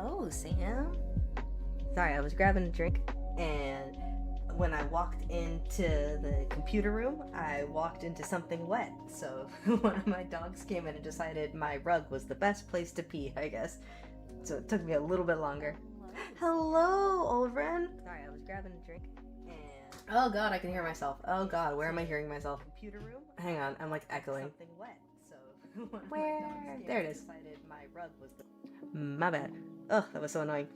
Hello, Sam. Sorry, I was grabbing a drink, and when I walked into the computer room, I walked into something wet. So one of my dogs came in and decided my rug was the best place to pee, I guess. So it took me a little bit longer. Hello, Ulvryn. Sorry, I was grabbing a drink, and oh god, I can hear myself. Oh god, where am I hearing myself? Computer room. Hang on, I'm like echoing. Something wet. So where? There it is. Decided my rug was the. My bad. Ugh, that was so annoying.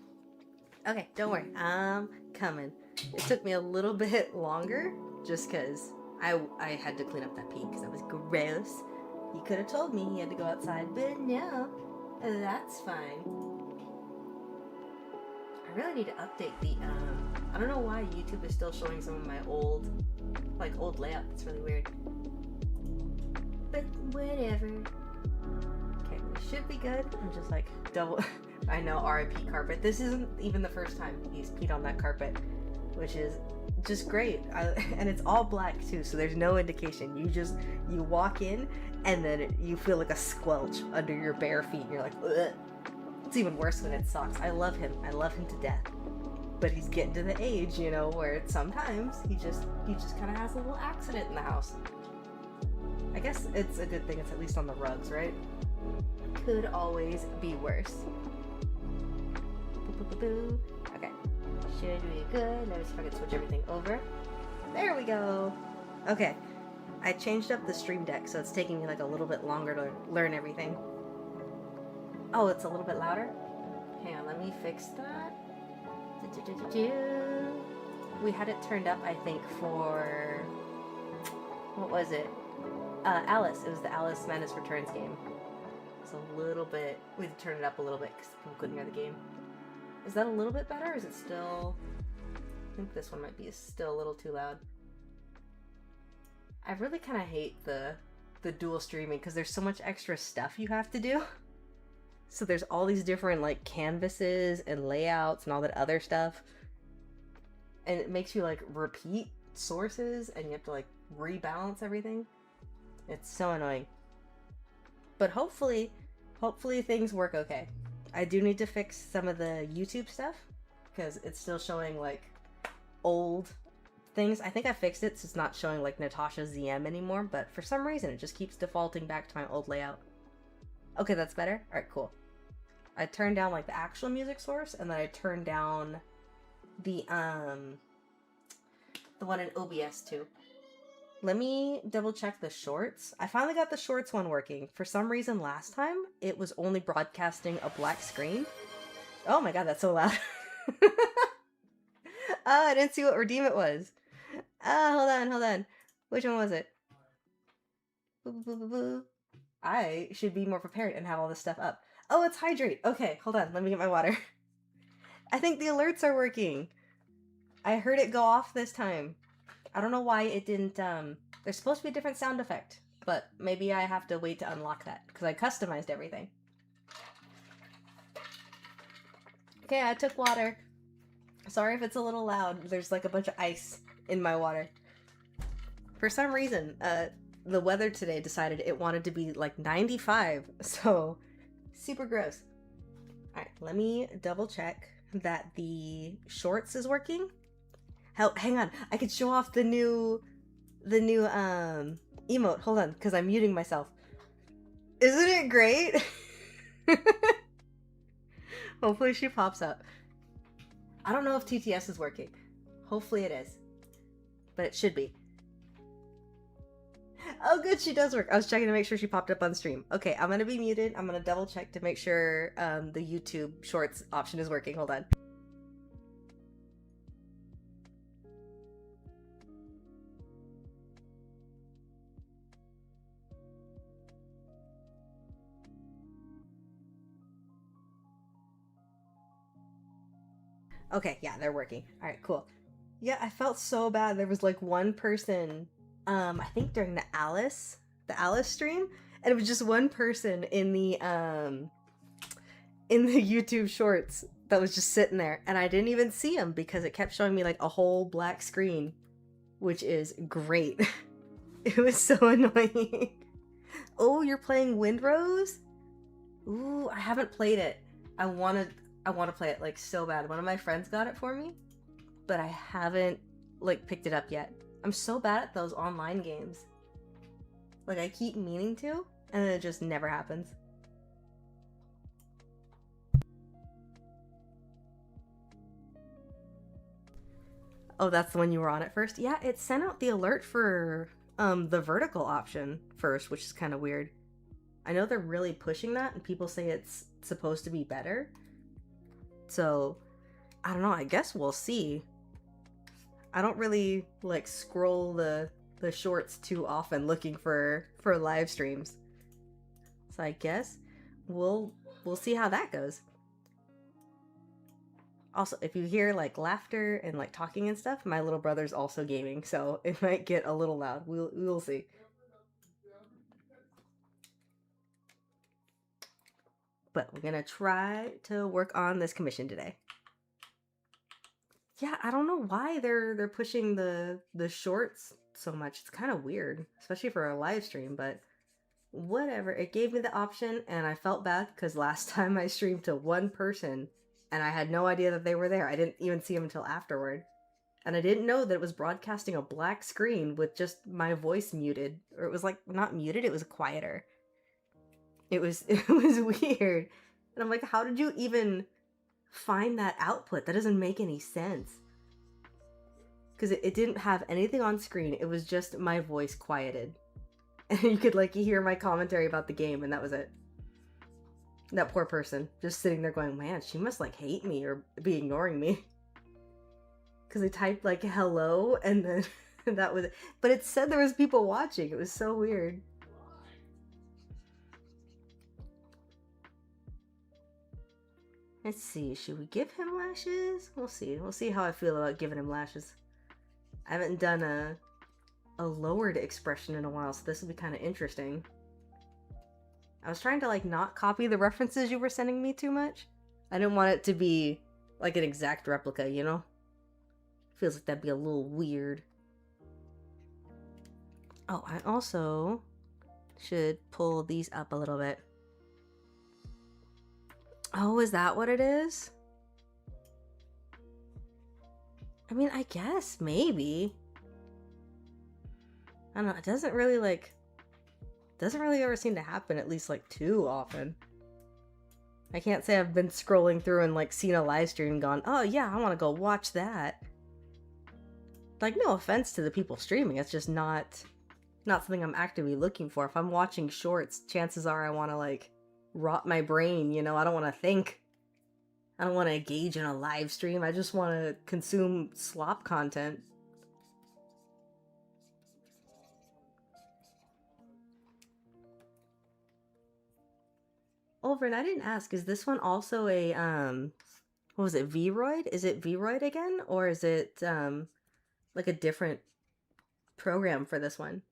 Okay, don't worry. I'm coming. It took me a little bit longer just because I had to clean up that pee because that was gross. He could have told me he had to go outside, but no, that's fine. I really need to update the, I don't know why YouTube is still showing some of my old layout. It's really weird. But whatever. Okay, we should be good. I'm just like double, I know, RIP carpet. This isn't even the first time he's peed on that carpet, which is just great. And it's all black too, so there's no indication. You walk in and then you feel like a squelch under your bare feet and you're like, ugh. It's even worse when it sucks. I love him to death, but he's getting to the age, you know, where sometimes he just kind of has a little accident in the house. I guess it's a good thing it's at least on the rugs, right? Could always be worse. Okay, should be good. Let me see if I can switch everything over. There we go. Okay, I changed up the stream deck, so it's taking me like a little bit longer to learn everything. Oh, it's a little bit louder? Hang on, let me fix that. We had it turned up, I think, for... what was it? Alice. It was the Alice Madness Returns game. It's a little bit... we had to turn it up a little bit because people couldn't hear the game. Is that a little bit better, or is it still... I think this one might be still a little too loud. I really kind of hate the dual streaming because there's so much extra stuff you have to do. So there's all these different like canvases and layouts and all that other stuff. And it makes you like repeat sources and you have to like rebalance everything. It's so annoying. But hopefully things work okay. I do need to fix some of the YouTube stuff because it's still showing like old things. I think I fixed it so it's not showing like 𝚂𝚘𝚎𝚑𝚑 anymore, but for some reason it just keeps defaulting back to my old layout. Okay, that's better? Alright, cool. I turned down like the actual music source, and then I turned down the one in OBS too. Let me double check the shorts. I finally got the shorts one working. For some reason last time, it was only broadcasting a black screen. Oh my god, that's so loud. I didn't see what redeem it was. Hold on. Which one was it? I should be more prepared and have all this stuff up. Oh, it's hydrate. Okay, hold on. Let me get my water. I think the alerts are working. I heard it go off this time. I don't know why it didn't, there's supposed to be a different sound effect, but maybe I have to wait to unlock that because I customized everything. Okay, I took water. Sorry if it's a little loud. There's like a bunch of ice in my water. For some reason, the weather today decided it wanted to be like 95, so super gross. Alright, let me double check that the shorts is working. Hang on, I could show off the new emote. Hold on, because I'm muting myself. Isn't it great? Hopefully she pops up. I don't know if TTS is working. Hopefully it is. But it should be. Oh good, she does work. I was checking to make sure she popped up on stream. Okay, I'm gonna be muted. I'm gonna double check to make sure the YouTube shorts option is working. Hold on. Okay, yeah, they're working. Alright, cool. Yeah, I felt so bad. There was like one person, I think during the Alice stream, and it was just one person in the YouTube shorts that was just sitting there, and I didn't even see him because it kept showing me like a whole black screen, which is great. It was so annoying. Oh, you're playing Windrose? Ooh, I haven't played it. I want I want to play it like so bad. One of my friends got it for me, but I haven't like picked it up yet. I'm so bad at those online games. Like I keep meaning to, and then it just never happens. Oh, that's the one you were on at first? Yeah, it sent out the alert for the vertical option first, which is kind of weird. I know they're really pushing that, and people say it's supposed to be better. So, I don't know, I guess we'll see. I don't really, like, scroll the shorts too often looking for live streams. So I guess we'll see how that goes. Also, if you hear, like, laughter and, like, talking and stuff, my little brother's also gaming, so it might get a little loud. We'll see. But we're gonna try to work on this commission today. Yeah, I don't know why they're pushing the shorts so much. It's kind of weird, especially for a live stream, but whatever. It gave me the option, and I felt bad because last time I streamed to one person, and I had no idea that they were there. I didn't even see them until afterward. And I didn't know that it was broadcasting a black screen with just my voice muted. Or it was like, not muted, it was quieter. It was weird. And I'm like, how did you even find that output? That doesn't make any sense. Because it didn't have anything on screen. It was just my voice quieted. And you could like hear my commentary about the game, and that was it. That poor person just sitting there going, man, she must like hate me or be ignoring me. Because they typed like hello, and then that was it. But it said there was people watching. It was so weird. Let's see, should we give him lashes? We'll see. We'll see how I feel about giving him lashes. I haven't done a lowered expression in a while, so this will be kind of interesting. I was trying to like not copy the references you were sending me too much. I didn't want it to be like an exact replica, you know? Feels like that'd be a little weird. Oh, I also should pull these up a little bit. Oh, is that what it is? I mean, I guess, maybe. I don't know, it doesn't really ever seem to happen, at least like too often. I can't say I've been scrolling through and like seen a live stream and gone, oh yeah, I want to go watch that. Like, no offense to the people streaming, it's just not something I'm actively looking for. If I'm watching shorts, chances are I want to like rot my brain, you know? I don't want to think. I don't want to engage in a live stream. I just want to consume slop content. Ulvryn, I didn't ask, is this one also a, what was it, 𝚑𝚘𝚘𝚘𝚘? Is it 𝚑𝚘𝚘𝚘 again? Or is it, like a different program for this one?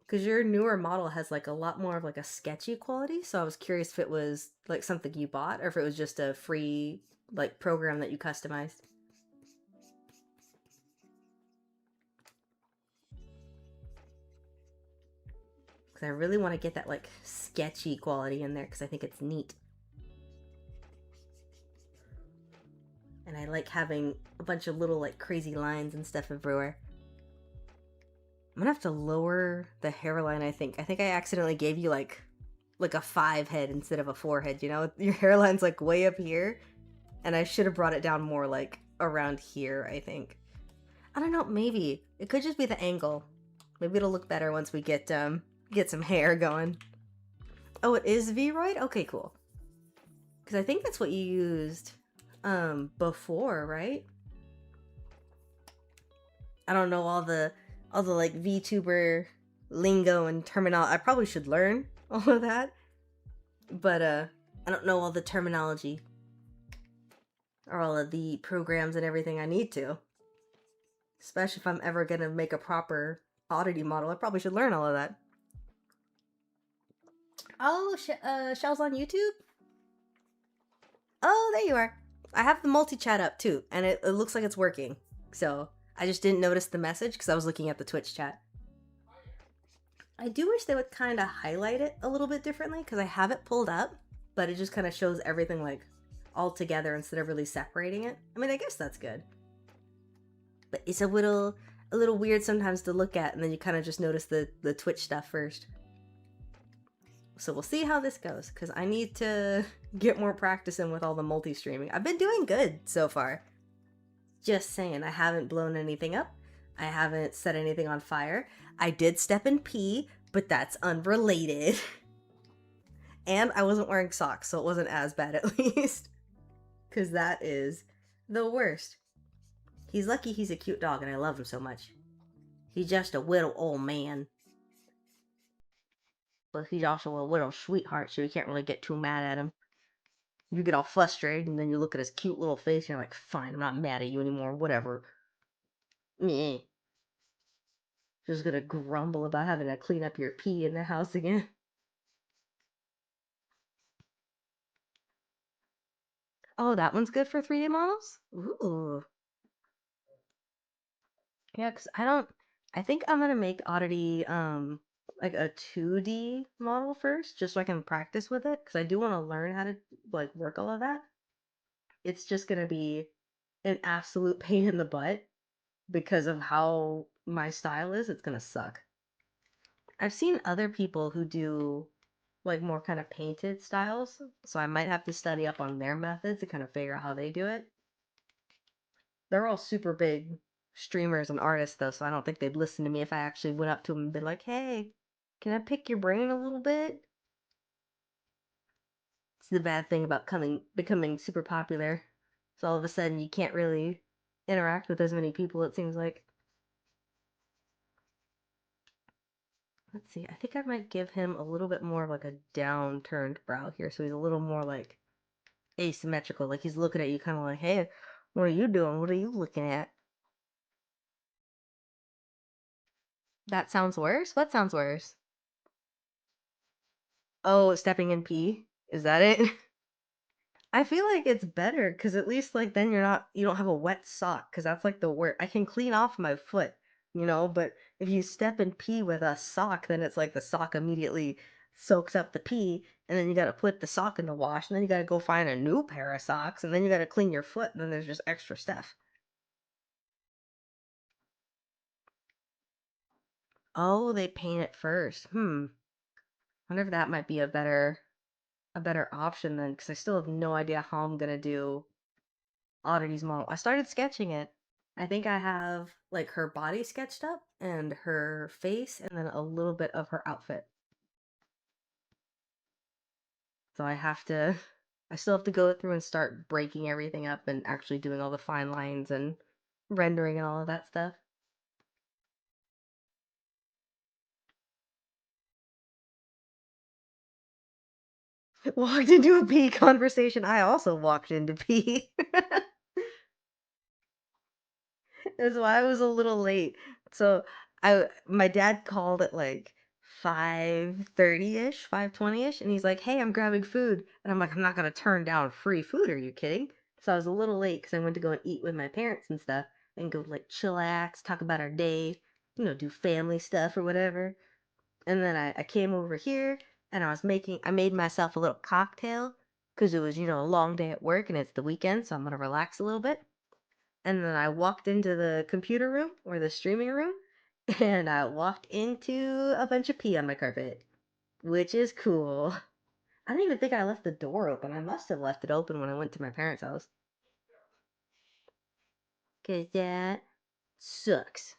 Because your newer model has like a lot more of like a sketchy quality, so I was curious if it was like something you bought or if it was just a free like program that you customized. Because I really want to get that like sketchy quality in there because I think it's neat. And I like having a bunch of little like crazy lines and stuff everywhere. I'm gonna have to lower the hairline, I think. I think I accidentally gave you like a 5 head instead of a 4 head, you know? Your hairline's like way up here, and I should have brought it down more like around here, I think. I don't know, maybe. It could just be the angle. Maybe it'll look better once we get some hair going. Oh, it is 𝚑𝚘𝚘𝚘? Okay, cool. Because I think that's what you used before, right? I don't know all the like VTuber lingo and terminology. I probably should learn all of that, but I don't know all the terminology or all of the programs and everything I need to. Especially if I'm ever gonna make a proper oddity model, I probably should learn all of that. Oh, Shell's on YouTube? Oh, there you are. I have the multi-chat up too, and it looks like it's working. So I just didn't notice the message because I was looking at the Twitch chat. I do wish they would kind of highlight it a little bit differently because I have it pulled up, but it just kind of shows everything like all together instead of really separating it. I mean, I guess that's good. But it's a little weird sometimes to look at, and then you kind of just notice the Twitch stuff first. So we'll see how this goes, because I need to get more practice in with all the multi-streaming. I've been doing good so far. Just saying, I haven't blown anything up. I haven't set anything on fire. I did step and pee, but that's unrelated. And I wasn't wearing socks, so it wasn't as bad at least. Because that is the worst. He's lucky he's a cute dog and I love him so much. He's just a little old man. But he's also a little sweetheart, so you can't really get too mad at him. You get all frustrated, and then you look at his cute little face, and you're like, fine, I'm not mad at you anymore, whatever. Meh. Just gonna grumble about having to clean up your pee in the house again. Oh, that one's good for 3D models? Ooh. Yeah, because I think I'm gonna make Oddity, like a 2D model first, just so I can practice with it, because I do want to learn how to, like, work all of that. It's just gonna be an absolute pain in the butt because of how my style is. It's gonna suck. I've seen other people who do, like, more kind of painted styles, so I might have to study up on their methods to kind of figure out how they do it. They're all super big streamers and artists, though, so I don't think they'd listen to me if I actually went up to them and been like, hey, can I pick your brain a little bit? It's the bad thing about becoming super popular. So all of a sudden you can't really interact with as many people, it seems like. Let's see, I think I might give him a little bit more of like a down-turned brow here, so he's a little more like asymmetrical. Like he's looking at you kind of like, hey, what are you doing? What are you looking at? That sounds worse? What sounds worse? Oh, stepping in pee? Is that it? I feel like it's better because at least like then you don't have a wet sock because that's like the worst. I can clean off my foot, but if you step and pee with a sock, then it's like the sock immediately soaks up the pee, and then you got to put the sock in the wash, and then you got to go find a new pair of socks, and then you got to clean your foot, and then there's just extra stuff. Oh, they paint it first. Wonder if that might be a better option then, because I still have no idea how I'm gonna do Oddity's model. I started sketching it. I think I have like her body sketched up and her face and then a little bit of her outfit. So I still have to go through and start breaking everything up and actually doing all the fine lines and rendering and all of that stuff. Walked into a pee conversation. I also walked into pee. That's why I was a little late. So my dad called at like 5:30ish, 5:20ish, and he's like, "Hey, I'm grabbing food." And I'm like, "I'm not gonna turn down free food, are you kidding?" So I was a little late because I went to go and eat with my parents and stuff and go like chillax, talk about our day, do family stuff or whatever. And then I came over here and I made myself a little cocktail because it was, a long day at work and it's the weekend, so I'm gonna relax a little bit. And then I walked into the computer room or the streaming room, and I walked into a bunch of pee on my carpet, which is cool. I don't even think I left the door open. I must have left it open when I went to my parents' house. 'Cause that sucks.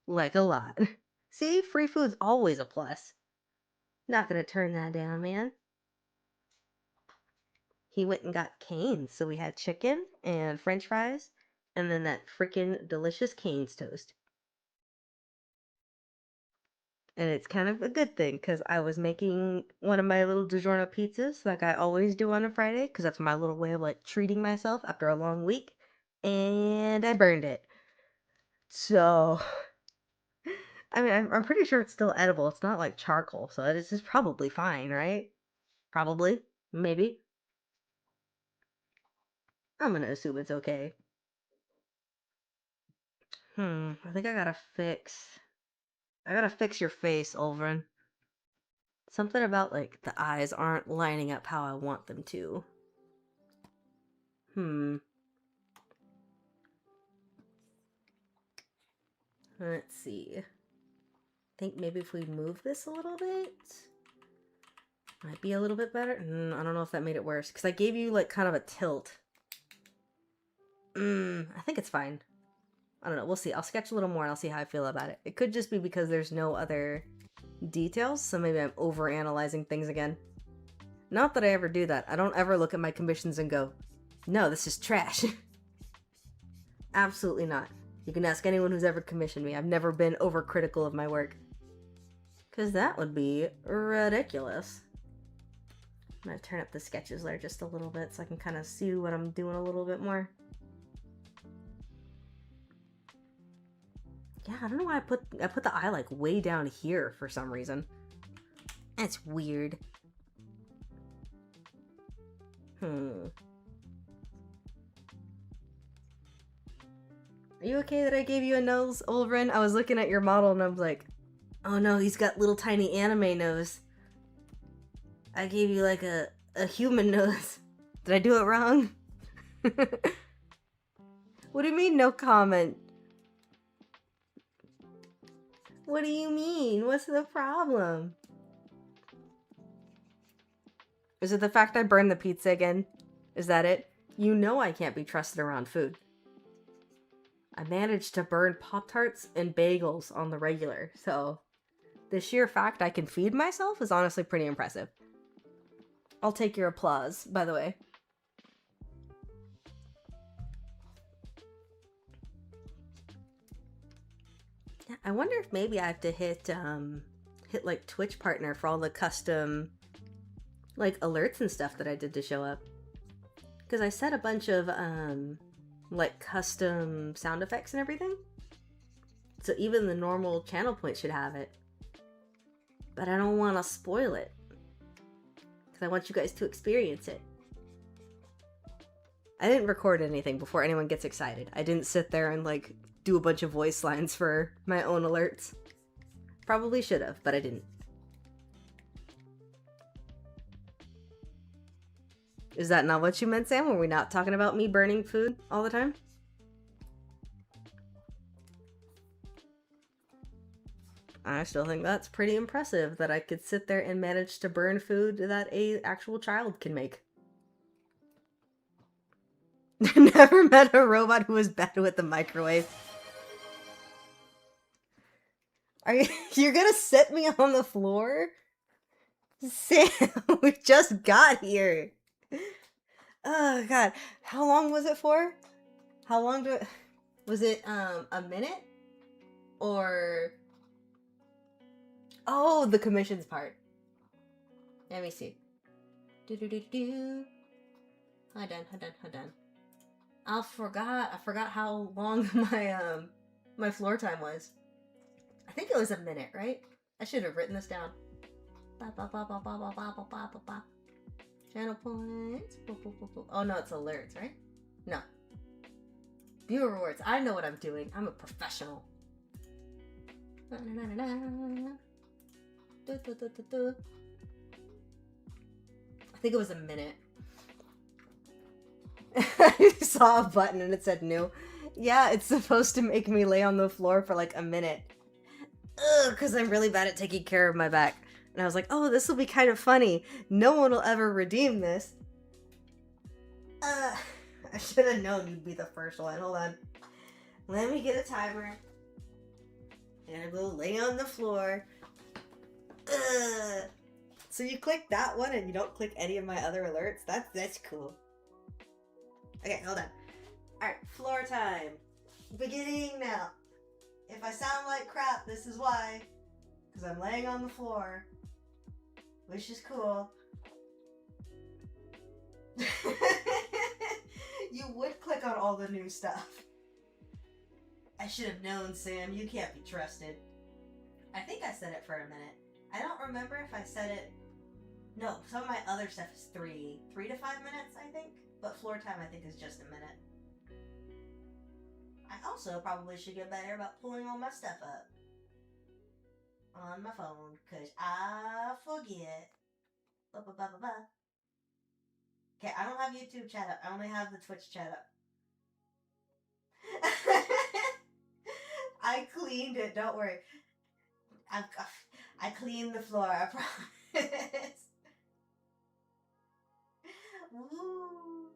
Like a lot. See, free food's always a plus. Not gonna turn that down, man. He went and got canes, so we had chicken and french fries, and then that freaking delicious canes toast. And it's kind of a good thing because I was making one of my little DiGiorno pizzas like I always do on a Friday because that's my little way of like treating myself after a long week. And I burned it. So, I mean, I'm pretty sure it's still edible. It's not like charcoal, so this is probably fine, right? Probably. Maybe. I'm gonna assume it's okay. I think I gotta fix your face, Ulvryn. Something about like the eyes aren't lining up how I want them to. Let's see. I think maybe if we move this a little bit, might be a little bit better. I don't know if that made it worse, because I gave you like kind of a tilt. I think it's fine. I don't know. We'll see. I'll sketch a little more and I'll see how I feel about it. It could just be because there's no other details, so maybe I'm overanalyzing things again. Not that I ever do that. I don't ever look at my commissions and go, no, this is trash. Absolutely not. You can ask anyone who's ever commissioned me. I've never been overcritical of my work. Because that would be ridiculous. I'm going to turn up the sketches layer just a little bit so I can kind of see what I'm doing a little bit more. Yeah, I don't know why I put the eye like way down here for some reason. That's weird. Are you okay that I gave you a nose, Ulvryn? I was looking at your model and I was like, oh no, he's got little tiny anime nose. I gave you like a human nose. Did I do it wrong? What do you mean no comment? What do you mean? What's the problem? Is it the fact I burned the pizza again? Is that it? You know I can't be trusted around food. I managed to burn Pop-Tarts and bagels on the regular, so the sheer fact I can feed myself is honestly pretty impressive. I'll take your applause, by the way. Yeah, I wonder if maybe I have to hit like Twitch partner for all the custom like alerts and stuff that I did to show up. Because I set a bunch of like custom sound effects and everything. So even the normal channel points should have it. But I don't want to spoil it. Because I want you guys to experience it. I didn't record anything before anyone gets excited. I didn't sit there and like do a bunch of voice lines for my own alerts. Probably should have, but I didn't. Is that not what you meant, Sam? Were we not talking about me burning food all the time? I still think that's pretty impressive that I could sit there and manage to burn food that an actual child can make. Never met a robot who was bad with the microwave. You're gonna set me on the floor? Sam, we just got here. Oh god, how long was it for? How long was it a minute? Or oh, the commissions part. Let me see. Hold on. I forgot how long my floor time was. I think it was a minute, right? I should have written this down. Channel points. Oh no, it's alerts, right? No. Viewer rewards. I know what I'm doing. I'm a professional. I think it was a minute. I saw a button and it said new. Yeah, it's supposed to make me lay on the floor for like a minute. Ugh, because I'm really bad at taking care of my back. And I was like, oh, this will be kind of funny. No one will ever redeem this. I should have known you'd be the first one. Hold on. Let me get a timer. And I will lay on the floor. Ugh. So you click that one and you don't click any of my other alerts? That's cool. Okay, hold on. Alright, floor time. Beginning now. If I sound like crap, this is why. Because I'm laying on the floor. Which is cool. You would click on all the new stuff. I should have known, Sam. You can't be trusted. I think I said it for a minute. I don't remember if I said it. No, some of my other stuff is 3 to 5 minutes, I think. But floor time, I think, is just a minute. I also probably should get better about pulling all my stuff up on my phone, because I forget. Okay, I don't have YouTube chat up. I only have the Twitch chat up. I cleaned it. Don't worry. I cleaned the floor. I promise. Woo.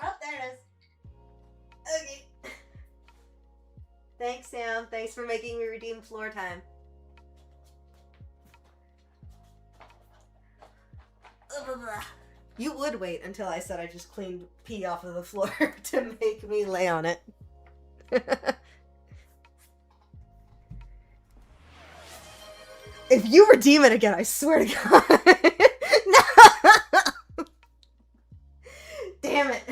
Oh, there it is. Okay. Thanks, Sam. Thanks for making me redeem floor time. You would wait until I said I just cleaned pee off of the floor to make me lay on it. If you redeem it again, I swear to God. No! Damn it.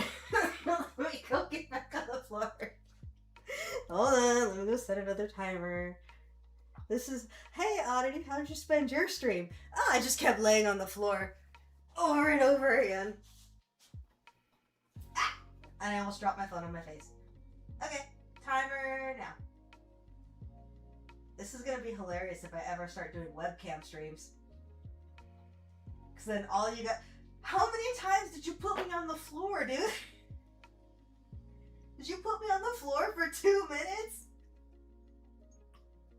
Let me go get back on the floor. Hold on, let me go set another timer. This is, hey Oddity, how'd you spend your stream? Oh, I just kept laying on the floor over and over again. Ah! And I almost dropped my phone on my face. Okay, timer now. This is gonna be hilarious if I ever start doing webcam streams. Cause then all you got, how many times did you put me on the floor, dude? Did you put me on the floor for 2 minutes?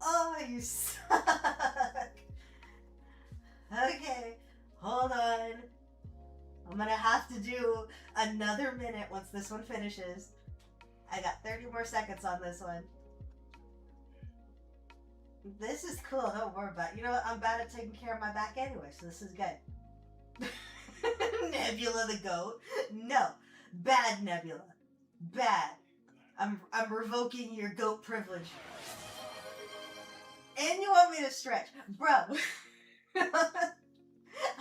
Oh, you suck. Okay, hold on. I'm gonna have to do another minute once this one finishes. I got 30 more seconds on this one. This is cool, don't worry about it. You know what? I'm bad at taking care of my back anyway, so this is good. Nebula the goat? No. Bad Nebula. Bad. I'm revoking your goat privilege. And you want me to stretch. Bro.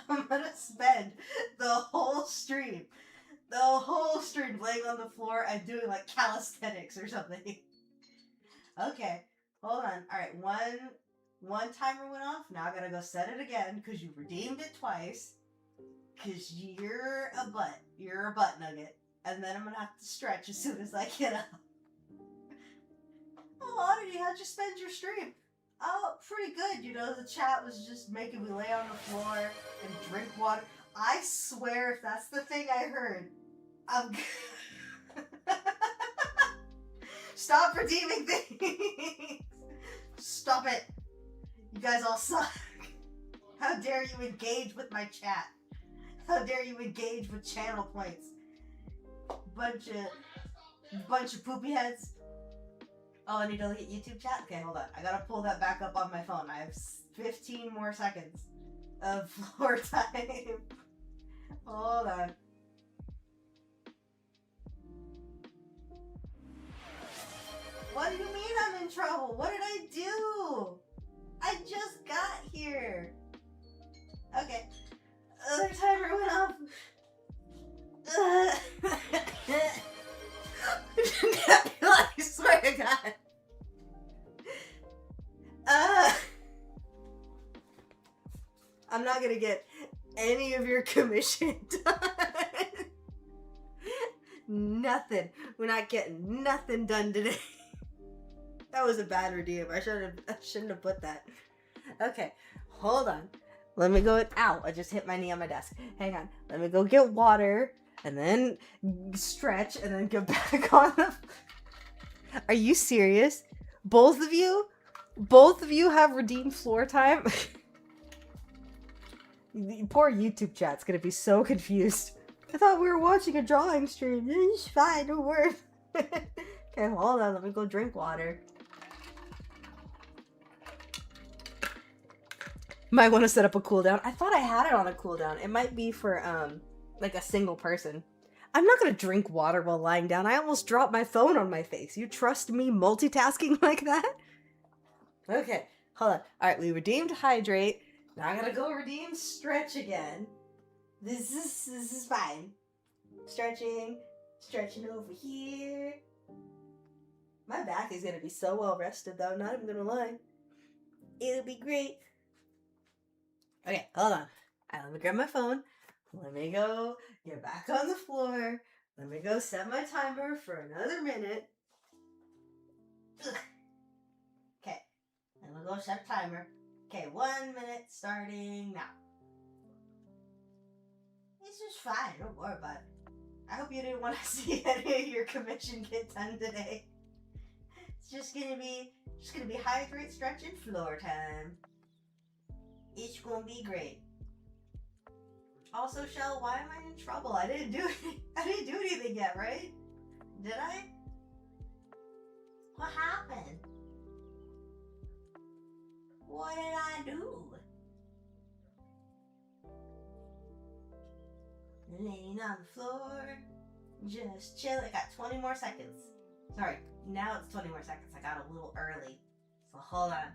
I'm gonna spend the whole stream laying on the floor and doing like calisthenics or something. Okay. Hold on. Alright, one timer went off. Now I gotta go set it again because you redeemed it twice. Because you're a butt. You're a butt nugget. And then I'm gonna have to stretch as soon as I get up. Oh, Oddity, how'd you spend your stream? Oh, pretty good. You know, the chat was just making me lay on the floor and drink water. I swear if that's the thing I heard, I'm Stop redeeming things! Stop it! You guys all suck. How dare you engage with my chat? How dare you engage with channel points? Bunch of poopy heads. Oh, I need to look at YouTube chat? Okay, hold on. I gotta pull that back up on my phone. I have 15 more seconds of floor time. Hold on. What do you mean I'm in trouble? What did I do? I just got here. Okay. Other timer went off. I swear to God. I'm not gonna get any of your commission done. Nothing. We're not getting nothing done today. That was a bad redeem. I shouldn't have put that. Okay, hold on. Let me go. Ow! I just hit my knee on my desk. Hang on. Let me go get water and then stretch and then get back on the. Are you serious? Both of you have redeemed floor time. Poor YouTube chat's gonna be so confused. I thought we were watching a drawing stream. It's fine, don't worry. Okay, hold on. Let me go drink water. Might want to set up a cooldown. I thought I had it on a cooldown. It might be for, like a single person. I'm not gonna drink water while lying down. I almost dropped my phone on my face. You trust me multitasking like that? Okay, hold on. Alright, we redeemed hydrate. Now I gotta go redeem stretch again. This is fine. Stretching over here. My back is gonna be so well rested though, not even gonna lie. It'll be great. Okay, hold on. Alright, let me grab my phone. Let me go get back on the floor. Let me go set my timer for another minute. Ugh. Okay, and we'll go set timer. Okay, 1 minute starting now. is fine. Don't worry about it. I hope you didn't want to see any of your commission get done today. It's just gonna be hydrate, stretch, and floor time. It's gonna be great. Also, Shell, why am I in trouble? I didn't do anything yet, right? Did I? What happened? What did I do? Laying on the floor, just chill. I got 20 more seconds. Sorry, now it's 20 more seconds. I got a little early, so hold on.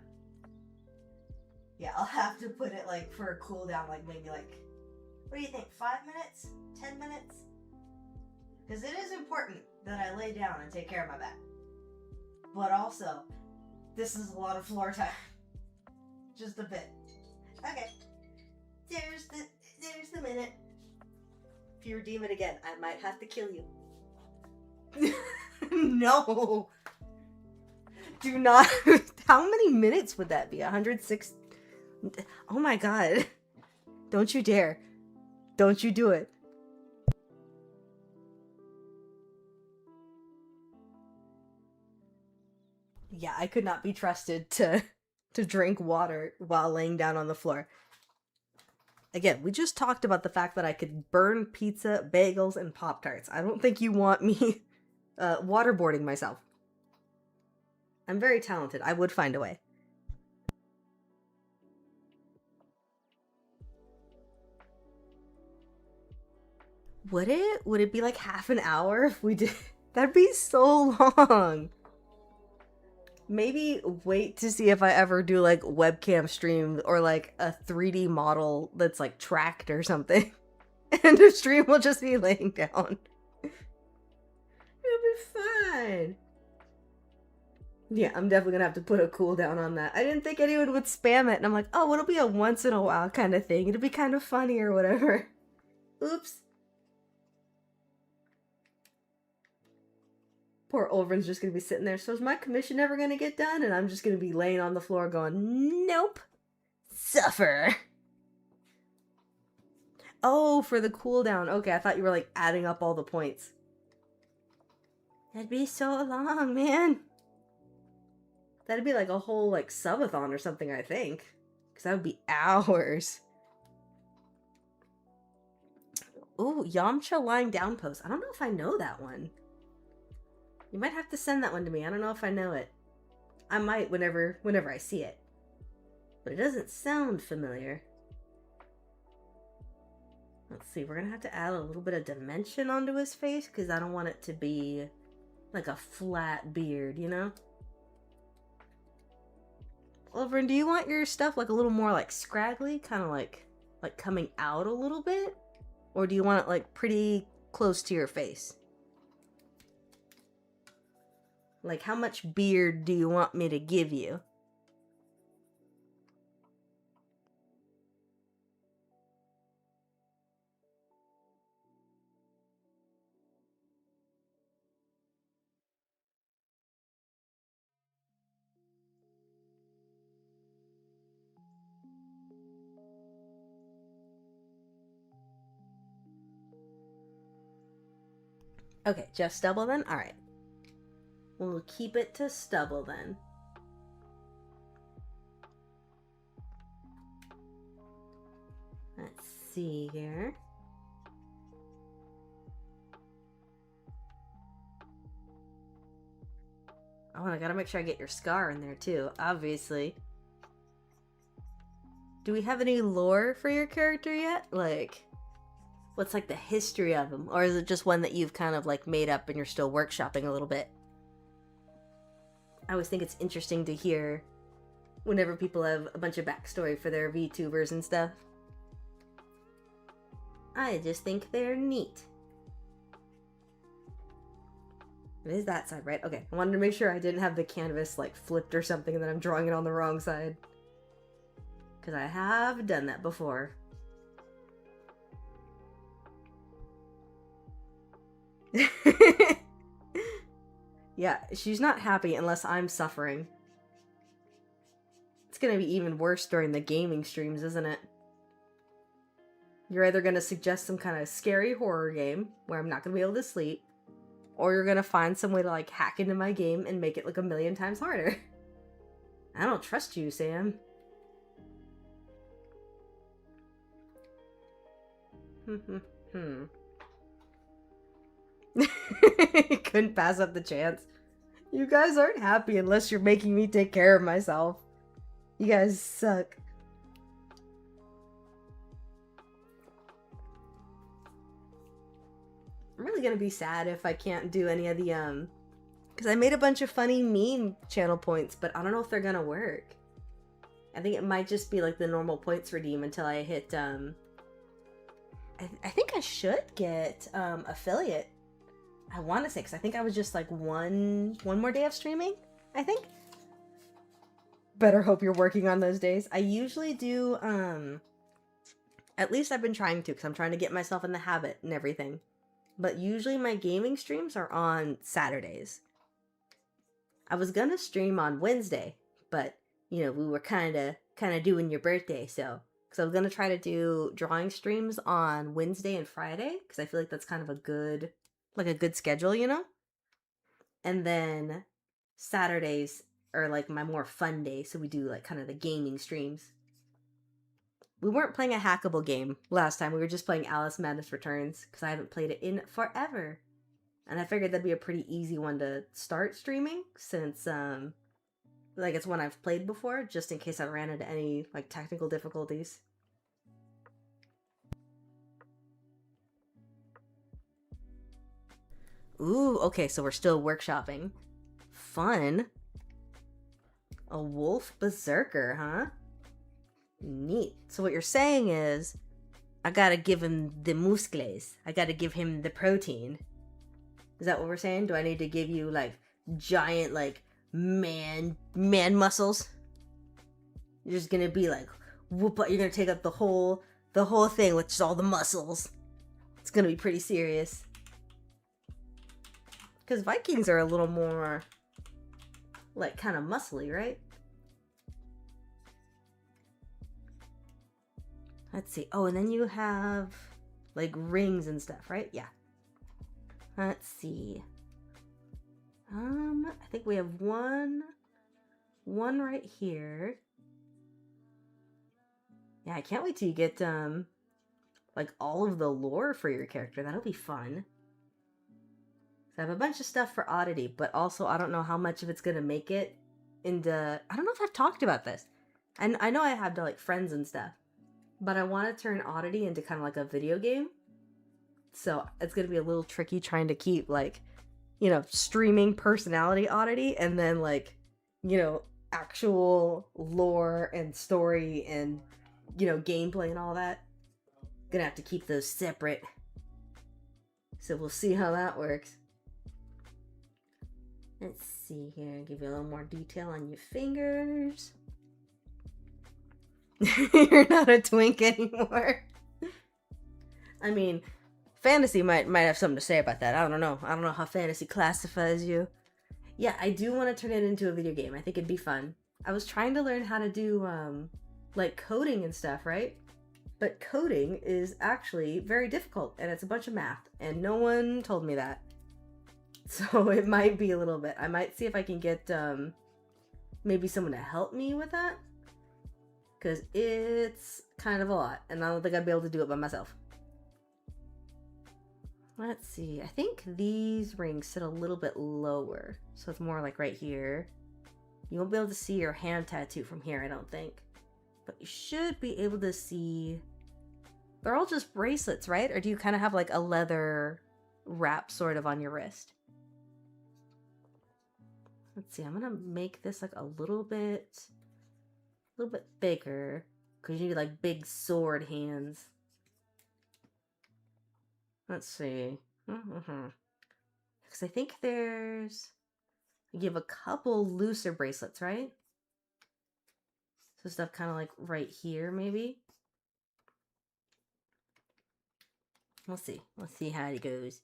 Yeah, I'll have to put it like for a cooldown, like maybe like, what do you think, 5 minutes? 10 minutes? Because it is important that I lay down and take care of my back. But also, this is a lot of floor time. Just a bit. Okay. There's the minute. If you redeem it again, I might have to kill you. No! Do not. How many minutes would that be? 106? Oh my god. Don't you dare. Don't you do it. Yeah, I could not be trusted to drink water while laying down on the floor. Again, we just talked about the fact that I could burn pizza, bagels, and Pop-Tarts. I don't think you want me waterboarding myself. I'm very talented. I would find a way. Would it? Would it be like half an hour if we did? That'd be so long. Maybe wait to see if I ever do like webcam stream or like a 3D model that's like tracked or something. And the stream will just be laying down. It'll be fine. Yeah, I'm definitely gonna have to put a cooldown on that. I didn't think anyone would spam it, and I'm like, oh, it'll be a once in a while kind of thing. It'll be kind of funny or whatever. Oops. Poor Ulvryn's just gonna be sitting there. So is my commission ever gonna get done? And I'm just gonna be laying on the floor going, nope. Suffer. Oh, for the cooldown. Okay, I thought you were like adding up all the points. That'd be so long, man. That'd be like a whole like subathon or something, I think. Because that would be hours. Ooh, Yamcha lying down pose. I don't know if I know that one. You might have to send that one to me. I don't know if I know it. I might whenever I see it. But it doesn't sound familiar. Let's see, we're gonna have to add a little bit of dimension onto his face because I don't want it to be like a flat beard, you know? Ulvryn, do you want your stuff like a little more like scraggly? Kind of like coming out a little bit? Or do you want it like pretty close to your face? Like, how much beard do you want me to give you? Okay, just stubble then? Alright. We'll keep it to stubble then. Let's see here. Oh, and I gotta make sure I get your scar in there too, obviously. Do we have any lore for your character yet? Like, what's like the history of him? Or is it just one that you've kind of like made up and you're still workshopping a little bit? I always think it's interesting to hear whenever people have a bunch of backstory for their VTubers and stuff. I just think they're neat. It is that side, right? Okay, I wanted to make sure I didn't have the canvas like flipped or something and then I'm drawing it on the wrong side. Because I have done that before. Yeah, she's not happy unless I'm suffering. It's gonna be even worse during the gaming streams, isn't it? You're either going to suggest some kind of scary horror game where I'm not going to be able to sleep, or you're going to find some way to like hack into my game and make it like 1,000,000 times harder. I don't trust you, Sam. Couldn't pass up the chance. You guys aren't happy unless you're making me take care of myself. You guys suck. I'm really gonna be sad if I can't do any of the, because I made a bunch of funny meme channel points, but I don't know if they're gonna work. I think it might just be like the normal points redeem until I hit, I think I should get, affiliate. I want to say, because I think I was just like one more day of streaming, I think. Better hope you're working on those days. I usually do, at least I've been trying to, because I'm trying to get myself in the habit and everything. But usually my gaming streams are on Saturdays. I was gonna stream on Wednesday, but, you know, we were kind of doing your birthday, so. Because I was gonna try to do drawing streams on Wednesday and Friday, because I feel like that's kind of a good schedule, you know? And then Saturdays are like my more fun days, so we do like kind of the gaming streams. We weren't playing a hackable game last time, we were just playing Alice Madness Returns, because I haven't played it in forever. And I figured that'd be a pretty easy one to start streaming, since, like, it's one I've played before, just in case I ran into any, like, technical difficulties. Ooh, okay, so we're still workshopping. Fun. A wolf berserker, huh? Neat. So what you're saying is, I gotta give him the muscles. I gotta give him the protein. Is that what we're saying? Do I need to give you, like, giant, like, man muscles? You're just gonna be like, whoop, you're gonna take up the whole thing with just all the muscles. It's gonna be pretty serious. Because Vikings are a little more, like, kind of muscly, right? Let's see. Oh, and then you have, like, rings and stuff, right? Yeah. Let's see. I think we have one right here. Yeah, I can't wait till you get, like, all of the lore for your character. That'll be fun. So I have a bunch of stuff for Oddity, but also I don't know how much of it's gonna make it into... I don't know if I've talked about this. And I know I have to, like, friends and stuff. But I want to turn Oddity into kind of like a video game. So it's gonna be a little tricky trying to keep, like, you know, streaming personality Oddity, and then, like, you know, actual lore and story and, you know, gameplay and all that. Gonna have to keep those separate. So we'll see how that works. Let's see here, give you a little more detail on your fingers. You're not a twink anymore. I mean, fantasy might have something to say about that. I don't know. I don't know how fantasy classifies you. Yeah, I do want to turn it into a video game. I think it'd be fun. I was trying to learn how to do, like, coding and stuff, right? But coding is actually very difficult, and it's a bunch of math, and no one told me that. So it might be a little bit. I might see if I can get, maybe someone to help me with that. Because it's kind of a lot, and I don't think I'd be able to do it by myself. Let's see. I think these rings sit a little bit lower, so it's more like right here. You won't be able to see your hand tattoo from here, I don't think. But you should be able to see... They're all just bracelets, right? Or do you kind of have like a leather wrap sort of on your wrist? Let's see. I'm going to make this like a little bit bigger, because you need like big sword hands. Let's see. Because I think there's... You have a couple looser bracelets, right? So stuff kind of like right here, maybe. We'll see. Let's see how it goes.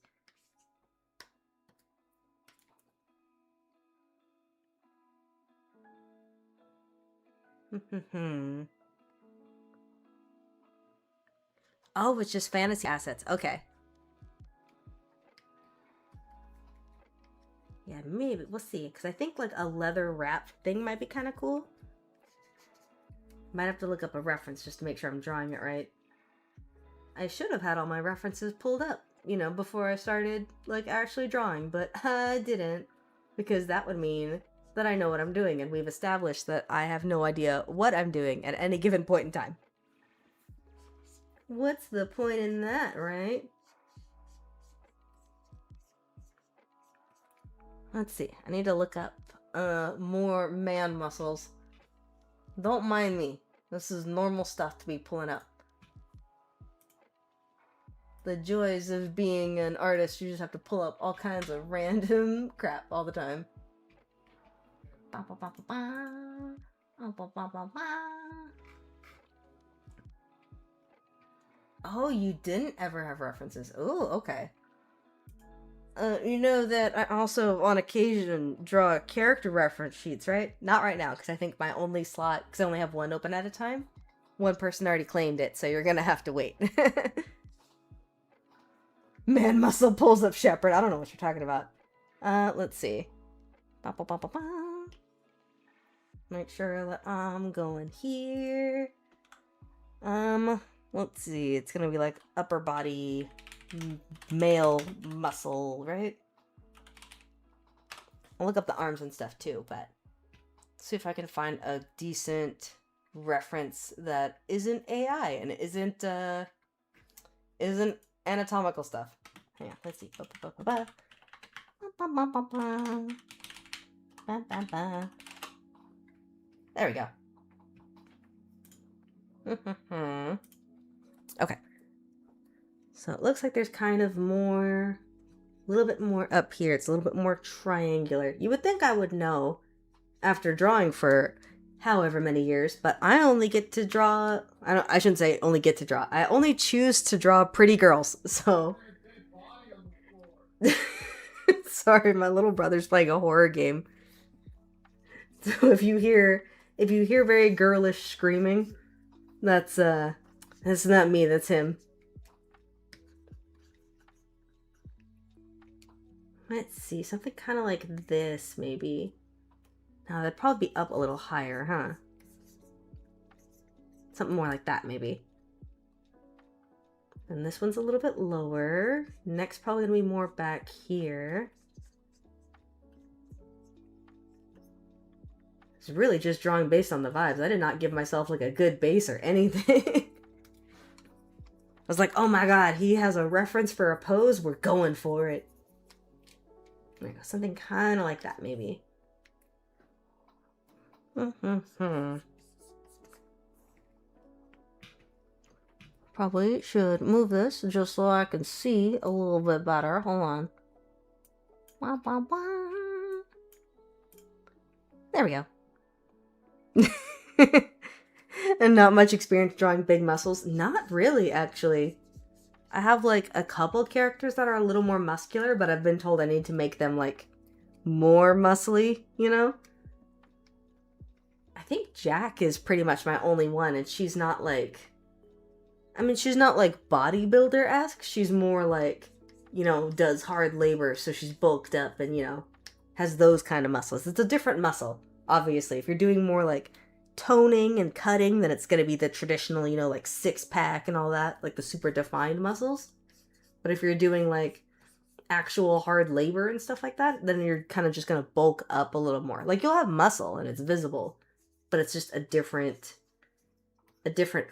Oh, it's just fantasy assets. Okay. Yeah, maybe. We'll see. Because I think like a leather wrap thing might be kind of cool. Might have to look up a reference just to make sure I'm drawing it right. I should have had all my references pulled up, you know, before I started like actually drawing, but I didn't. Because that would mean that I know what I'm doing, and we've established that I have no idea what I'm doing at any given point in time. What's the point in that, right? Let's see. I need to look up more man muscles. Don't mind me. This is normal stuff to be pulling up. The joys of being an artist, you just have to pull up all kinds of random crap all the time. Oh, you didn't ever have references. Oh, okay. You know that I also, on occasion, draw character reference sheets, right? Not right now, because I think my only slot, because I only have one open at a time. One person already claimed it, so you're gonna have to wait. Man muscle pulls up Shepherd. I don't know what you're talking about. Let's see. Make sure that I'm going here. Let's see. It's gonna be like upper body male muscle, right? I'll look up the arms and stuff too, but see if I can find a decent reference that isn't AI and isn't anatomical stuff. Hang on, let's see. There we go. Okay. So it looks like there's kind of more, a little bit more up here. It's a little bit more triangular. You would think I would know after drawing for however many years, but I only get to draw, I shouldn't say only get to draw. I only choose to draw pretty girls, so. Sorry, my little brother's playing a horror game. So if you hear very girlish screaming, that's not me, that's him. Let's see, something kind of like this, maybe. Now, that'd probably be up a little higher, huh? Something more like that, maybe. And this one's a little bit lower. Next, probably gonna be more back here. It's really just drawing based on the vibes. I did not give myself, like, a good base or anything. I was like, oh my god, he has a reference for a pose, we're going for it. There we go, something kind of like that, maybe. Probably should move this just so I can see a little bit better. Hold on. There we go. And not much experience drawing big muscles. Not really, actually. I have like a couple characters that are a little more muscular, but I've been told I need to make them like more muscly, you know? I think Jack is pretty much my only one, and she's not like, I mean, she's not like bodybuilder-esque. She's more like, you know, does hard labor, so she's bulked up and, you know, has those kind of muscles. It's a different muscle, obviously. If you're doing more like toning and cutting, then it's going to be the traditional, you know, like six-pack and all that, like the super defined muscles. But if you're doing like actual hard labor and stuff like that, then you're kind of just going to bulk up a little more. Like, you'll have muscle and it's visible, but it's just a different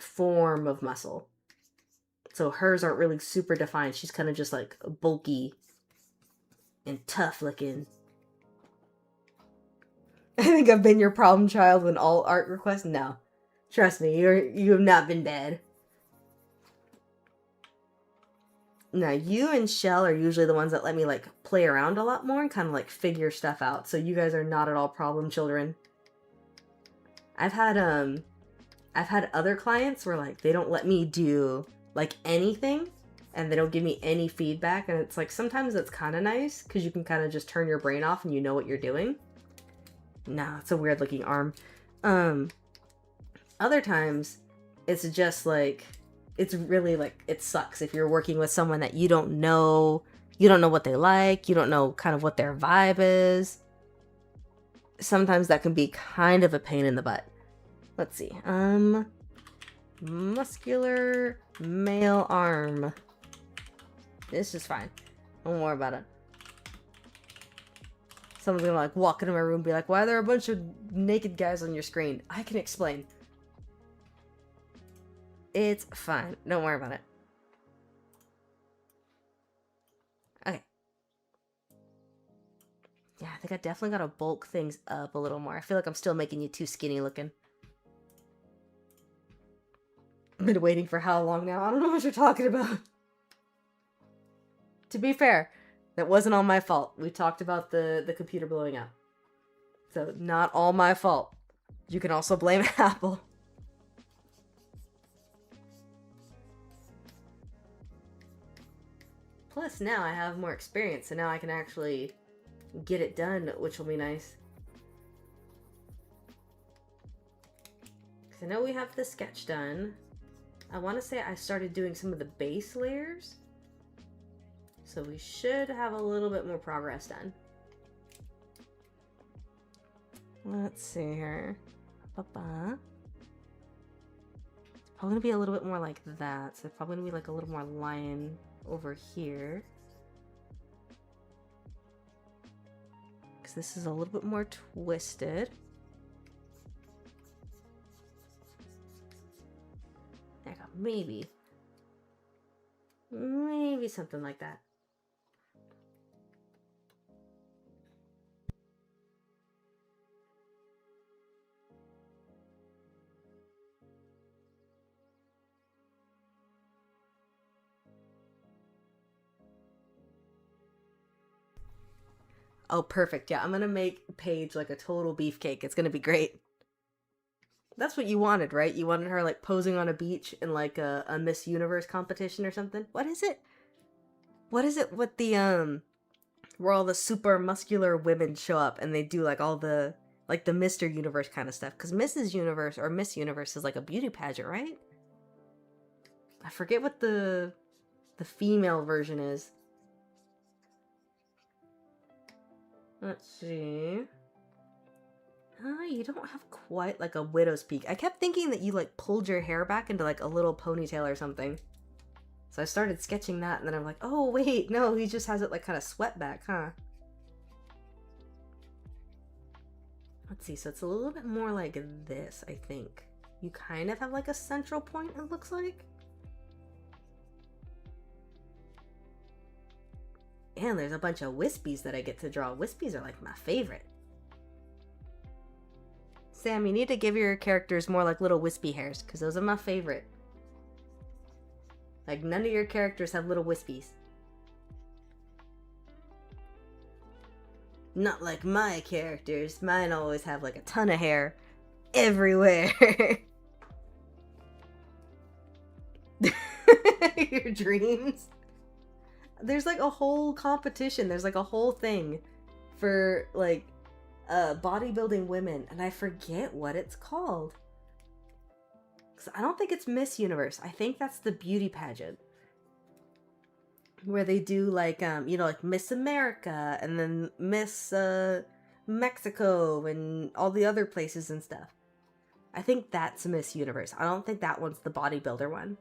form of muscle. So hers aren't really super defined. She's kind of just like bulky and tough looking. I think I've been your problem child in all art requests. No, trust me, you have not been bad. Now, you and Shell are usually the ones that let me like play around a lot more and kind of like figure stuff out. So you guys are not at all problem children. I've had other clients where like they don't let me do like anything and they don't give me any feedback, and it's like sometimes it's kind of nice because you can kind of just turn your brain off and you know what you're doing. Nah, it's a weird looking arm. Other times it's just like it's really like, it sucks if you're working with someone that you don't know what they like, you don't know kind of what their vibe is. Sometimes that can be kind of a pain in the butt. Let's see. Muscular male arm. This is fine. Don't worry about it. Someone's gonna like walk into my room and be like, why are there a bunch of naked guys on your screen? I can explain. It's fine. Don't worry about it. Okay. Yeah, I think I definitely gotta bulk things up a little more. I feel like I'm still making you too skinny looking. I've been waiting for how long now? I don't know what you're talking about. To be fair, that wasn't all my fault. We talked about the computer blowing up. So, not all my fault. You can also blame Apple. Plus, now I have more experience, so now I can actually get it done, which will be nice. Because I know we have the sketch done. I want to say I started doing some of the base layers. So we should have a little bit more progress done. Let's see here. It's probably going to be a little bit more like that. So it's probably going to be like a little more line over here. Because this is a little bit more twisted. There you go. Maybe something like that. Oh, perfect. Yeah, I'm gonna make Paige like a total beefcake. It's gonna be great. That's what you wanted, right? You wanted her like posing on a beach in like a Miss Universe competition or something. What is it? What is it with the where all the super muscular women show up and they do like all the like the Mr. Universe kind of stuff? Because Mrs. Universe or Miss Universe is like a beauty pageant, right? I forget what the female version is. Let's see. You don't have quite like a widow's peak. I kept thinking that you like pulled your hair back into like a little ponytail or something. So I started sketching that and then I'm like, oh wait, no, he just has it like kind of swept back, huh? Let's see, so it's a little bit more like this, I think. You kind of have like a central point, it looks like. And there's a bunch of wispies that I get to draw. Wispies are like my favorite. Sam, you need to give your characters more like little wispy hairs, because those are my favorite. Like, none of your characters have little wispies. Not like my characters. Mine always have like a ton of hair everywhere. Your dreams? There's like a whole competition. There's like a whole thing for like bodybuilding women, and I forget what it's called. 'Cause I don't think it's Miss Universe. I think that's the beauty pageant where they do like you know, like Miss America and then Miss Mexico and all the other places and stuff. I think that's Miss Universe. I don't think that one's the bodybuilder one.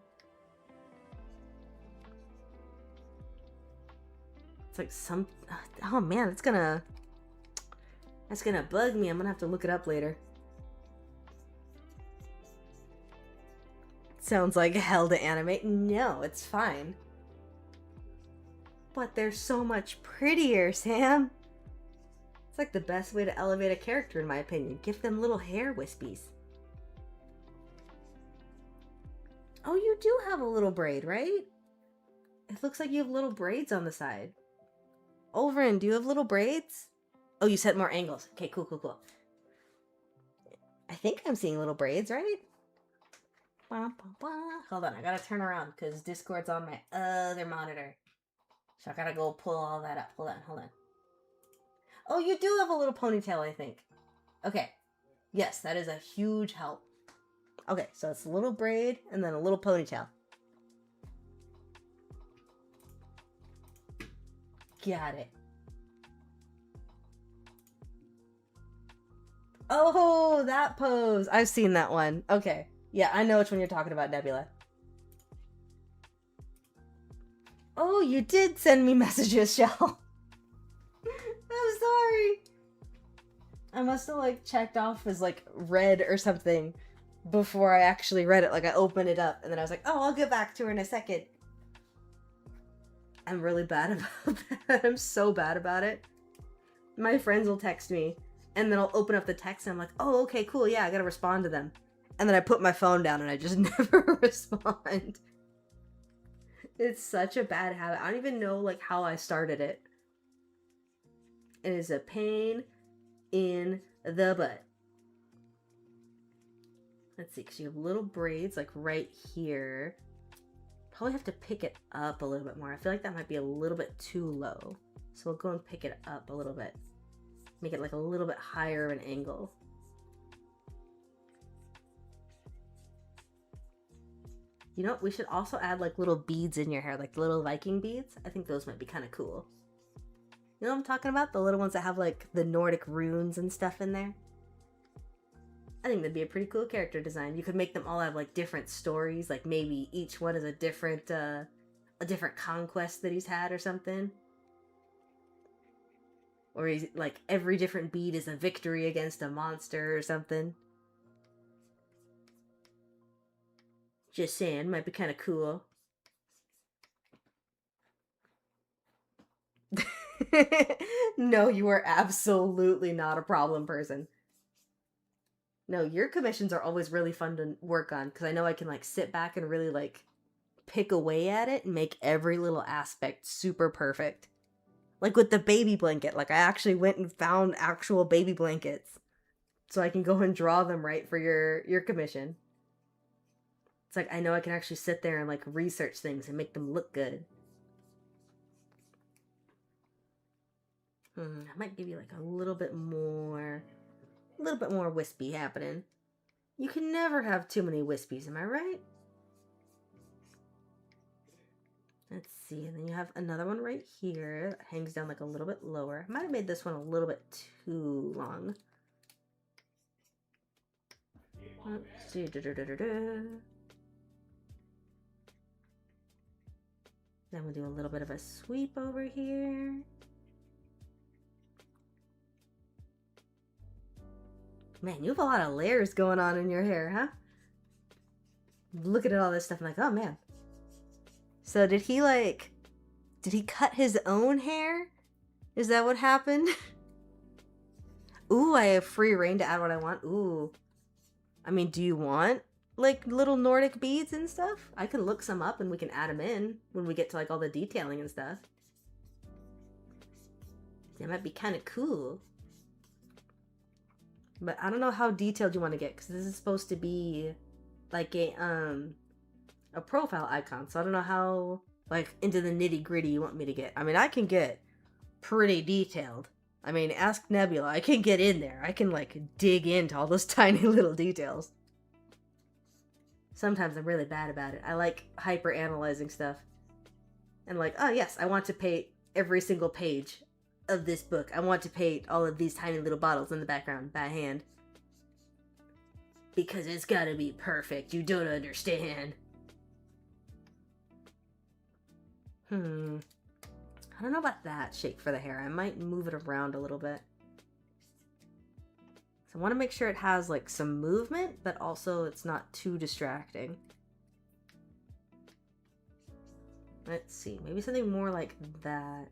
Like some, oh man, that's gonna bug me. I'm gonna have to look it up later. Sounds like hell to animate. No, it's fine. But they're so much prettier, Sam. It's like the best way to elevate a character in my opinion. Give them little hair wispies. Oh, you do have a little braid, right? It looks like you have little braids on the side. Ulvryn, do you have little braids? Oh, you set more angles. Okay, cool, cool, cool. I think I'm seeing little braids, right? Hold on, I gotta turn around because Discord's on my other monitor. So I gotta go pull all that up. Hold on. Oh, you do have a little ponytail, I think. Okay. Yes, that is a huge help. Okay, so it's a little braid and then a little ponytail. Got it. Oh, that pose. I've seen that one. Okay. Yeah, I know which one you're talking about, Nebula. Oh, you did send me messages, Shell. I'm sorry. I must have, like, checked off as, like, read or something before I actually read it. Like, I opened it up, and then I was like, oh, I'll get back to her in a second. I'm really bad about that. I'm so bad about it. My friends will text me, and then I'll open up the text, and I'm like, oh, okay, cool, yeah, I gotta respond to them. And then I put my phone down, and I just never respond. It's such a bad habit. I don't even know, like, how I started it. It is a pain in the butt. Let's see, because you have little braids, like, right here. Probably have to pick it up a little bit more. I feel like that might be a little bit too low. So we'll go and pick it up a little bit. Make it, like, a little bit higher of an angle. You know what? We should also add, like, little beads in your hair, like little Viking beads. I think those might be kind of cool. You know what I'm talking about? The little ones that have, like, the Nordic runes and stuff in there. I think that'd be a pretty cool character design. You could make them all have, like, different stories. Like, maybe each one is a different conquest that he's had or something. Or he's, like, every different bead is a victory against a monster or something. Just saying, might be kind of cool. No, you are absolutely not a problem person. No, your commissions are always really fun to work on, because I know I can, like, sit back and really, like, pick away at it and make every little aspect super perfect. Like with the baby blanket, like, I actually went and found actual baby blankets so I can go and draw them right for your commission. It's like, I know I can actually sit there and, like, research things and make them look good. I might give you, like, a little bit more wispy happening. You can never have too many wispies, am I right? Let's see, and then you have another one right here that hangs down, like, a little bit lower. I might have made this one a little bit too long. Let's see. Then we'll do a little bit of a sweep over here. Man, you have a lot of layers going on in your hair, huh? Looking at all this stuff, I'm like, oh man. So did he cut his own hair? Is that what happened? Ooh, I have free reign to add what I want. Ooh. I mean, do you want, like, little Nordic beads and stuff? I can look some up and we can add them in when we get to, like, all the detailing and stuff. That might be kind of cool. But I don't know how detailed you want to get, because this is supposed to be like a profile icon. So I don't know how, like, into the nitty gritty you want me to get. I mean, I can get pretty detailed. I mean, ask Nebula. I can get in there. I can, like, dig into all those tiny little details. Sometimes I'm really bad about it. I like hyper analyzing stuff. And, like, oh yes, I want to paint every single page of this book. I want to paint all of these tiny little bottles in the background by hand. Because it's gotta be perfect. You don't understand. I don't know about that shape for the hair. I might move it around a little bit. So I want to make sure it has, like, some movement, but also it's not too distracting. Let's see. Maybe something more like that.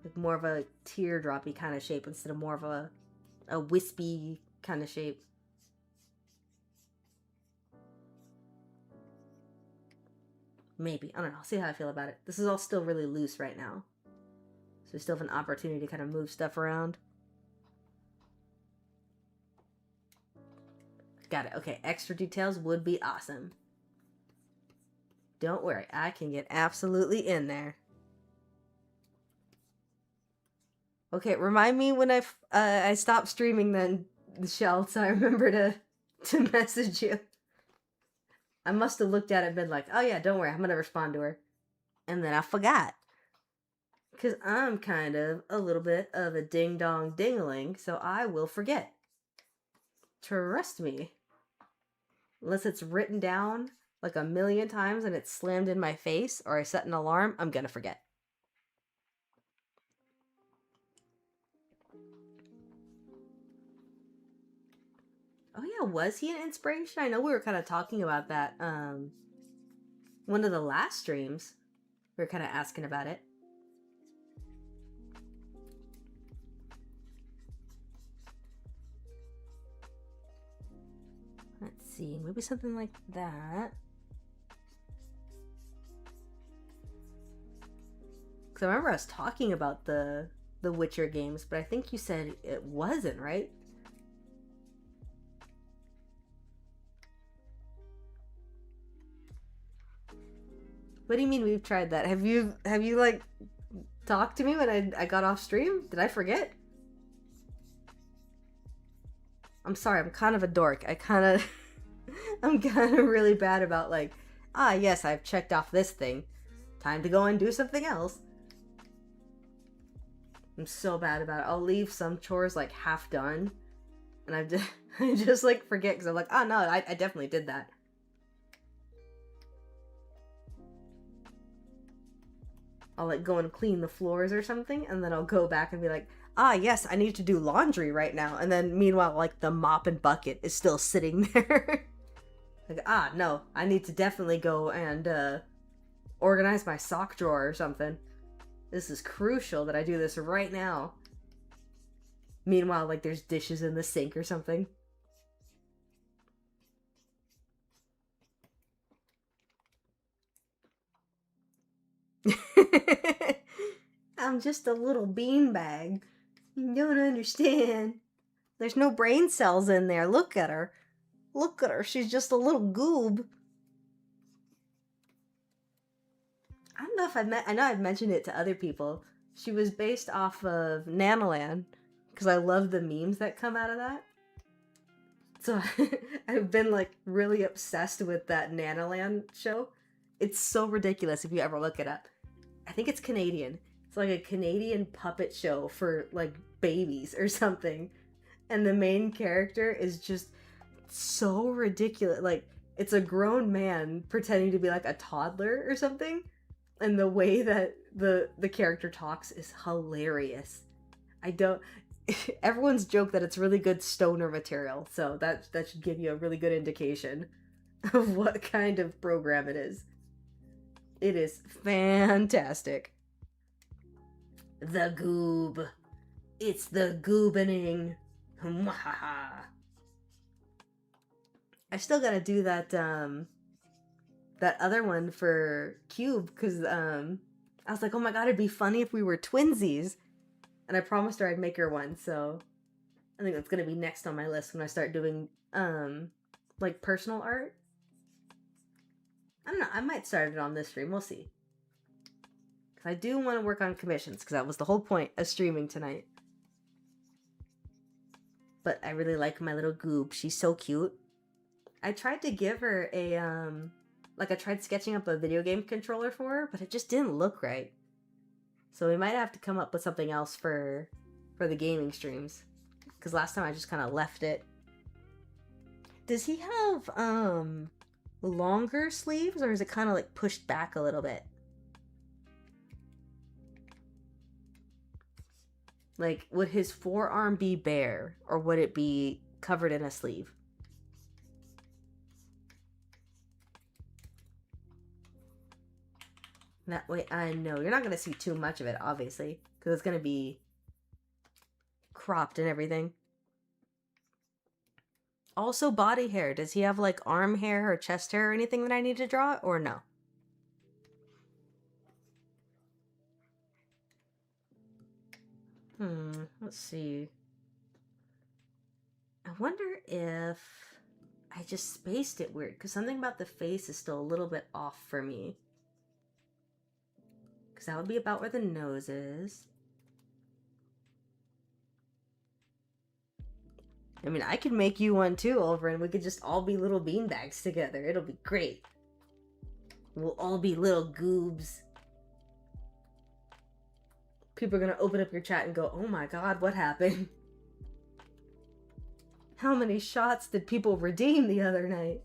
Like more of a teardroppy kind of shape instead of more of a wispy kind of shape. Maybe. I don't know. I'll see how I feel about it. This is all still really loose right now. So we still have an opportunity to kind of move stuff around. Got it. Okay, extra details would be awesome. Don't worry. I can get absolutely in there. Okay, remind me when I stop streaming then, Shell, so I remember to message you. I must have looked at it and been like, oh yeah, don't worry, I'm gonna respond to her. And then I forgot. Because I'm kind of a little bit of a ding-dong ding-a-ling, so I will forget. Trust me. Unless it's written down like a million times and it's slammed in my face or I set an alarm, I'm gonna forget. Oh yeah, was he an inspiration? I know we were kind of talking about that. One of the last streams, we were kind of asking about it. Let's see, maybe something like that. Because I remember us talking about the Witcher games, but I think you said it wasn't, right? What do you mean we've tried that? Have you like talked to me when I got off stream? Did I forget? I'm sorry, I'm kind of a dork. I'm kind of really bad about like, yes, I've checked off this thing. Time to go and do something else. I'm so bad about it. I'll leave some chores like half done, and I just like forget because I'm like, oh no, I definitely did that. I'll like go and clean the floors or something, and then I'll go back and be like, yes, I need to do laundry right now. And then meanwhile, like the mop and bucket is still sitting there. Like, no, I need to definitely go and organize my sock drawer or something. This is crucial that I do this right now. Meanwhile, like there's dishes in the sink or something. I'm just a little beanbag. You don't understand. There's no brain cells in there. Look at her. Look at her. She's just a little goob. I don't know if I know I've mentioned it to other people. She was based off of Nanoland because I love the memes that come out of that. So I've been like really obsessed with that Nanoland show. It's so ridiculous if you ever look it up. I think it's Canadian. It's like a Canadian puppet show for like babies or something. And the main character is just so ridiculous. Like it's a grown man pretending to be like a toddler or something. And the way that the character talks is hilarious. Everyone's joke that it's really good stoner material. So that should give you a really good indication of what kind of program it is. It is fantastic. The goob. It's the goobening. I still gotta do that that other one for Cube because I was like, oh my god, it'd be funny if we were twinsies. And I promised her I'd make her one, so I think that's gonna be next on my list when I start doing like personal art. I don't know, I might start it on this stream, we'll see. Because I do want to work on commissions, because that was the whole point of streaming tonight. But I really like my little goob, she's so cute. I tried to give her a, I tried sketching up a video game controller for her, but it just didn't look right. So we might have to come up with something else for the gaming streams. Because last time I just kind of left it. Does he have, longer sleeves, or is it kind of like pushed back a little bit? Like, would his forearm be bare, or would it be covered in a sleeve? That way I know. You're not going to see too much of it, obviously, because it's going to be cropped and everything. Also, body hair. Does he have, like, arm hair or chest hair or anything that I need to draw, or no? Let's see. I wonder if I just spaced it weird, because something about the face is still a little bit off for me. Because that would be about where the nose is. I mean, I could make you one too, Ulvryn. We could just all be little beanbags together. It'll be great. We'll all be little goobs. People are gonna open up your chat and go, oh my god, what happened? How many shots did people redeem the other night?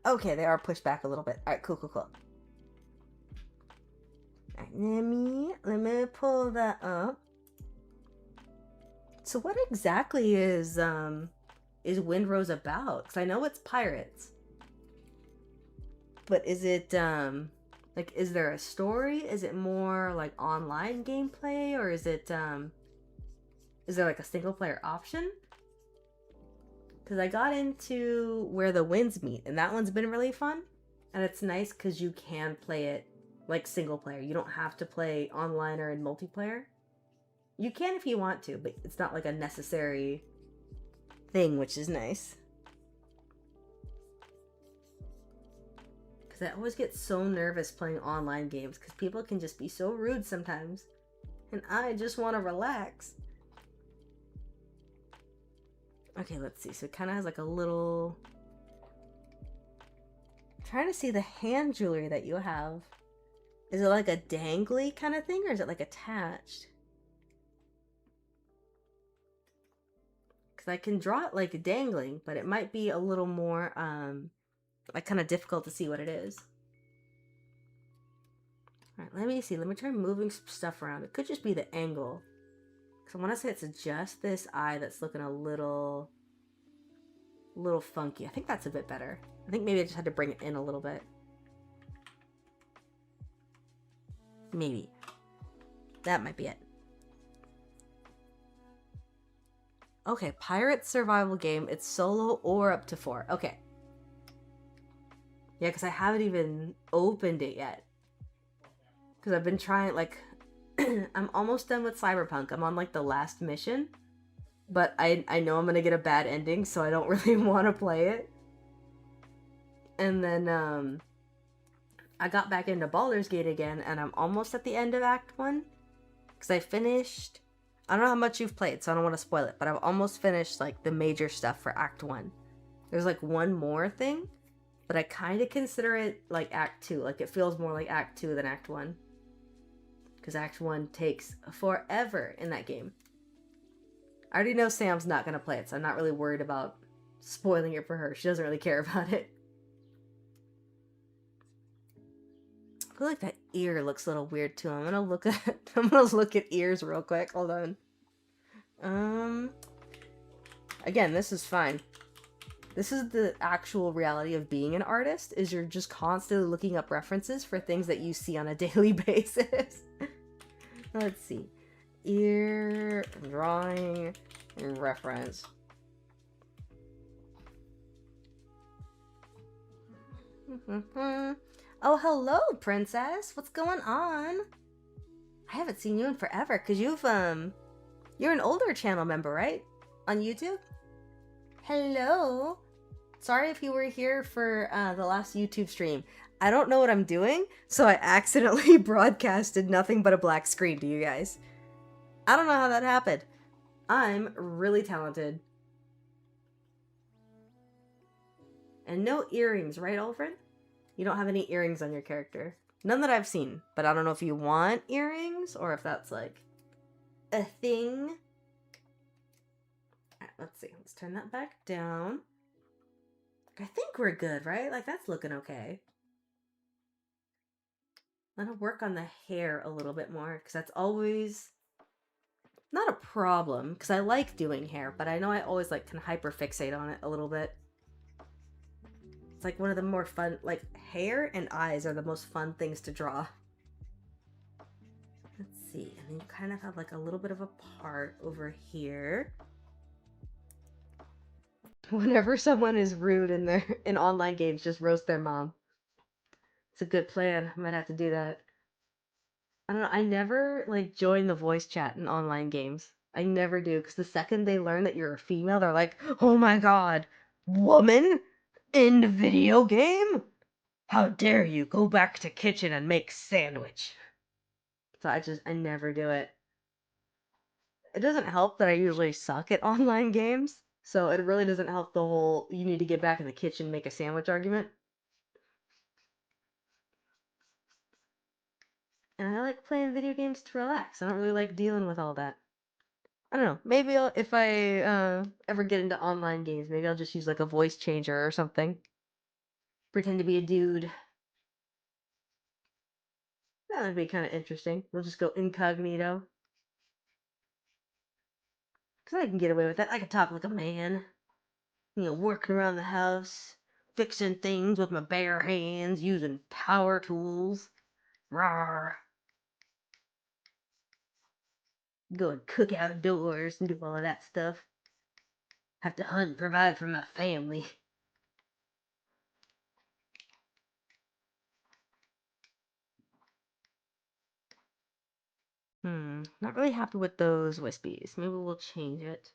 Okay, they are pushed back a little bit. Alright, cool. Alright, let me pull that up. So what exactly is Windrose about? Because I know it's pirates. But is it, like, is there a story? Is it more, like, online gameplay? Or is it, is there, like, a single-player option? Because I got into Where the Winds Meet, and that one's been really fun. And it's nice because you can play it, like, single-player. You don't have to play online or in multiplayer. You can if you want to, but it's not, like, a necessary thing, which is nice. Because I always get so nervous playing online games because people can just be so rude sometimes. And I just want to relax. Okay, let's see. So it kind of has like a little... I'm trying to see the hand jewelry that you have. Is it like a dangly kind of thing or is it like attached? Because I can draw it like dangling, but it might be a little more... like kind of difficult to see what it is. Alright, let me see. Let me try moving some stuff around. It could just be the angle. Because I want to say it's just this eye that's looking a little funky. I think that's a bit better. I think maybe I just had to bring it in a little bit. Maybe. That might be it. Okay, pirate survival game. It's solo or up to 4. Okay. Yeah, because I haven't even opened it yet. Because I've been trying, like, I'm almost done with Cyberpunk. I'm on, like, the last mission. But I know I'm going to get a bad ending, so I don't really want to play it. And then, I got back into Baldur's Gate again, and I'm almost at the end of Act 1. Because I finished... I don't know how much you've played, so I don't want to spoil it. But I've almost finished, like, the major stuff for Act 1. There's, like, one more thing. But I kind of consider it like Act 2. Like, it feels more like Act 2 than Act 1. Because Act 1 takes forever in that game. I already know Sam's not going to play it, so I'm not really worried about spoiling it for her. She doesn't really care about it. I feel like that ear looks a little weird too. I'm gonna look at ears real quick. Hold on. Again, this is fine. This is the actual reality of being an artist, is you're just constantly looking up references for things that you see on a daily basis. Let's see. Ear, drawing, and reference. Oh, hello, princess. What's going on? I haven't seen you in forever, because you're an older channel member, right? On YouTube? Hello. Sorry if you were here for the last YouTube stream. I don't know what I'm doing, so I accidentally broadcasted nothing but a black screen to you guys. I don't know how that happened. I'm really talented. And no earrings, right, Ulvryn? You don't have any earrings on your character. None that I've seen, but I don't know if you want earrings or if that's like a thing. Alright, let's see. Let's turn that back down. I think we're good, right? Like, that's looking okay. I'm gonna work on the hair a little bit more, because that's always not a problem, because I like doing hair, but I know I always like can hyperfixate on it a little bit. It's like one of the more fun, like, hair and eyes are the most fun things to draw. Let's see, and then you kind of have like a little bit of a part over here. Whenever someone is rude in online games, just roast their mom. It's a good plan. I might have to do that. I don't know. I never like join the voice chat in online games. I never do, because the second they learn that you're a female, they're like, "Oh my god, woman in the video game? How dare you go back to kitchen and make sandwich?" So I never do it. It doesn't help that I usually suck at online games. So it really doesn't help the whole, you need to get back in the kitchen and make a sandwich argument. And I like playing video games to relax. I don't really like dealing with all that. I don't know. Maybe if I ever get into online games, maybe I'll just use like a voice changer or something. Pretend to be a dude. That would be kind of interesting. We'll just go incognito. Because I can get away with that. I can talk like a man. You know, working around the house, fixing things with my bare hands, using power tools. Rawr. Go and cook outdoors and do all of that stuff. Have to hunt and provide for my family. Not really happy with those wispies. Maybe we'll change it.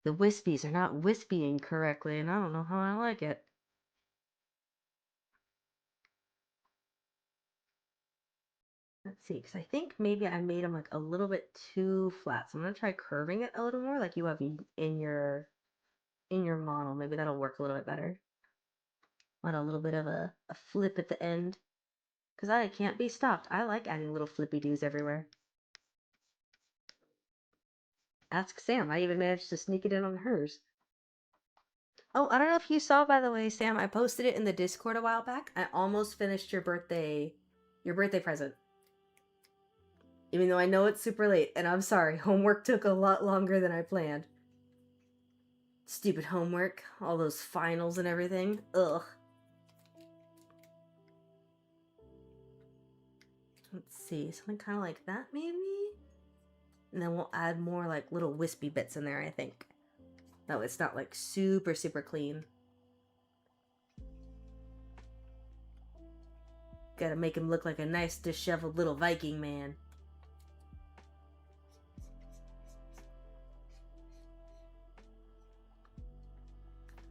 The wispies are not wispying correctly, and I don't know how I like it. Let's see, because I think maybe I made them like a little bit too flat. So I'm gonna try curving it a little more, like you have in your model. Maybe that'll work a little bit better. Want a little bit of a flip at the end, because I can't be stopped. I like adding little flippy doos everywhere. Ask Sam. I even managed to sneak it in on hers. Oh, I don't know if you saw, by the way, Sam, I posted it in the Discord a while back. I almost finished your birthday present. Even though I know it's super late, and I'm sorry, homework took a lot longer than I planned. Stupid homework, all those finals and everything. Ugh. Let's see, something kind of like that, maybe? And then we'll add more, like, little wispy bits in there, I think. That way it's not, like, super, super clean. Gotta make him look like a nice, disheveled little Viking man.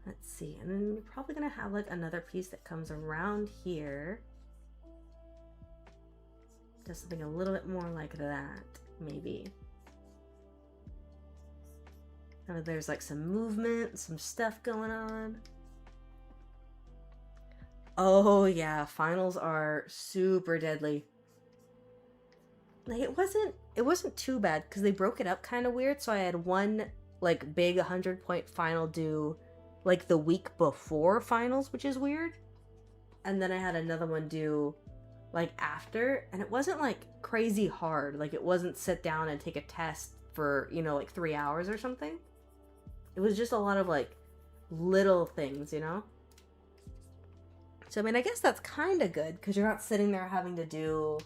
Let's see, and then we're probably gonna have, like, another piece that comes around here. Does something a little bit more like that, maybe. And there's like some movement, some stuff going on. Oh yeah, finals are super deadly. Like it wasn't too bad because they broke it up kind of weird. So I had one like big 100-point final due like the week before finals, which is weird. And then I had another one due like after, and it wasn't like crazy hard. Like it wasn't sit down and take a test for, you know, like 3 hours or something. It was just a lot of like little things, you know? So I mean, I guess that's kind of good because you're not sitting there having to do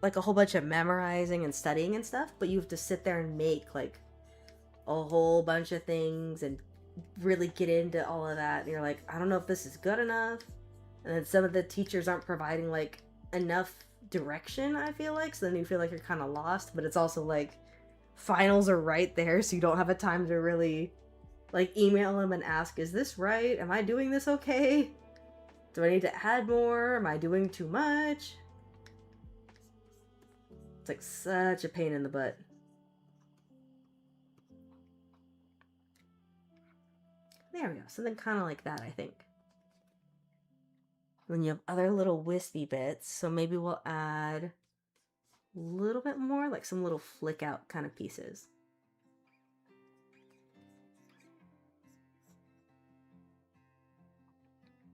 like a whole bunch of memorizing and studying and stuff, but you have to sit there and make like a whole bunch of things and really get into all of that. And you're like, I don't know if this is good enough. And then some of the teachers aren't providing like enough direction, I feel like. So then you feel like you're kind of lost, but it's also like finals are right there. So you don't have a time to really like email them and ask, is this right? Am I doing this okay? Do I need to add more? Am I doing too much? It's like such a pain in the butt. There we go. Something kind of like that, I think. Then you have other little wispy bits. So maybe we'll add a little bit more, like some little flick out kind of pieces.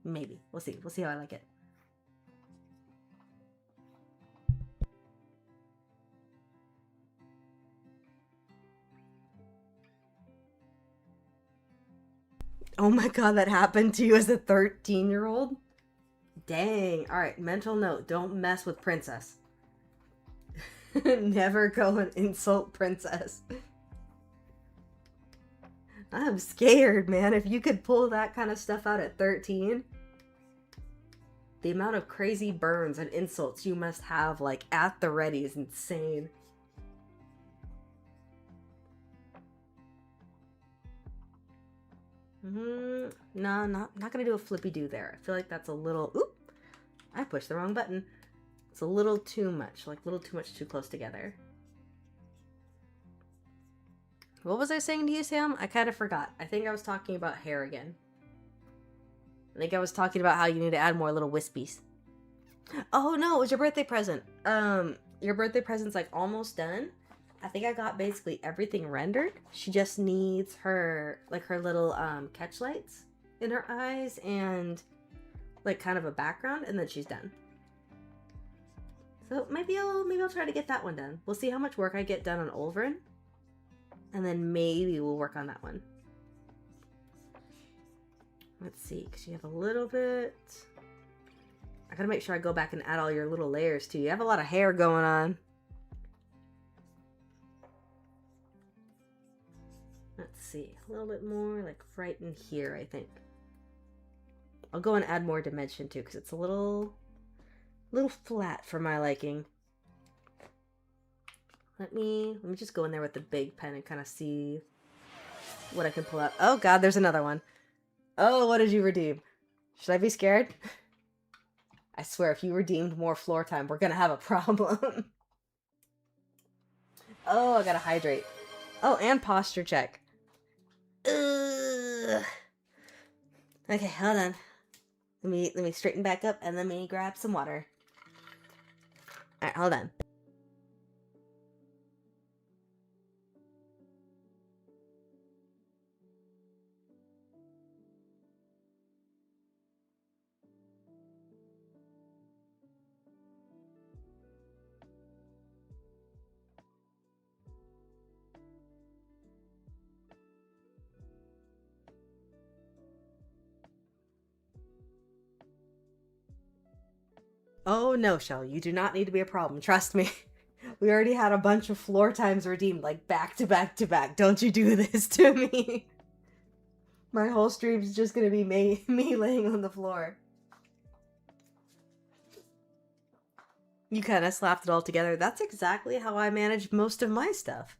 Maybe. We'll see. We'll see how I like it. Oh my god, that happened to you as a 13-year-old? Dang. Alright, mental note. Don't mess with Princess. Never go and insult Princess. I'm scared, man. If you could pull that kind of stuff out at 13, the amount of crazy burns and insults you must have, like, at the ready is insane. No, not gonna do a flippy do there. I feel like that's a little... Oop! I pushed the wrong button. It's a little too much. Like, a little too much too close together. What was I saying to you, Sam? I kind of forgot. I think I was talking about hair again. I think I was talking about how you need to add more little wispies. Oh no, it was your birthday present. Your birthday present's like almost done. I think I got basically everything rendered. She just needs her little catch lights in her eyes and like kind of a background, and then she's done. So maybe I'll try to get that one done. We'll see how much work I get done on Ulvryn, and then maybe we'll work on that one. Let's see, because you have a little bit. I gotta make sure I go back and add all your little layers too. You have a lot of hair going on. Let's see, a little bit more like right in here, I think. I'll go and add more dimension too, because it's a little flat for my liking. Let me just go in there with the big pen and kind of see what I can pull out. Oh god, there's another one. Oh, what did you redeem? Should I be scared? I swear, if you redeemed more floor time, we're gonna have a problem. Oh, I gotta hydrate. Oh, and posture check. Ugh. Okay, hold on. Let me straighten back up and let me grab some water. Alright, hold on. Oh no, Shell, you do not need to be a problem. Trust me. We already had a bunch of floor times redeemed, like back to back to back. Don't you do this to me. My whole stream's just gonna be me laying on the floor. You kind of slapped it all together. That's exactly how I manage most of my stuff.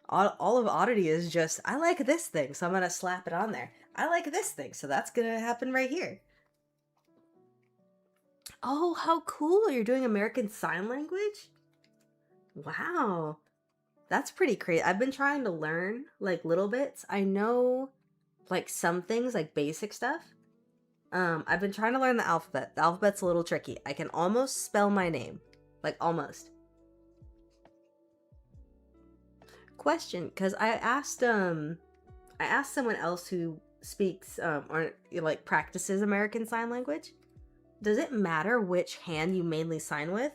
All of Oddity is just, I like this thing, so I'm gonna slap it on there. I like this thing, so that's gonna happen right here. Oh, how cool! You're doing American Sign Language? Wow. That's pretty crazy. I've been trying to learn, like, little bits. I know, like, some things, like, basic stuff. I've been trying to learn the alphabet. The alphabet's a little tricky. I can almost spell my name. Like, almost. Question, because I asked someone else who speaks, or, like, practices American Sign Language. Does it matter which hand you mainly sign with?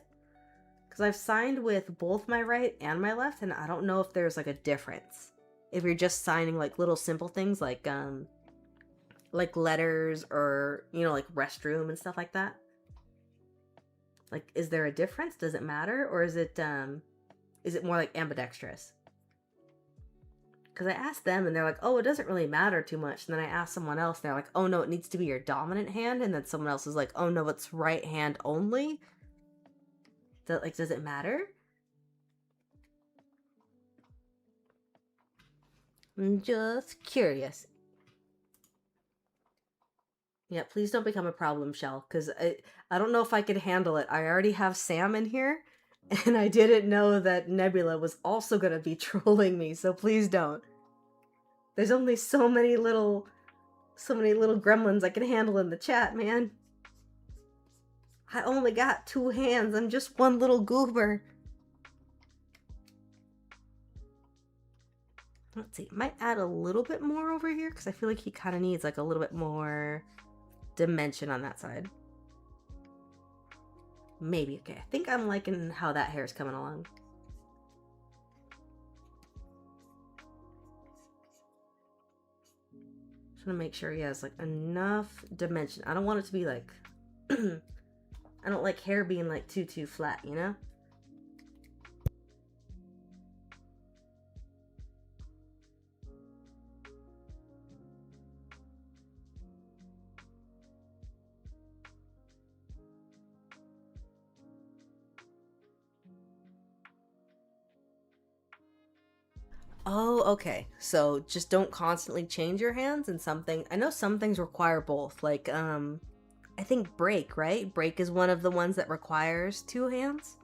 Because I've signed with both my right and my left, and I don't know if there's, like, a difference. If you're just signing, like, little simple things, like letters or, you know, like restroom and stuff like that. Like, is there a difference? Does it matter? Or is it more like ambidextrous? Because I asked them and they're like, oh, it doesn't really matter too much. And then I asked someone else and they're like, oh no, it needs to be your dominant hand. And then someone else is like, oh no, it's right hand only. Does it matter? I'm just curious. Yeah, please don't become a problem, Shell, because I don't know if I could handle it. I already have Sam in here, and I didn't know that Nebula was also going to be trolling me, so please don't. There's only so many little gremlins I can handle in the chat, man. I only got 2 hands. I'm just one little goober. Let's see. Might add a little bit more over here, because I feel like he kind of needs, like, a little bit more dimension on that side. Maybe. Okay, I think I'm liking how that hair is coming along. Just want to make sure he has, like, enough dimension. I don't want it to be like I don't like hair being like too flat, you know? Oh, okay. So just don't constantly change your hands and something. I know some things require both. Like, I think break, right? Break is one of the ones that requires 2 hands.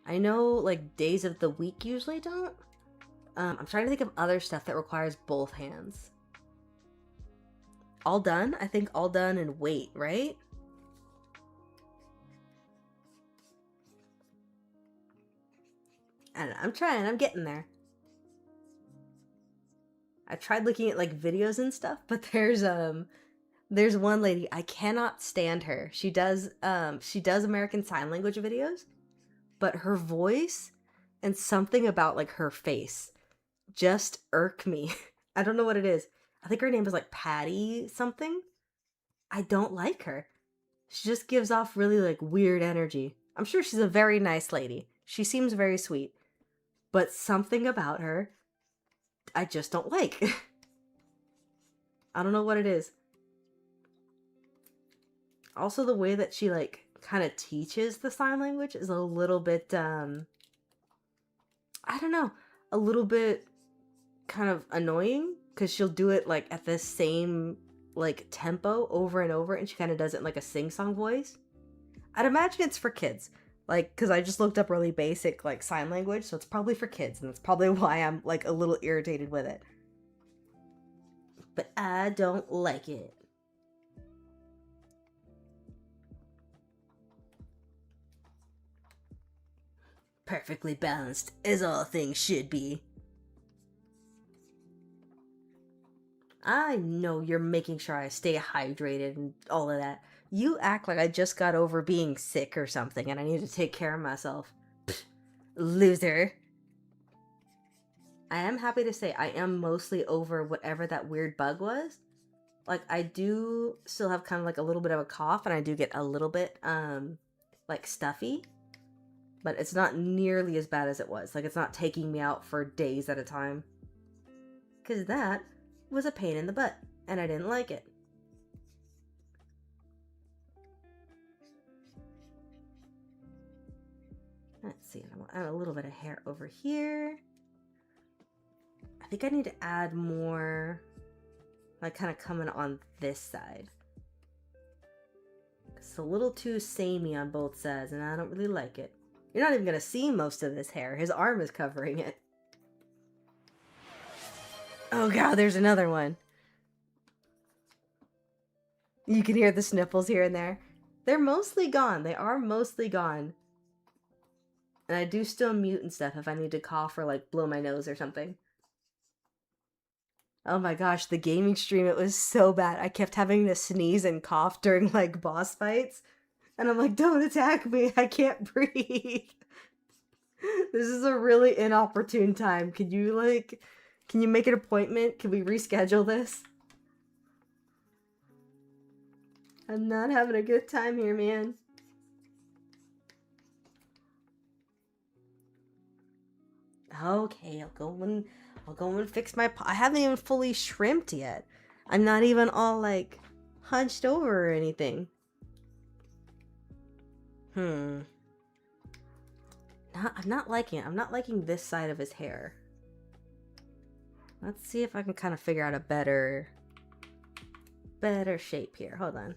I know, like, days of the week usually don't. I'm trying to think of other stuff that requires both hands. All done? I think all done and wait, right? I don't know, I'm trying, I'm getting there. I tried looking at like videos and stuff, but there's one lady, I cannot stand her. She does American Sign Language videos, but her voice and something about like her face just irk me. I don't know what it is. I think her name is like Patty something. I don't like her. She just gives off really like weird energy. I'm sure she's a very nice lady. She seems very sweet. But something about her, I just don't like. I don't know what it is. Also, the way that she like kind of teaches the sign language is a little bit, I don't know, a little bit kind of annoying, because she'll do it like at the same like tempo over and over, and she kind of does it in like a sing-song voice. I'd imagine it's for kids, like, because I just looked up really basic like sign language, so it's probably for kids, and that's probably why I'm like a little irritated with it. But I don't like it. Perfectly balanced, as all things should be. I know you're making sure I stay hydrated and all of that. You act like I just got over being sick or something and I need to take care of myself. Pfft, loser. I am happy to say I am mostly over whatever that weird bug was. Like, I do still have kind of like a little bit of a cough, and I do get a little bit, like stuffy. But it's not nearly as bad as it was. Like, it's not taking me out for days at a time. Because that was a pain in the butt, and I didn't like it. Let's see, I want to add a little bit of hair over here. I think I need to add more, like, kind of coming on this side. It's a little too samey on both sides, and I don't really like it. You're not even going to see most of this hair. His arm is covering it. Oh god, there's another one. You can hear the sniffles here and there. They're mostly gone. They are mostly gone. And I do still mute and stuff if I need to cough or like blow my nose or something. Oh my gosh, the gaming stream, it was so bad. I kept having to sneeze and cough during like boss fights. And I'm like, don't attack me. I can't breathe. This is a really inopportune time. Can you make an appointment? Can we reschedule this? I'm not having a good time here, man. Okay, I'll go and fix my I haven't even fully shrimped yet. I'm not even all like hunched over or anything. I'm not liking it. I'm not liking this side of his hair. Let's see if I can kind of figure out a better shape here. Hold on.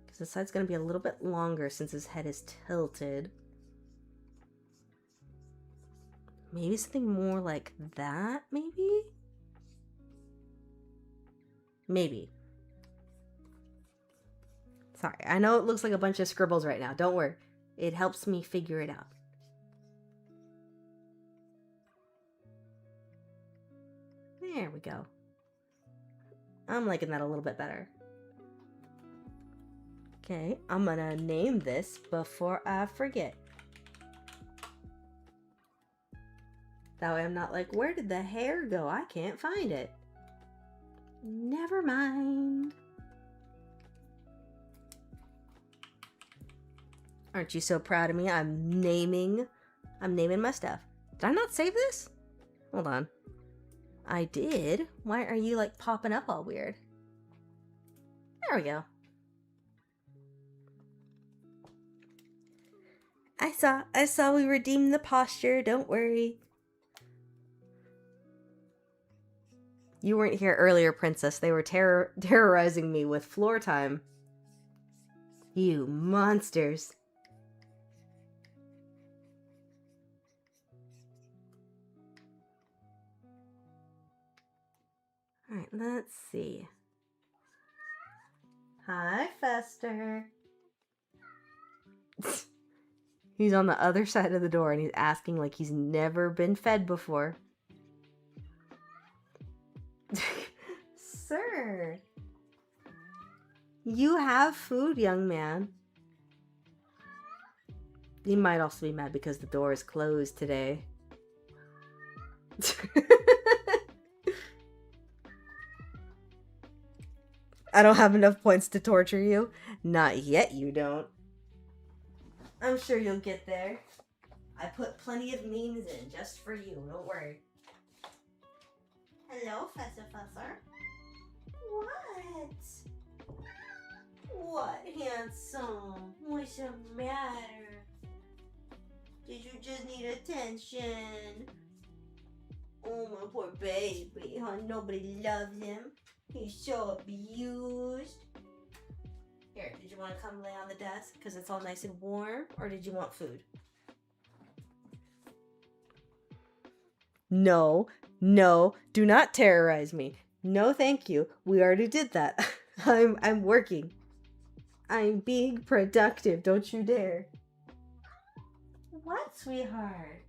Because this side's going to be a little bit longer since his head is tilted. Maybe something more like that, maybe? Maybe. Sorry, I know it looks like a bunch of scribbles right now. Don't worry. It helps me figure it out. There we go. I'm liking that a little bit better. Okay, I'm gonna name this before I forget. That way I'm not like, where did the hair go? I can't find it. Never mind. Aren't you so proud of me? I'm naming my stuff. Did I not save this? Hold on. I did. Why are you like popping up all weird? There we go. I saw we redeemed the posture. Don't worry. You weren't here earlier, Princess. They were terrorizing me with floor time. You monsters. Alright, let's see. Hi, Fester. He's on the other side of the door and he's asking like he's never been fed before. Sir, you have food, young man. He might also be mad because the door is closed today. I don't have enough points to torture you. Not yet, you don't. I'm sure you'll get there. I put plenty of memes in just for you, don't worry. Hello, Fusser. What? What, handsome? What's the matter? Did you just need attention? Oh, my poor baby, huh? Nobody loves him. He's so abused. Here, did you want to come lay on the desk because it's all nice and warm, or did you want food? No, do not terrorize me. No, thank you. We already did that. I'm working. I'm being productive. Don't you dare. What, sweetheart?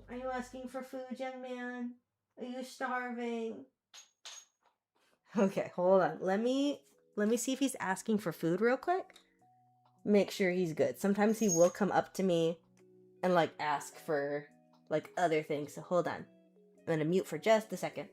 Are you asking for food, young man? Are you starving? Okay, hold on. Let me see if he's asking for food real quick. Make sure he's good. Sometimes he will come up to me and like ask for like other things. So hold on. I'm gonna mute for just a second.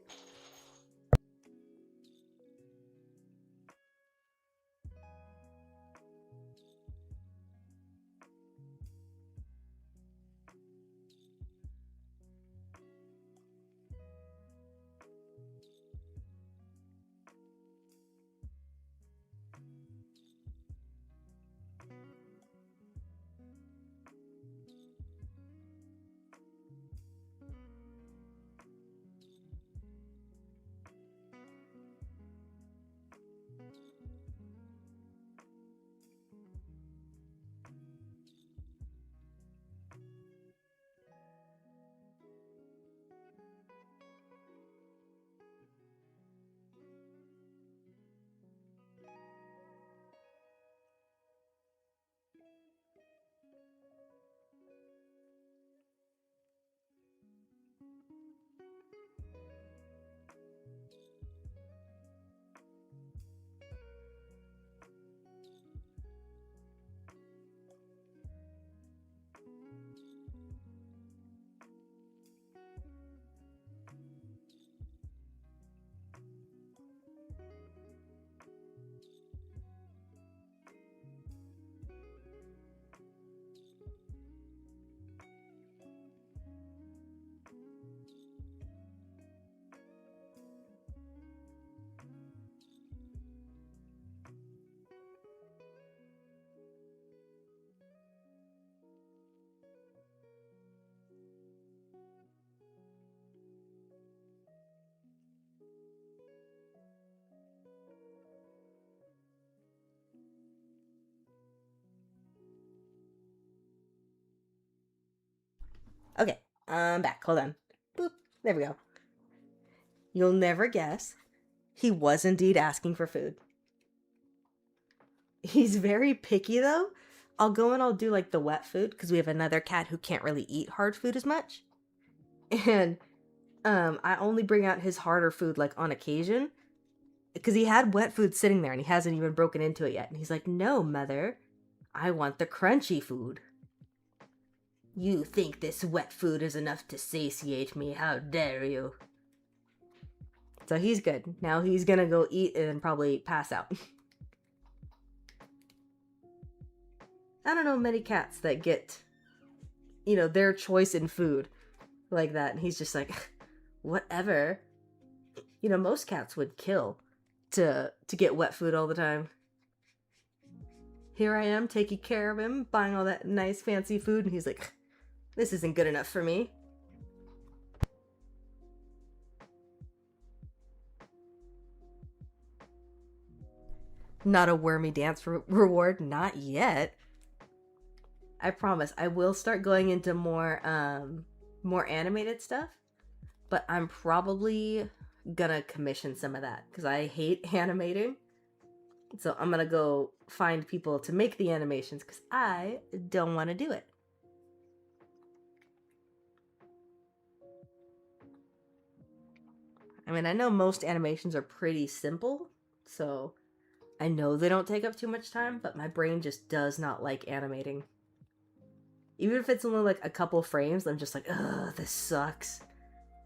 Okay, I'm back. Hold on. Boop. There we go. You'll never guess. He was indeed asking for food. He's very picky though. I'll go and I'll do like the wet food because we have another cat who can't really eat hard food as much. And I only bring out his harder food like on occasion because he had wet food sitting there and he hasn't even broken into it yet. And he's like, "No, mother, I want the crunchy food." You think this wet food is enough to satiate me? How dare you? So he's good. Now he's gonna go eat and probably pass out. I don't know many cats that get, you know, their choice in food like that. And he's just like, whatever. You know, most cats would kill to get wet food all the time. Here I am taking care of him, buying all that nice fancy food, and he's like, this isn't good enough for me. Not a wormy dance reward, not yet. I promise I will start going into more animated stuff, but I'm probably gonna commission some of that because I hate animating. So I'm gonna go find people to make the animations because I don't want to do it. I mean, I know most animations are pretty simple, so I know they don't take up too much time, but my brain just does not like animating. Even if it's only like a couple frames, I'm just like, ugh, this sucks.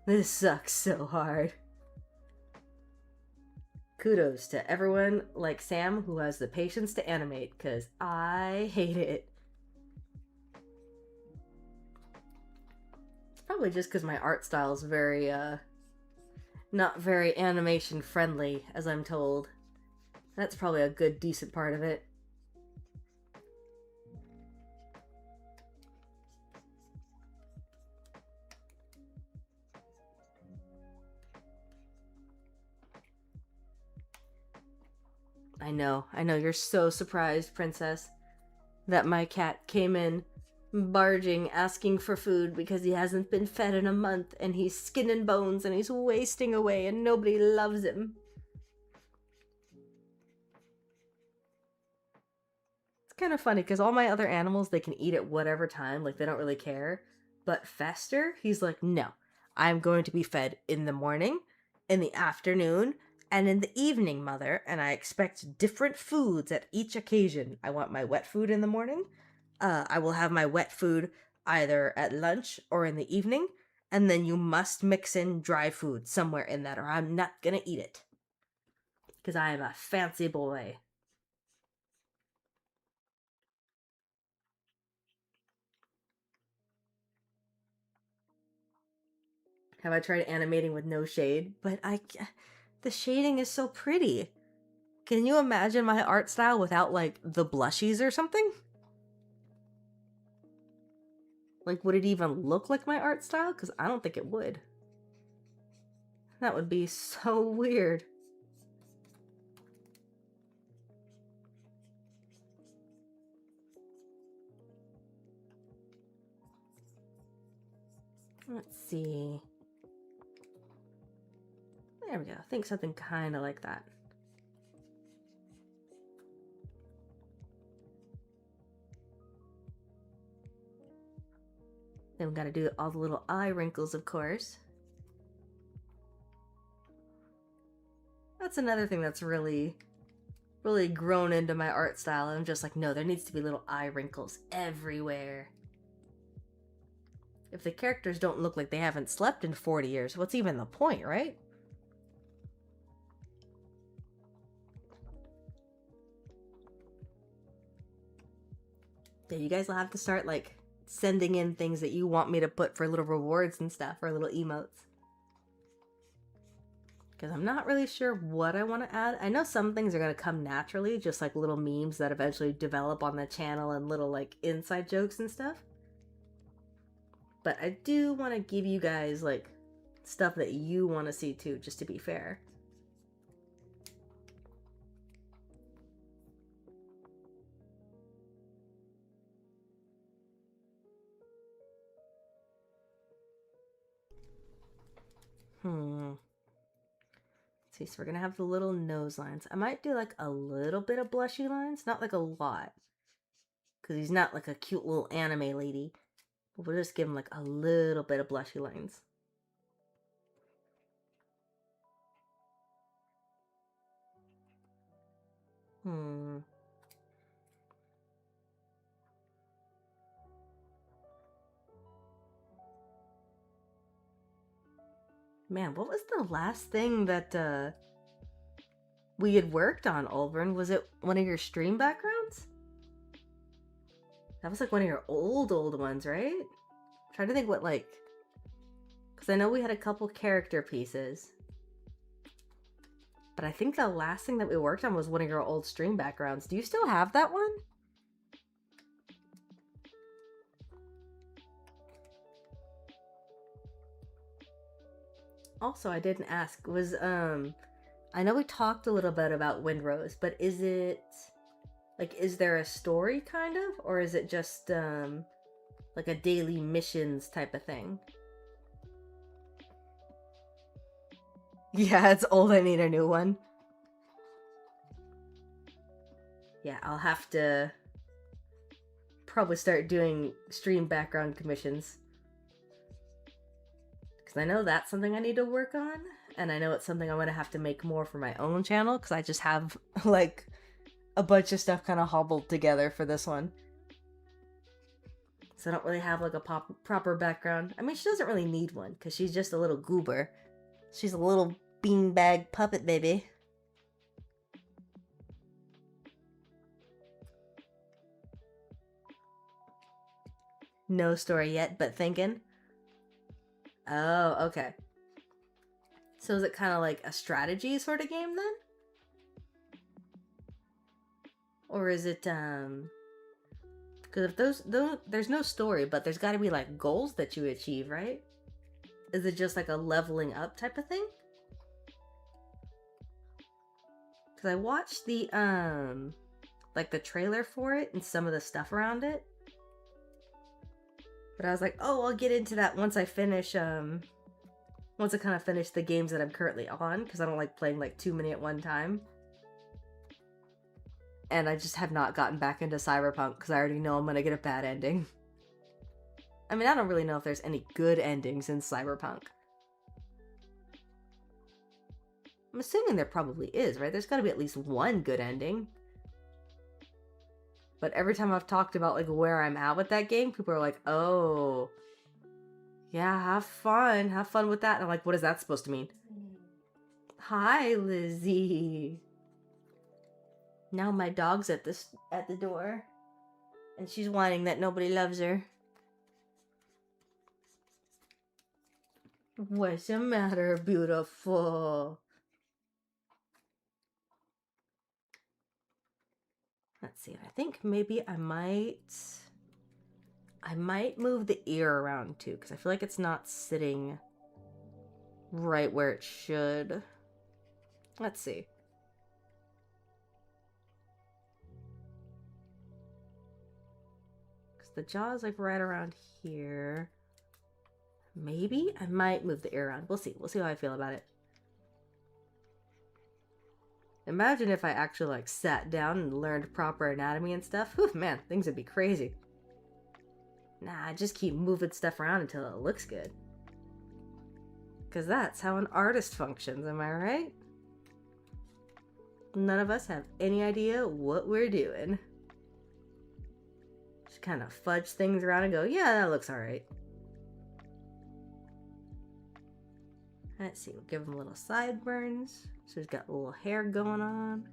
This sucks so hard. Kudos to everyone like Sam who has the patience to animate, because I hate it. It's probably just because my art style is very, not very animation friendly, as I'm told. That's probably a good, decent part of it. I know, you're so surprised, Princess, that my cat came in barging asking for food because he hasn't been fed in a month and he's skin and bones and he's wasting away and nobody loves him. It's kind of funny because all my other animals, they can eat at whatever time, like they don't really care. But Fester, he's like, no, I'm going to be fed in the morning, in the afternoon, and in the evening, mother, and I expect different foods at each occasion. I want my wet food in the morning. I will have my wet food either at lunch or in the evening, and then you must mix in dry food somewhere in that, or I'm not gonna eat it. Because I am a fancy boy. Have I tried animating with no shade? But the shading is so pretty. Can you imagine my art style without, like, the blushies or something? Like, would it even look like my art style? Because I don't think it would. That would be so weird. Let's see. There we go. I think something kind of like that. Then we gotta do all the little eye wrinkles, of course. That's another thing that's really grown into my art style. I'm just like, no, there needs to be little eye wrinkles everywhere. If the characters don't look like they haven't slept in 40 years, what's even the point, right? Yeah, you guys will have to start, like, sending in things that you want me to put for little rewards and stuff, or little emotes. Because I'm not really sure what I want to add. I know some things are going to come naturally, just like little memes that eventually develop on the channel and little, like, inside jokes and stuff. But I do want to give you guys, like, stuff that you want to see too, just to be fair. Let's see, so we're gonna have the little nose lines. I might do like a little bit of blushy lines, not like a lot. Because he's not like a cute little anime lady. But we'll just give him like a little bit of blushy lines. Man, what was the last thing that we had worked on, Ulvryn? Was it one of your stream backgrounds? That was like one of your old ones, right? I'm trying to think what, like... Because I know we had a couple character pieces. But I think the last thing that we worked on was one of your old stream backgrounds. Do you still have that one? Also, I didn't ask, was, I know we talked a little bit about Windrose, but is it, like, is there a story, kind of? Or is it just, like a daily missions type of thing? Yeah, it's old, I need a new one. Yeah, I'll have to probably start doing stream background commissions. Because I know that's something I need to work on. And I know it's something I'm going to have to make more for my own channel. Because I just have, like, a bunch of stuff kind of hobbled together for this one. So I don't really have, like, a proper background. I mean, she doesn't really need one. Because she's just a little goober. She's a little beanbag puppet baby. No story yet, but thinking. Oh, okay. So is it kind of like a strategy sort of game then? Or is it, because if there's no story, but there's got to be like goals that you achieve, right? Is it just like a leveling up type of thing? Because I watched the, like the trailer for it and some of the stuff around it. But I was like, oh, I'll get into that once I finish, once I kind of finish the games that I'm currently on, because I don't like playing like too many at one time. And I just have not gotten back into Cyberpunk, because I already know I'm going to get a bad ending. I mean, I don't really know if there's any good endings in Cyberpunk. I'm assuming there probably is, right? There's got to be at least one good ending. But every time I've talked about like where I'm at with that game, people are like, oh, yeah, have fun with that. And I'm like, what is that supposed to mean? Hi, Lizzie. Now my dog's at the door, and she's whining that nobody loves her. What's the matter, beautiful? Let's see. I think maybe I might move the ear around too, because I feel like it's not sitting right where it should. Let's see. Because the jaw is like right around here. Maybe I might move the ear around. We'll see. We'll see how I feel about it. Imagine if I actually like sat down and learned proper anatomy and stuff. Whew, man, things would be crazy. Nah, I just keep moving stuff around until it looks good. Because that's how an artist functions, am I right? None of us have any idea what we're doing. Just kind of fudge things around and go, yeah, that looks alright. Let's see, we'll give him little sideburns. So he's got a little hair going on.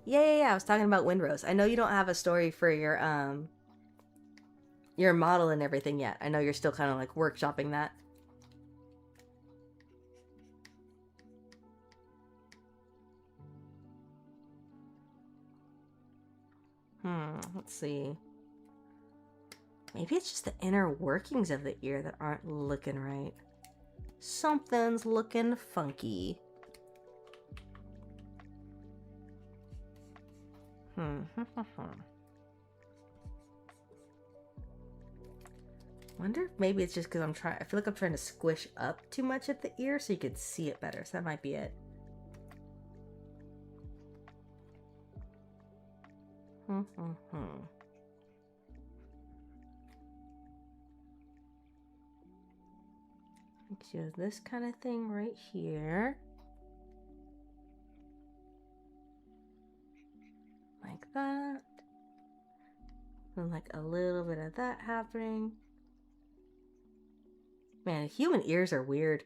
Yeah, I was talking about Windrose. I know you don't have a story for your model and everything yet. I know you're still kind of like workshopping that. Let's see. Maybe it's just the inner workings of the ear that aren't looking right. Something's looking funky. Wonder if maybe it's just because I feel like I'm trying to squish up too much at the ear so you could see it better. So that might be it. Do this kind of thing right here. Like that. And like a little bit of that happening. Man, human ears are weird.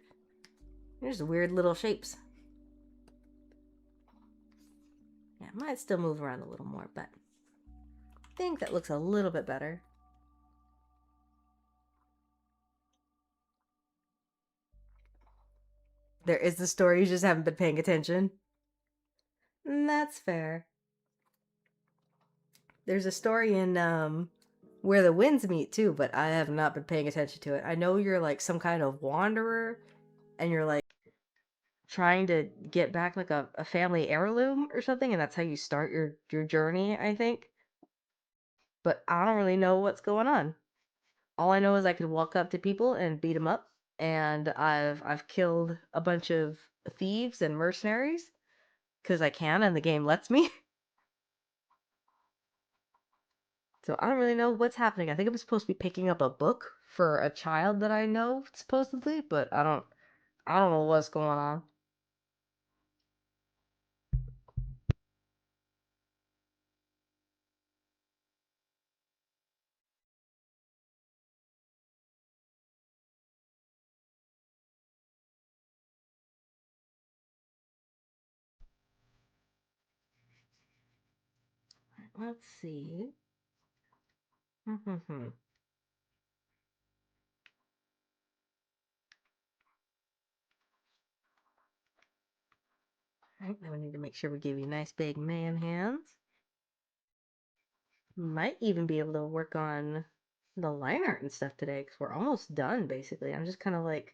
They're just weird little shapes. Yeah, I might still move around a little more, but I think that looks a little bit better. There is the story, you just haven't been paying attention. That's fair. There's a story in Where the Winds Meet too, but I have not been paying attention to it. I know you're like some kind of wanderer, and you're like trying to get back like a family heirloom or something, and that's how you start your journey, I think. But I don't really know what's going on. All I know is I could walk up to people and beat them up, and I've killed a bunch of thieves and mercenaries because I can and the game lets me. So I don't really know what's happening. I think I'm supposed to be picking up a book for a child that I know, supposedly, but I don't know what's going on. Let's see. Alright, now we need to make sure we give you nice big man hands. Might even be able to work on the line art and stuff today because we're almost done basically. I'm just kind of like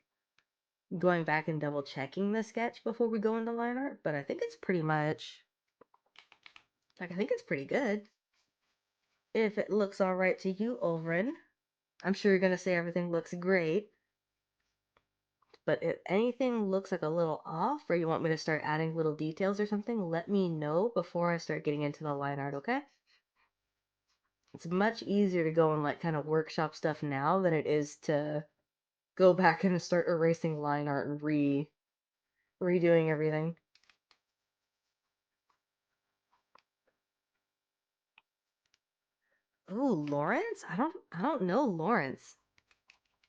going back and double checking the sketch before we go into line art, but I think it's pretty much like I think it's pretty good. If it looks alright to you, Ulvryn. I'm sure you're gonna say everything looks great. But if anything looks like a little off or you want me to start adding little details or something, let me know before I start getting into the line art, okay? It's much easier to go and like kind of workshop stuff now than it is to go back and start erasing line art and redoing everything. Ooh, Lawrence? I don't know Lawrence.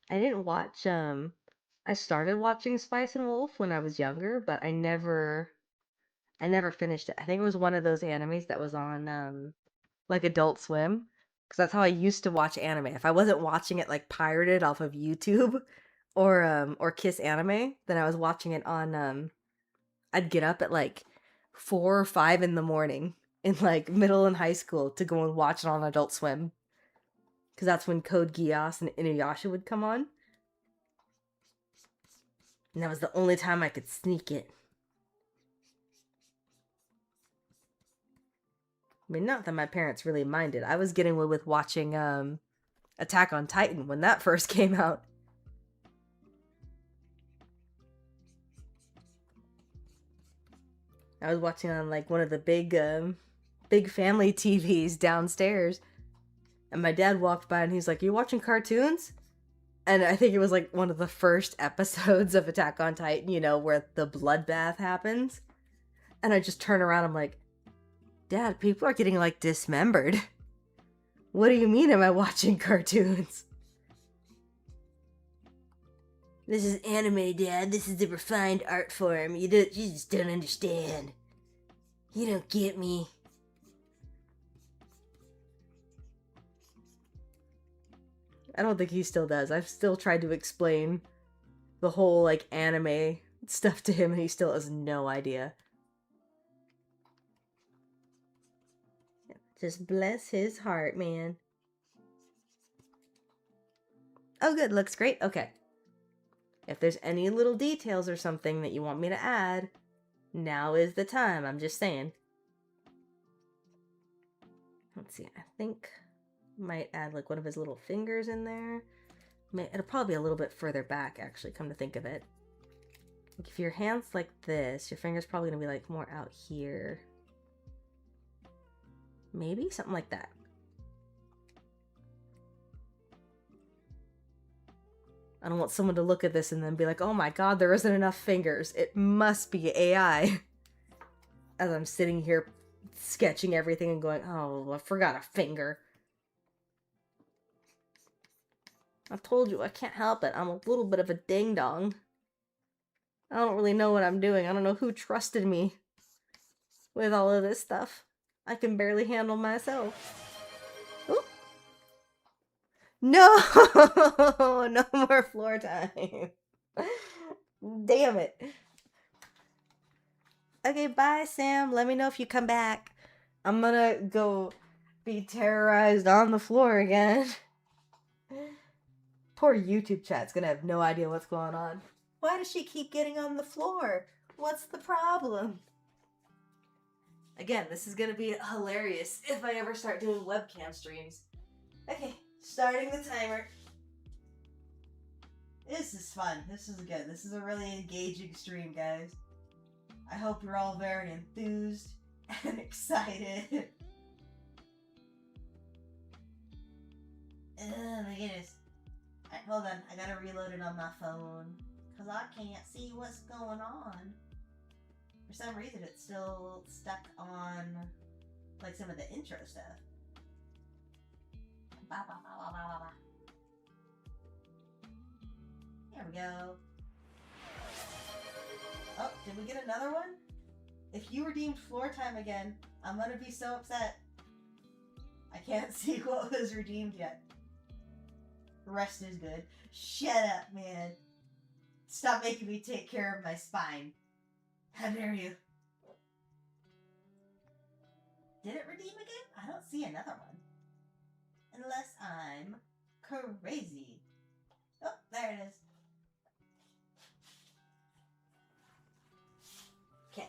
I didn't watch I started watching Spice and Wolf when I was younger, but I never finished it. I think it was one of those animes that was on like Adult Swim, because that's how I used to watch anime. If I wasn't watching it like pirated off of YouTube or Kiss Anime, then I was watching it on I'd get up at like 4 or 5 in the morning in like middle and high school to go and watch it on Adult Swim, because that's when Code Geass and Inuyasha would come on, and that was the only time I could sneak it. I mean, not that my parents really minded. I was getting away with watching Attack on Titan when that first came out. I was watching on like one of the big family TVs downstairs, and my dad walked by and he's like, "You watching cartoons?" And I think it was like one of the first episodes of Attack on Titan, you know, where the bloodbath happens. And I just turn around, I'm like, "Dad, people are getting like dismembered. What do you mean am I watching cartoons?" "This is anime, Dad. This is the refined art form. You just don't understand. You don't get me." I don't think he still does. I've still tried to explain the whole like anime stuff to him and he still has no idea. Just bless his heart, man. Oh good, looks great. Okay. If there's any little details or something that you want me to add, now is the time. I'm just saying. Let's see. I think I might add like one of his little fingers in there. It'll probably be a little bit further back, actually, come to think of it. Like if your hand's like this, your finger's probably gonna be like more out here. Maybe something like that. I don't want someone to look at this and then be like, "Oh my god, there isn't enough fingers. It must be AI." As I'm sitting here sketching everything and going, "Oh, I forgot a finger." I've told you, I can't help it. I'm a little bit of a ding-dong. I don't really know what I'm doing. I don't know who trusted me with all of this stuff. I can barely handle myself. Ooh. No! No more floor time. Damn it. Okay, bye, Sam. Let me know if you come back. I'm gonna go be terrorized on the floor again. Poor YouTube chat's gonna have no idea what's going on. Why does she keep getting on the floor? What's the problem? Again, this is gonna be hilarious if I ever start doing webcam streams. Okay, starting the timer. This is fun. This is good. This is a really engaging stream, guys. I hope you're all very enthused and excited. Oh my goodness. Alright, hold on. I gotta reload it on my phone. Because I can't see what's going on. For some reason, it's still stuck on, like, some of the intro stuff. There we go. Oh, did we get another one? If you redeemed floor time again, I'm gonna be so upset. I can't see what was redeemed yet. Rest is good. Shut up, man. Stop making me take care of my spine. How dare you? Did it redeem again? I don't see another one. Unless I'm crazy. Oh, there it is. Okay.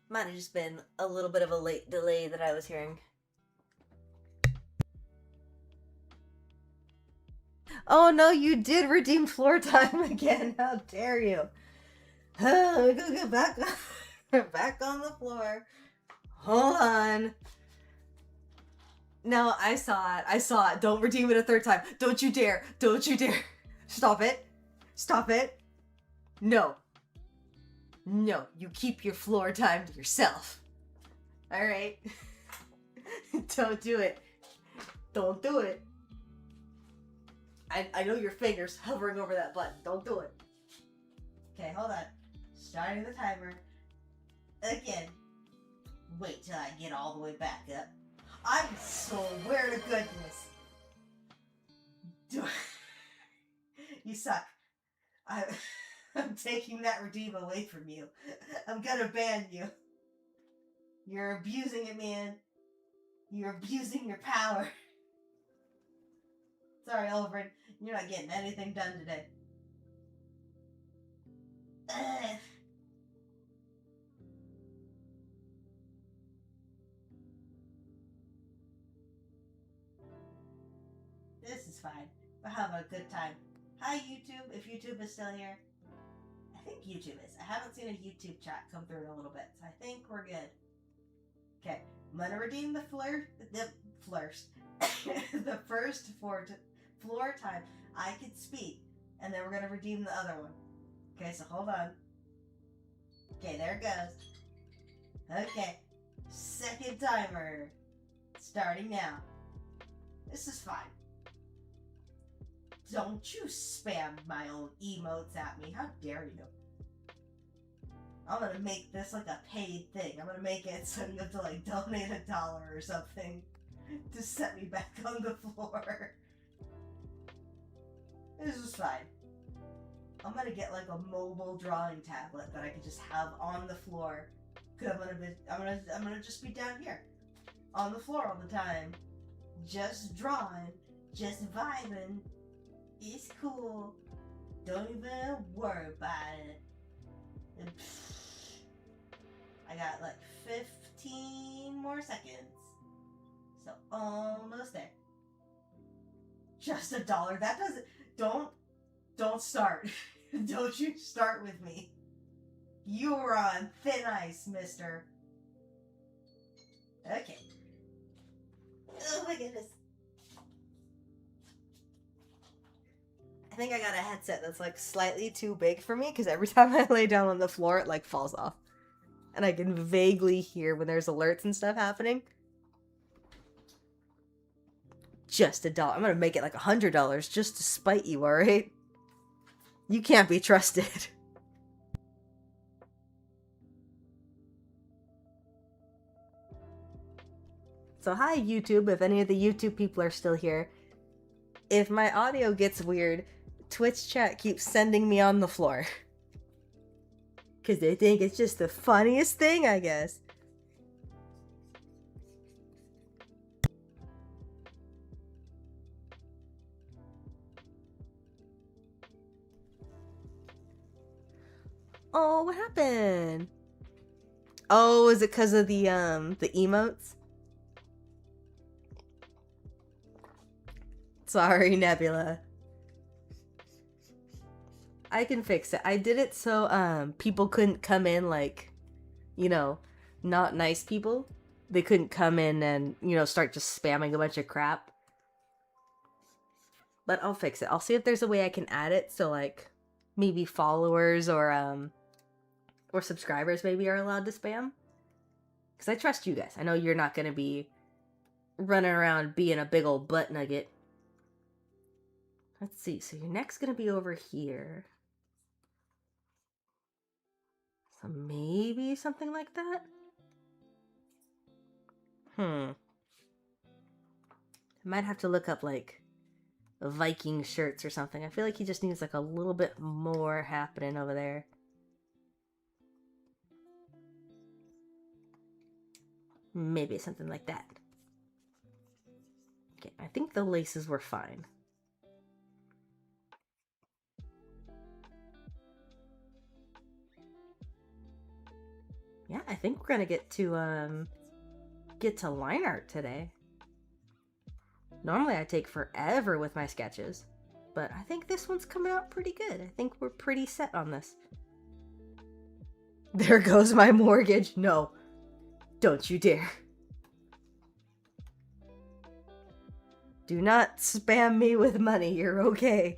Might have just been a little bit of a late delay that I was hearing. Oh no, you did redeem floor time again. How dare you? Oh, go get back on the floor. Hold on. No, I saw it. I saw it. Don't redeem it a third time. Don't you dare. Don't you dare. Stop it. Stop it. No. No, you keep your floor time to yourself. Alright? Don't do it. Don't do it. I know your fingers hovering over that button. Don't do it. Okay, hold on. Starting the timer. Again. Wait till I get all the way back up. I swear to goodness. You suck. I'm taking that redeem away from you. I'm gonna ban you. You're abusing it, man. You're abusing your power. Sorry, Ulvryn. You're not getting anything done today. This is fine. We'll have a good time. Hi, YouTube, if YouTube is still here. I think YouTube is. I haven't seen a YouTube chat come through in a little bit, so I think we're good. Okay, I'm gonna redeem the the first floor time I could speak, and then we're gonna redeem the other one. Okay, so hold on. Okay, there it goes. Okay, second timer. Starting now. This is fine. Don't you spam my own emotes at me. How dare you? I'm gonna make this like a paid thing. I'm gonna make it so you have to like donate $1 or something to set me back on the floor. This is fine. I'm gonna get like a mobile drawing tablet that I can just have on the floor. Cause I'm gonna just be down here on the floor all the time, just drawing, just vibing. It's cool. Don't even worry about it. I got like 15 more seconds. So almost there. Just $1. That doesn't... Don't start. Don't you start with me. You are on thin ice, mister. Okay. Oh my goodness. I think I got a headset that's like slightly too big for me because every time I lay down on the floor it like falls off. And I can vaguely hear when there's alerts and stuff happening. Just $1. I'm gonna make it like $100 just to spite you, alright? You can't be trusted. So hi YouTube, if any of the YouTube people are still here. If my audio gets weird, Twitch chat keeps sending me on the floor. Because they think it's just the funniest thing, I guess. Oh, what happened? Oh, is it because of the emotes? Sorry, Nebula. I can fix it. I did it so people couldn't come in like, you know, not nice people. They couldn't come in and, start just spamming a bunch of crap. But I'll fix it. I'll see if there's a way I can add it so like maybe followers or subscribers maybe are allowed to spam. Cuz I trust you guys. I know you're not going to be running around being a big old butt nugget. Let's see. So your neck's going to be over here. So maybe something like that? I might have to look up like Viking shirts or something. I feel like he just needs like a little bit more happening over there. Maybe something like that. Okay, I think the laces were fine. Yeah, I think we're gonna get to line art today. Normally I take forever with my sketches, but I think this one's coming out pretty good. I think we're pretty set on this. There goes my mortgage. No, don't you dare. Do not spam me with money. You're okay.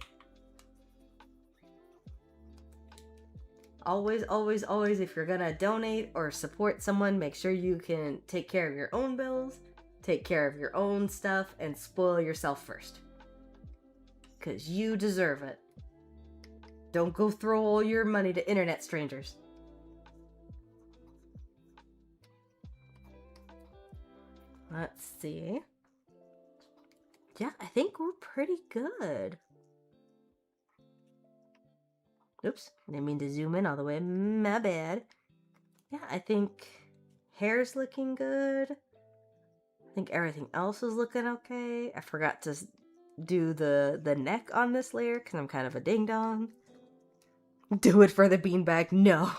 Always, always, always, if you're gonna donate or support someone, make sure you can take care of your own bills, take care of your own stuff, and spoil yourself first. Because you deserve it. Don't go throw all your money to internet strangers. Let's see. Yeah, I think we're pretty good. Oops, didn't mean to zoom in all the way. My bad. Yeah, I think hair's looking good. I think everything else is looking okay. I forgot to do the neck on this layer because I'm kind of a ding-dong. Do it for the beanbag. No.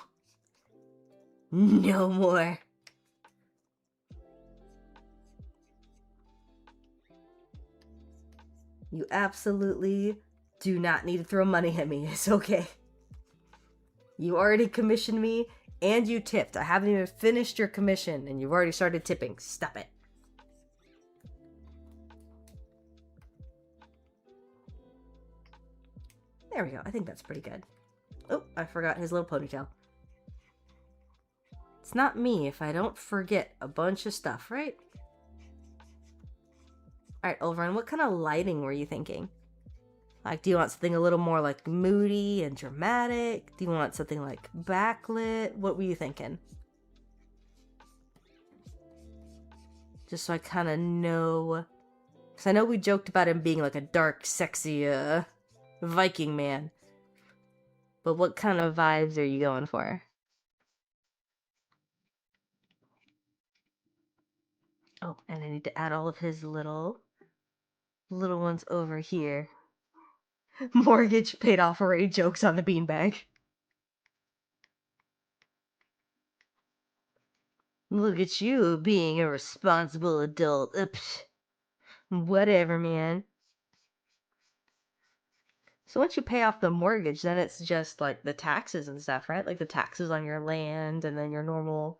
No more. You absolutely do not need to throw money at me. It's okay. You already commissioned me and you tipped. I haven't even finished your commission and you've already started tipping. Stop it. There we go. I think that's pretty good. Oh, I forgot his little ponytail. It's not me if I don't forget a bunch of stuff, right? Alright, Ulvryn, what kind of lighting were you thinking? Like, do you want something a little more like moody and dramatic? Do you want something like backlit? What were you thinking? Just so I kind of know. Because I know we joked about him being like a dark, sexy, Viking man. But what kind of vibes are you going for? Oh, and I need to add all of his little ones over here. Mortgage paid off already jokes on the beanbag. Look at you being a responsible adult. Whatever, man. So once you pay off the mortgage, then it's just like the taxes and stuff, right? Like the taxes on your land and then your normal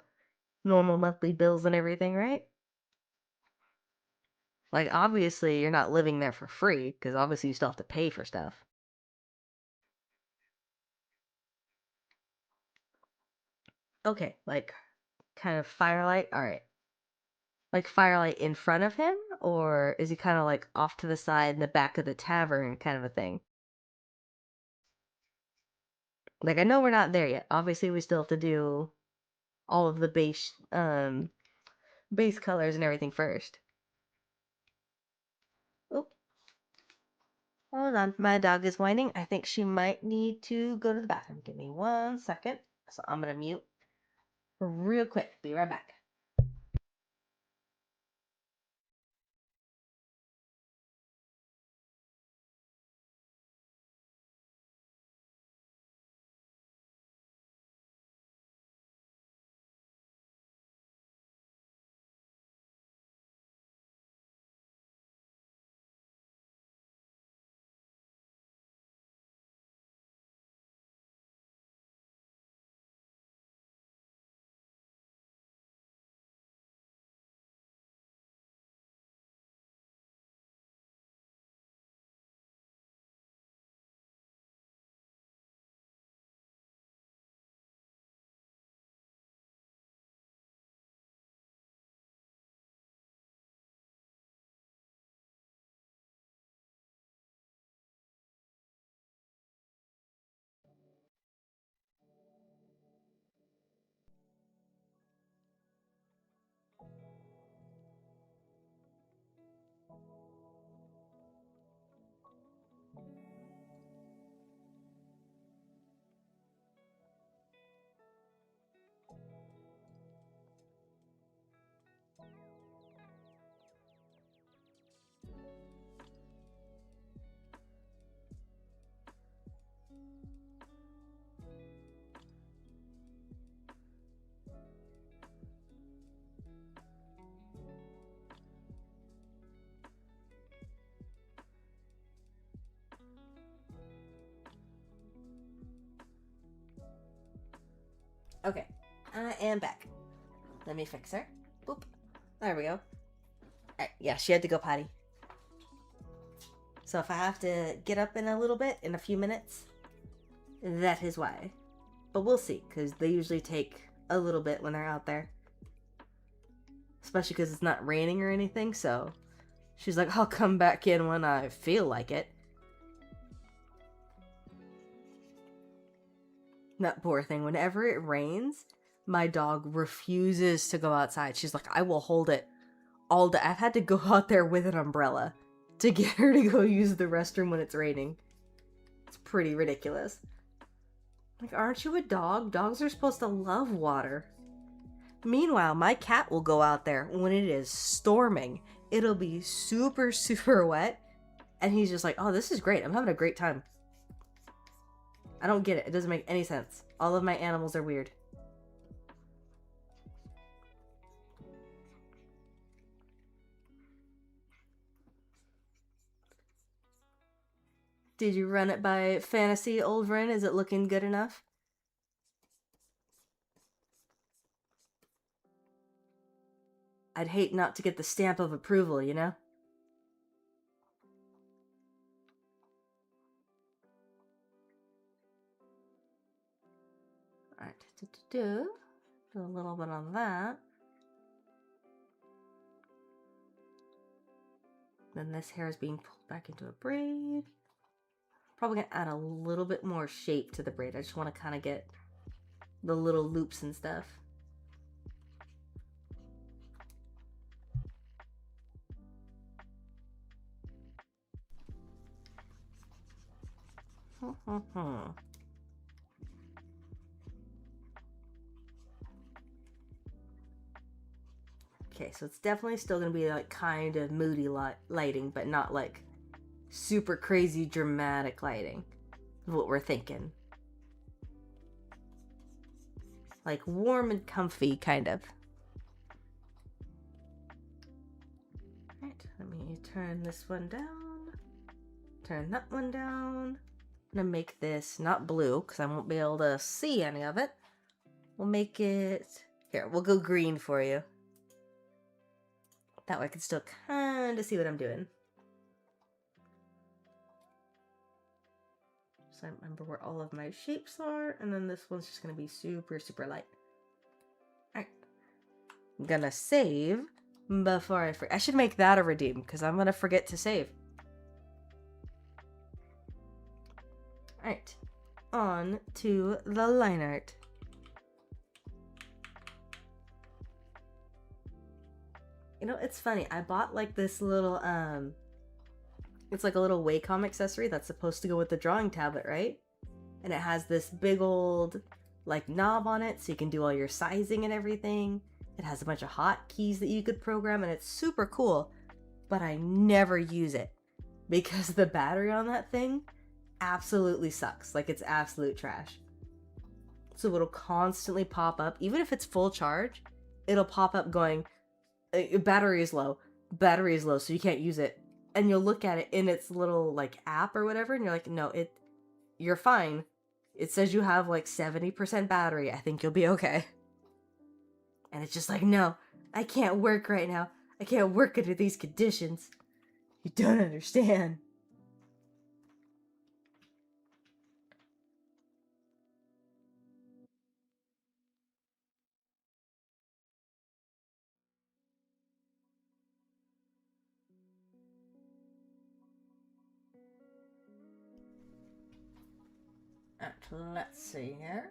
monthly bills and everything, right? Like obviously you're not living there for free because obviously you still have to pay for stuff. Okay, like kind of firelight. All right. Like firelight in front of him, or is he kind of like off to the side in the back of the tavern kind of a thing? Like I know we're not there yet. Obviously we still have to do all of the base colors and everything first. Oh, hold on. My dog is whining. I think she might need to go to the bathroom. Give me 1 second. So I'm gonna mute real quick. Be right back. Okay, I am back. Let me fix her. Boop. There we go. Alright, yeah, she had to go potty. So if I have to get up in a little bit, in a few minutes, that is why. But we'll see, because they usually take a little bit when they're out there. Especially because it's not raining or anything, so she's like, I'll come back in when I feel like it. That poor thing, whenever it rains, my dog refuses to go outside. She's like, I will hold it all day. I've had to go out there with an umbrella to get her to go use the restroom when it's raining. It's pretty ridiculous. Like, aren't you a dog? Dogs are supposed to love water. Meanwhile, my cat will go out there when it is storming. It'll be super, super wet. And he's just like, oh, this is great. I'm having a great time. I don't get it. It doesn't make any sense. All of my animals are weird. Did you run it by Fantasy, Ulvryn? Is it looking good enough? I'd hate not to get the stamp of approval, you know? Alright, do a little bit on that. Then this hair is being pulled back into a braid. Probably gonna add a little bit more shape to the braid. I just want to kind of get the little loops and stuff. Okay, so it's definitely still gonna be like kind of moody lighting, but not like super crazy dramatic lighting is what we're thinking. Like warm and comfy, kind of. Alright, let me turn this one down. Turn that one down. I'm gonna make this not blue because I won't be able to see any of it. We'll make it... Here, we'll go green for you. That way I can still kind of see what I'm doing. So I remember where all of my shapes are, and then this one's just going to be super, super light. Alright. I'm going to save before I forget. I should make that a redeem, because I'm going to forget to save. Alright. On to the line art. You know, it's funny. I bought like this little, it's like a little Wacom accessory that's supposed to go with the drawing tablet, right? And it has this big old, like, knob on it so you can do all your sizing and everything. It has a bunch of hotkeys that you could program, and it's super cool. But I never use it because the battery on that thing absolutely sucks. Like, it's absolute trash. So it'll constantly pop up. Even if it's full charge, it'll pop up going... battery is low, so you can't use it. And you'll look at it in its little like app or whatever, and you're like, no, you're fine. It says you have like 70% battery. I think you'll be okay. And it's just like, no, I can't work right now. I can't work under these conditions. You don't understand. Let's see here.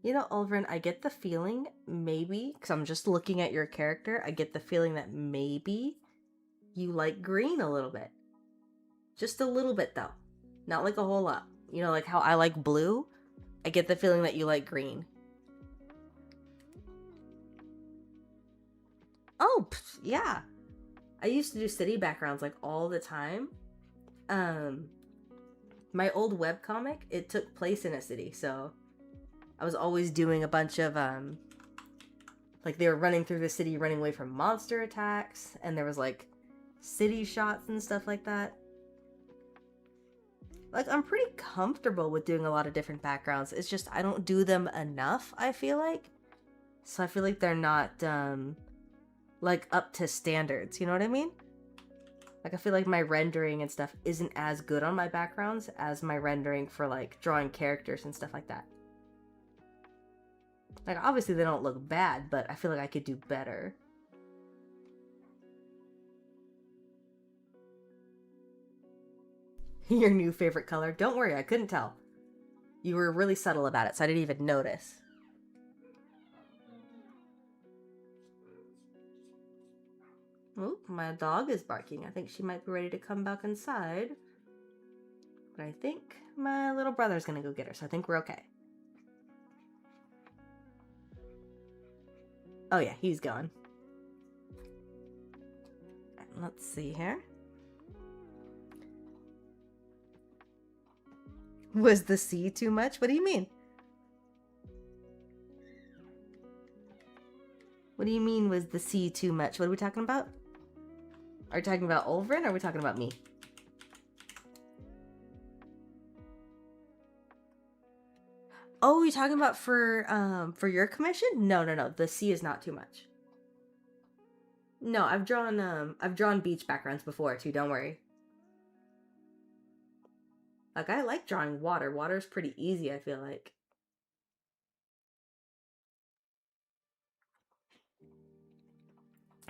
You know, Ulvryn, I get the feeling, maybe, because I'm just looking at your character, I get the feeling that maybe you like green a little bit. Just a little bit, though. Not like a whole lot. You know, like how I like blue? I get the feeling that you like green. Oh, yeah. I used to do city backgrounds like all the time. My old webcomic, it took place in a city, so I was always doing a bunch of like they were running through the city, running away from monster attacks, and there was like city shots and stuff like that. Like, I'm pretty comfortable with doing a lot of different backgrounds. It's just I don't do them enough, I feel like. So I feel like they're not, like, up to standards, you know what I mean? Like, I feel like my rendering and stuff isn't as good on my backgrounds as my rendering for, like, drawing characters and stuff like that. Like, obviously they don't look bad, but I feel like I could do better. Your new favorite color? Don't worry, I couldn't tell. You were really subtle about it, so I didn't even notice. Oh, my dog is barking. I think she might be ready to come back inside. But I think my little brother's gonna go get her, so I think we're okay. Oh yeah, he's gone. Let's see here. Was the sea too much? What do you mean? What do you mean, was the sea too much? What are we talking about? Are we talking about Ulvryn or are we talking about me? Oh, you're talking about for your commission? No, no, no. The sea is not too much. No, I've drawn beach backgrounds before too, don't worry. Like, I like drawing water. Water's pretty easy, I feel like.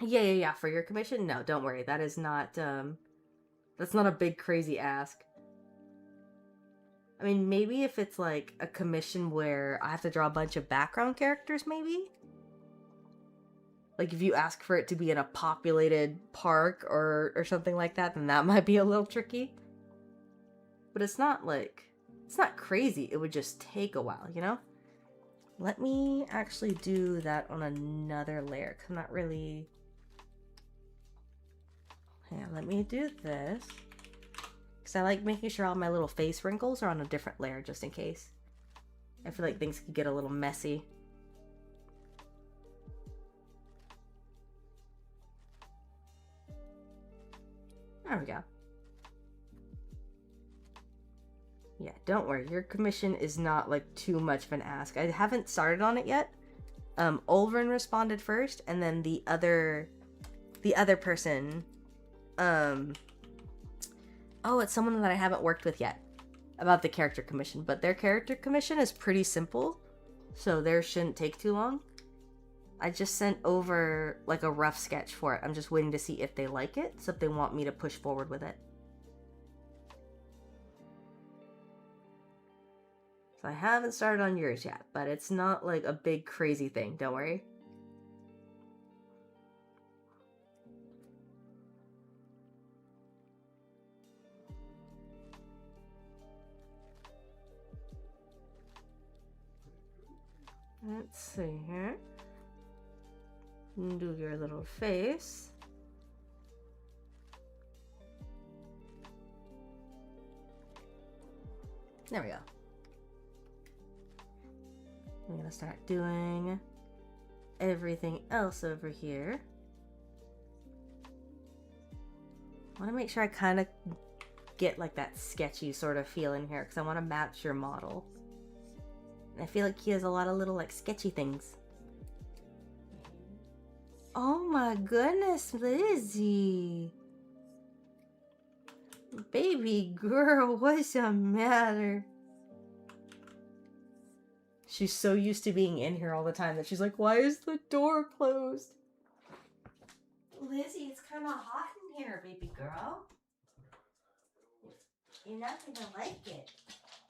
Yeah. For your commission? No, don't worry. That is not, that's not a big crazy ask. I mean, maybe if it's like a commission where I have to draw a bunch of background characters, maybe? Like, if you ask for it to be in a populated park or something like that, then that might be a little tricky. But it's not like, it's not crazy. It would just take a while, you know? Let me actually do that on another layer, because I'm not really... Yeah, let me do this. Because I like making sure all my little face wrinkles are on a different layer, just in case. I feel like things could get a little messy. There we go. Yeah, don't worry. Your commission is not, like, too much of an ask. I haven't started on it yet. Ulvryn responded first, and then the other person, oh, it's someone that I haven't worked with yet about the character commission, but their character commission is pretty simple, so theirs shouldn't take too long. I just sent over, like, a rough sketch for it. I'm just waiting to see if they like it, so if they want me to push forward with it. So I haven't started on yours yet, but it's not like a big crazy thing, don't worry. Let's see here. Do your little face. There we go. I'm gonna start doing everything else over here. I want to make sure I kind of get like that sketchy sort of feel in here because I want to match your model. And I feel like he has a lot of little like sketchy things. Oh my goodness, Lizzie. Baby girl, what's the matter? She's so used to being in here all the time that she's like, why is the door closed? Lizzie, it's kind of hot in here, baby girl. You're not gonna like it.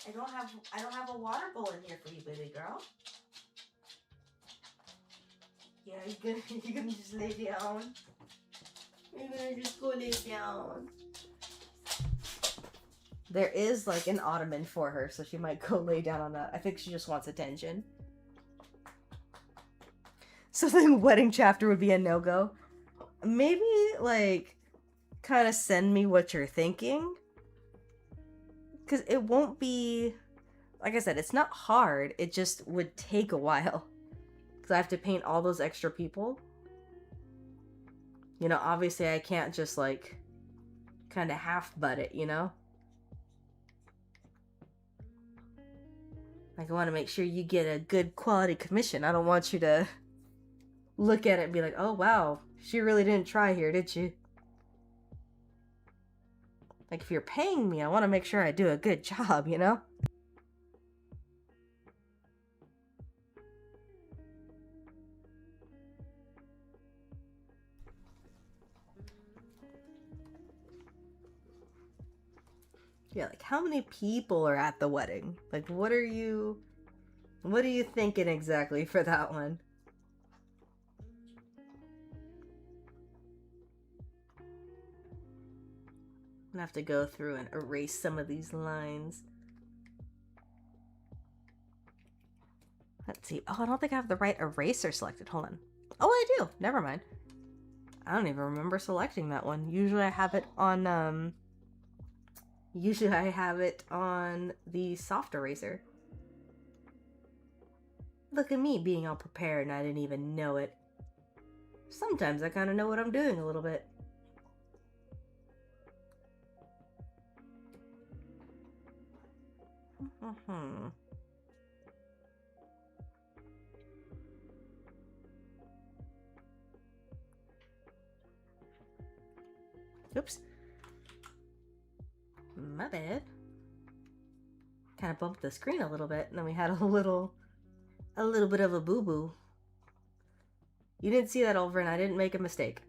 I don't have a water bowl in here for you, baby girl. Yeah, you're gonna just lay down. You're gonna just go lay down. There is like an ottoman for her, so she might go lay down on that. I think she just wants attention. So the wedding chapter would be a no-go. Maybe like kind of send me what you're thinking. Because it won't be, like I said, it's not hard. It just would take a while. Because I have to paint all those extra people. You know, obviously I can't just like kind of half butt it, you know? Like, I want to make sure you get a good quality commission. I don't want you to look at it and be like, oh wow, she really didn't try here, did she? Like, if you're paying me, I want to make sure I do a good job, you know? Yeah, like, how many people are at the wedding? Like, what are you thinking exactly for that one? I'm gonna have to go through and erase some of these lines. Let's see. Oh, I don't think I have the right eraser selected. Hold on. Oh, I do. Never mind. I don't even remember selecting that one. Usually I have it on the soft eraser. Look at me being all prepared and I didn't even know it. Sometimes I kind of know what I'm doing a little bit. Oops. My bad. Kind of bumped the screen a little bit, and then we had a little bit of a boo-boo. You didn't see that, Ulvryn. I didn't make a mistake.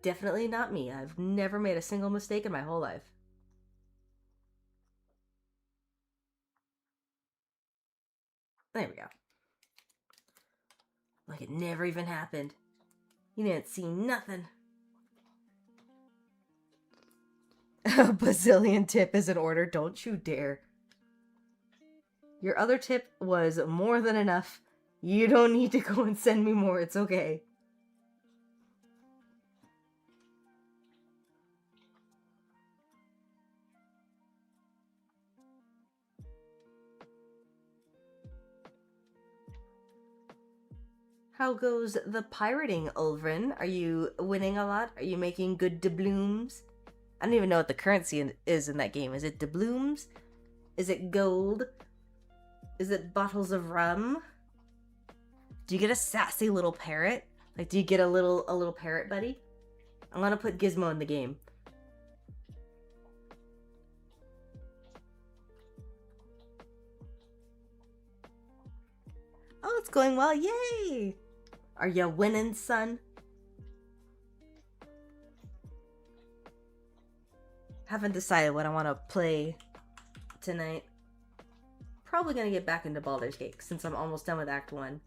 Definitely not me. I've never made a single mistake in my whole life. There we go. Like it never even happened. You didn't see nothing. A bazillion tip is in order. Don't you dare. Your other tip was more than enough. You don't need to go and send me more. It's okay. How goes the pirating, Ulvryn? Are you winning a lot? Are you making good doubloons? I don't even know what the currency is in that game. Is it doubloons? Is it gold? Is it bottles of rum? Do you get a sassy little parrot? Like, do you get a little parrot buddy? I want to put Gizmo in the game. Oh, it's going well. Yay! Are you winning, son? Haven't decided what I want to play tonight. Probably gonna get back into Baldur's Gate since I'm almost done with Act 1.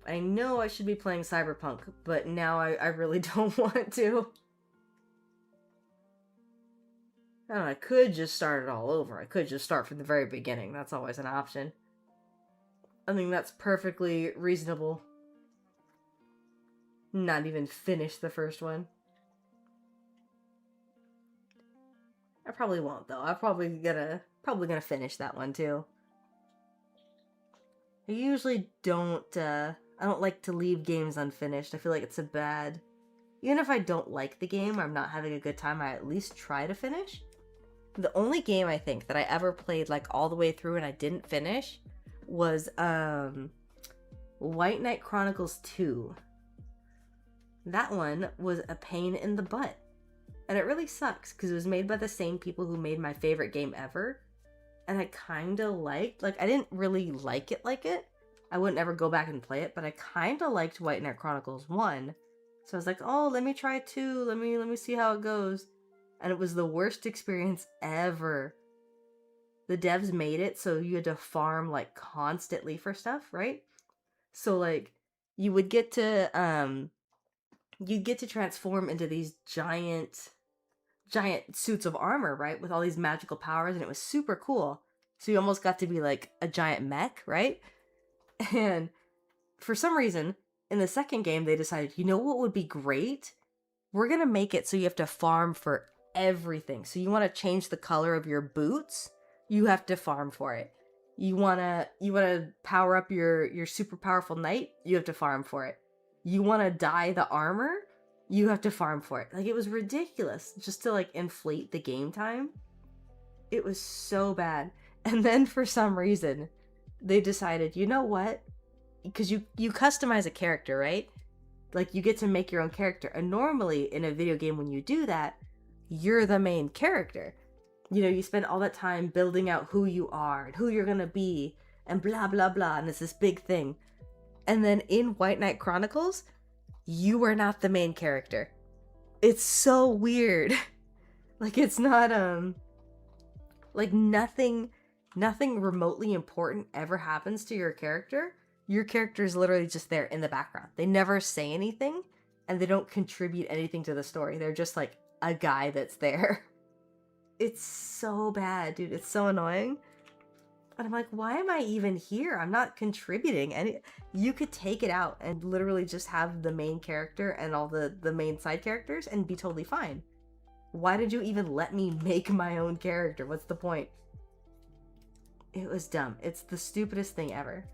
I know I should be playing Cyberpunk, but now I really don't want to. I don't know, I could just start it all over. I could just start from the very beginning. That's always an option. I mean, that's perfectly reasonable. Not even finish the first one. I probably won't though. I'm probably gonna finish that one too. I usually don't I don't like to leave games unfinished. I feel like it's a bad. Even if I don't like the game or I'm not having a good time, I at least try to finish. The only game I think that I ever played like all the way through and I didn't finish was White Knight Chronicles 2. That one was a pain in the butt. And it really sucks because it was made by the same people who made my favorite game ever. And I kind of liked, like, I didn't really like it. I wouldn't ever go back and play it, but I kind of liked White Knight Chronicles 1. So I was like, oh, let me try 2. Let me see how it goes. And it was the worst experience ever. The devs made it so you had to farm, like, constantly for stuff, right? So, like, you would get to, you'd get to transform into these giant suits of armor, right? With all these magical powers, and it was super cool. So you almost got to be like a giant mech, right? And for some reason, in the second game, they decided, you know what would be great? We're gonna make it so you have to farm for everything. So you want to change the color of your boots, you have to farm for it. You wanna power up your super powerful knight, you have to farm for it. You wanna dye the armor, you have to farm for it. Like, it was ridiculous just to like inflate the game time. It was so bad. And then for some reason, they decided, you know what? Because you customize a character, right? Like, you get to make your own character. And normally in a video game, when you do that, you're the main character. You know, you spend all that time building out who you are and who you're gonna be and blah blah blah, and it's this big thing. And then in White Knight Chronicles, you are not the main character. It's so weird. Like, it's not like nothing remotely important ever happens to your character. Your character is literally just there in the background. They never say anything, and they don't contribute anything to the story. They're just like a guy that's there. It's so bad, dude. It's so annoying. And I'm like, why am I even here? I'm not contributing. And you could take it out and literally just have the main character and all the main side characters and be totally fine. Why did you even let me make my own character? What's the point? It was dumb. It's the stupidest thing ever.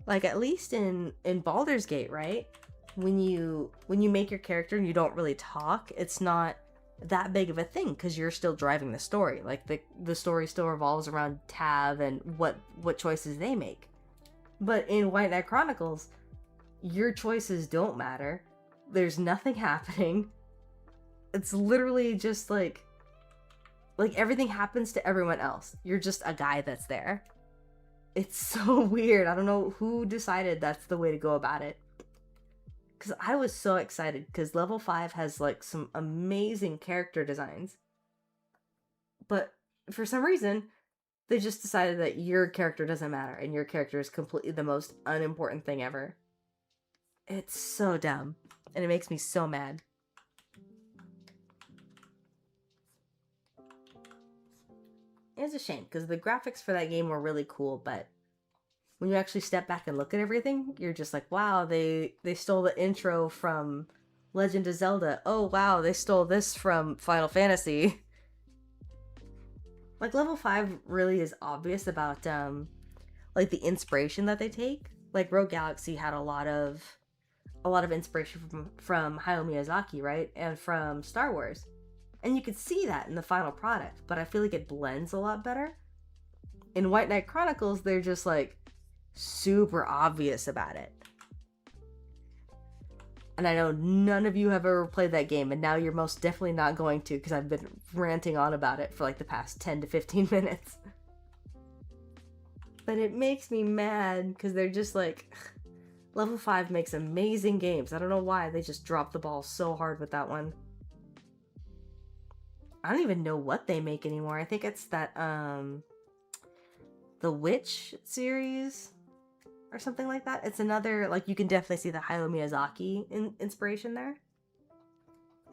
Like, at least in Baldur's Gate, right? When you make your character and you don't really talk, it's not that big of a thing because you're still driving the story. Like, the story still revolves around Tav and what choices they make. But in White Knight Chronicles, your choices don't matter. There's nothing happening. It's literally just like everything happens to everyone else. You're just a guy that's there. It's so weird. I don't know who decided that's the way to go about it. Because I was so excited because level 5 has like some amazing character designs. But for some reason, they just decided that your character doesn't matter and your character is completely the most unimportant thing ever. It's so dumb. And it makes me so mad. It's a shame because the graphics for that game were really cool, but when you actually step back and look at everything, you're just like, wow, they stole the intro from Legend of Zelda. Oh, wow, they stole this from Final Fantasy. Like, level 5 really is obvious about, like, the inspiration that they take. Like, Rogue Galaxy had a lot of inspiration from Hayao Miyazaki, right? And from Star Wars. And you could see that in the final product, but I feel like it blends a lot better. In White Knight Chronicles, they're just, like, super obvious about it. And I know none of you have ever played that game, and now you're most definitely not going to because I've been ranting on about it for like the past 10 to 15 minutes. But it makes me mad because they're just like, level 5 makes amazing games. I don't know why they just dropped the ball so hard with that one. I don't even know what they make anymore. I think it's that the Witch series or something like that. It's another, like, you can definitely see the Hayao Miyazaki inspiration there.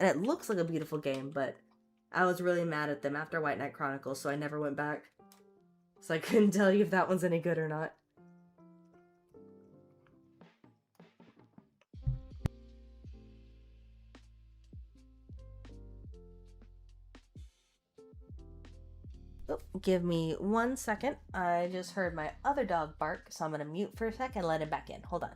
And it looks like a beautiful game, but I was really mad at them after White Knight Chronicles, so I never went back. So I couldn't tell you if that one's any good or not. Oh, give me 1 second. I just heard my other dog bark, so I'm gonna mute for a second and let him back in. Hold on.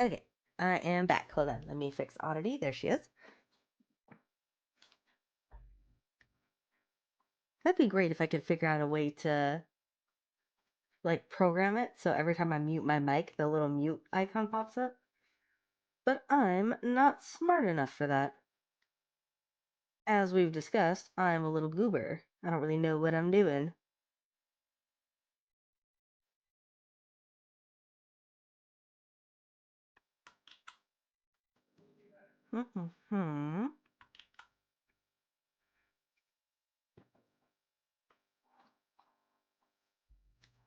Okay, I am back. Hold on, let me fix Oddity. There she is. That'd be great if I could figure out a way to, like, program it so every time I mute my mic, the little mute icon pops up. But I'm not smart enough for that. As we've discussed, I'm a little goober. I don't really know what I'm doing. Hmm.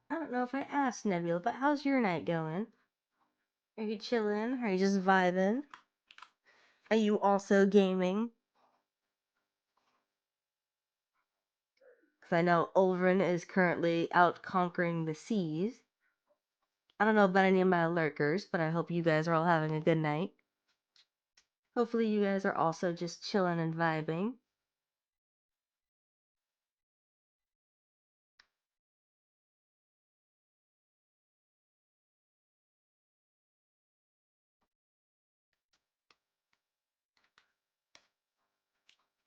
I don't know if I asked Nebula, but how's your night going? Are you chilling? Are you just vibing? Are you also gaming? Because I know Ulvryn is currently out conquering the seas. I don't know about any of my lurkers, but I hope you guys are all having a good night. Hopefully you guys are also just chilling and vibing.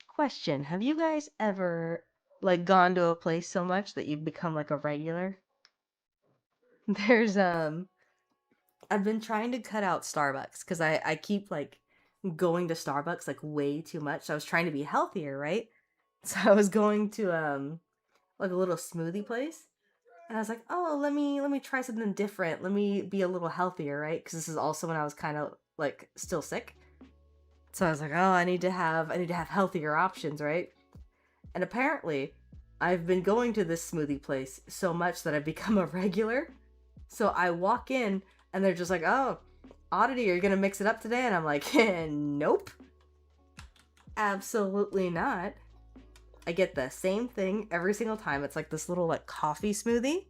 Question, have you guys ever like gone to a place so much that you've become like a regular? There's I've been trying to cut out Starbucks because I keep like going to Starbucks like way too much. So I was trying to be healthier, right? So I was going to like a little smoothie place. And I was like, "Oh, let me try something different. Let me be a little healthier, right?" Cuz this is also when I was kind of like still sick. So I was like, "Oh, I need to have healthier options, right?" And apparently, I've been going to this smoothie place so much that I've become a regular. So I walk in and they're just like, "Oh, Oddity, are you gonna mix it up today?" And I'm like, "Nope, absolutely not." I get the same thing every single time. It's like this little like coffee smoothie,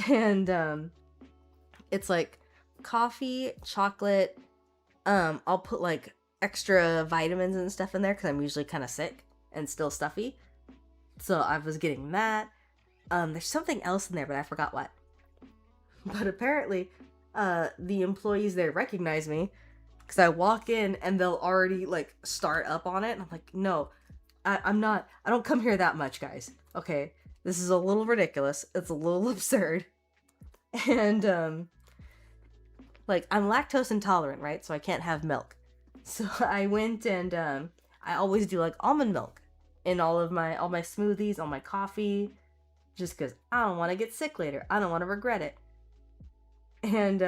and it's like coffee, chocolate. I'll put like extra vitamins and stuff in there because I'm usually kind of sick and still stuffy. So I was getting that. There's something else in there, but I forgot what. But apparently, the employees there recognize me because I walk in and they'll already like start up on it, and I'm like, no, I'm not. I don't come here that much, guys. Okay, this is a little ridiculous. It's a little absurd, and like I'm lactose intolerant, right? So I can't have milk. So I went and I always do like almond milk in all my smoothies, all my coffee, just because I don't want to get sick later. I don't want to regret it. And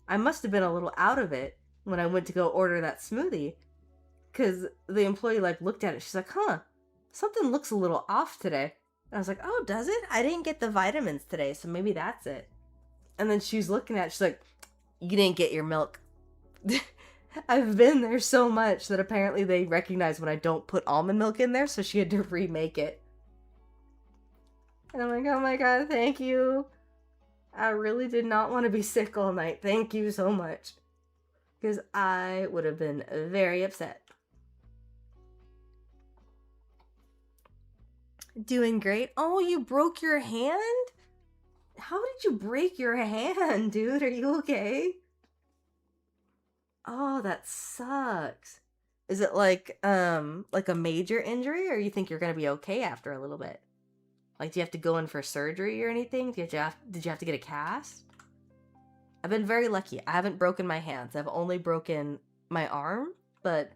I must have been a little out of it when I went to go order that smoothie, because the employee like looked at it. She's like, "Huh, something looks a little off today." And I was like, "Oh, does it? I didn't get the vitamins today, so maybe that's it." And then she's looking at it, she's like, "You didn't get your milk." I've been there so much that apparently they recognize when I don't put almond milk in there, so she had to remake it. And I'm like, "Oh my god, thank you. I really did not want to be sick all night. Thank you so much." Because I would have been very upset. Doing great. Oh, you broke your hand? How did you break your hand, dude? Are you okay? Oh, that sucks. Is it like a major injury, or you think you're gonna be okay after a little bit? Like, do you have to go in for surgery or anything? Did you have to get a cast? I've been very lucky. I haven't broken my hands. I've only broken my arm, but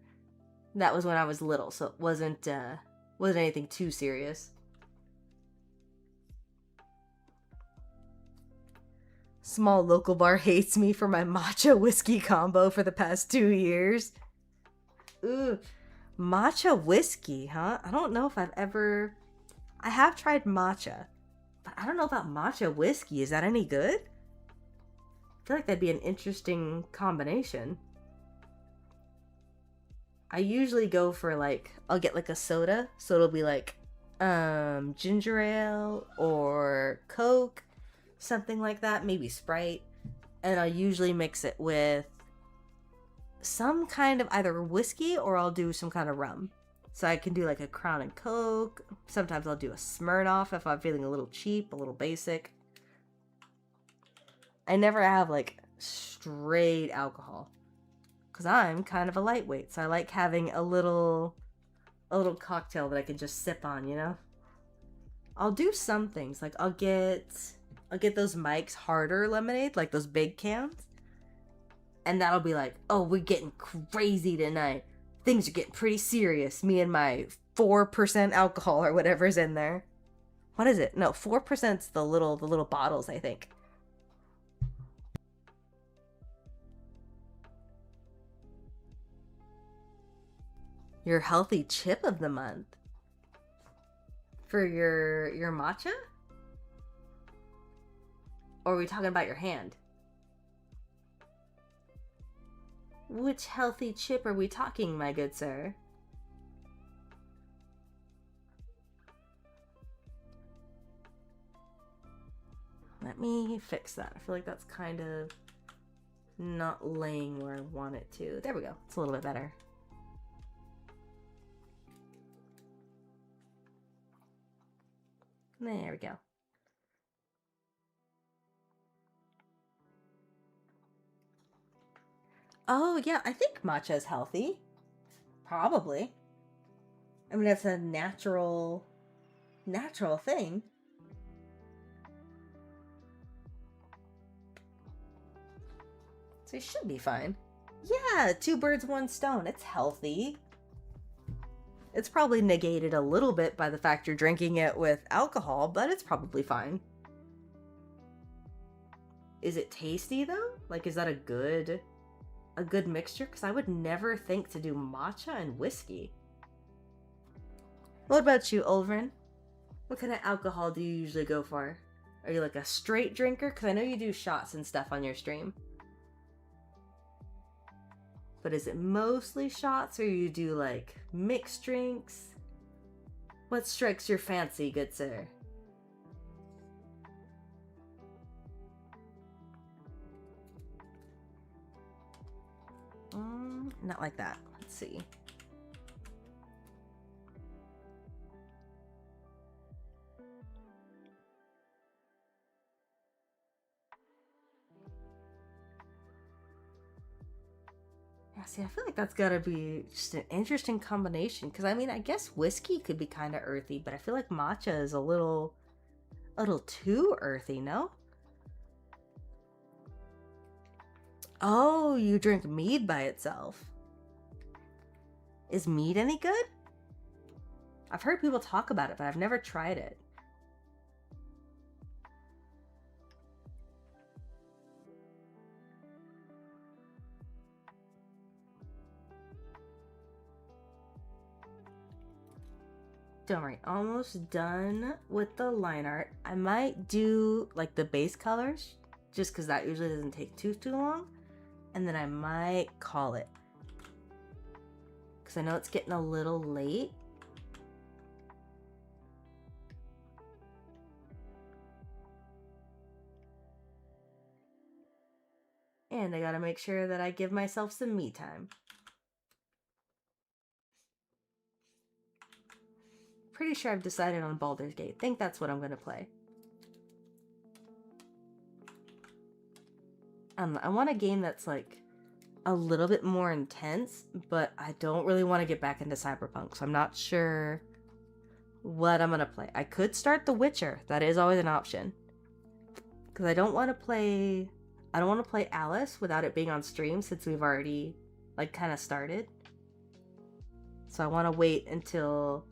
that was when I was little, so it wasn't anything too serious. Small local bar hates me for my matcha whiskey combo for the past 2 years. Ooh, matcha whiskey, huh? I don't know if I've ever. I have tried matcha, but I don't know about matcha whiskey. Is that any good? I feel like that'd be an interesting combination. I usually go for like, I'll get like a soda, so it'll be like ginger ale or Coke, something like that, maybe Sprite, and I'll usually mix it with some kind of either whiskey or I'll do some kind of rum. So I can do like a Crown and Coke. Sometimes I'll do a Smirnoff if I'm feeling a little cheap, a little basic. I never have like straight alcohol because I'm kind of a lightweight, so I like having a little cocktail that I can just sip on, you know? I'll do some things like I'll get those Mike's Harder lemonade, like those big cans, And that'll be like, oh, we're getting crazy tonight. Things are getting pretty serious. Me and my 4% alcohol or whatever's in there. What is it? No, 4%'s the little bottles, I think. Your healthy chip of the month. For your matcha? Or are we talking about your hand? Which healthy chip are we talking, my good sir? Let me fix that. I feel like that's kind of not laying where I want it to. There we go. It's a little bit better. There we go. Oh, yeah, I think matcha is healthy. Probably. I mean, it's a natural thing. So you should be fine. Yeah, 2 birds, 1 stone. It's healthy. It's probably negated a little bit by the fact you're drinking it with alcohol, but it's probably fine. Is it tasty though? Like, is that a good mixture? Because I would never think to do matcha and whiskey. What about you, Ulvryn? What kind of alcohol do you usually go for? Are you like a straight drinker? Because I know you do shots and stuff on your stream. But is it mostly shots, or you do like mixed drinks? What strikes your fancy, good sir? Not like that. Let's see. Yeah, see, I feel like that's gotta be just an interesting combination. Because, I mean, I guess whiskey could be kind of earthy, but I feel like matcha is a little too earthy, no? Oh, you drink mead by itself. Is mead any good? I've heard people talk about it, but I've never tried it. Don't worry, almost done with the line art. I might do like the base colors, just because that usually doesn't take too long. And then I might call it. Because I know it's getting a little late. And I gotta make sure that I give myself some me time. Pretty sure I've decided on Baldur's Gate. Think that's what I'm gonna play. I want a game that's like a little bit more intense, but I don't really want to get back into Cyberpunk, so I'm not sure what I'm gonna play. I could start The Witcher. That is always an option. Because I don't want to play Alice without it being on stream, since we've already like kind of started. So I want to wait until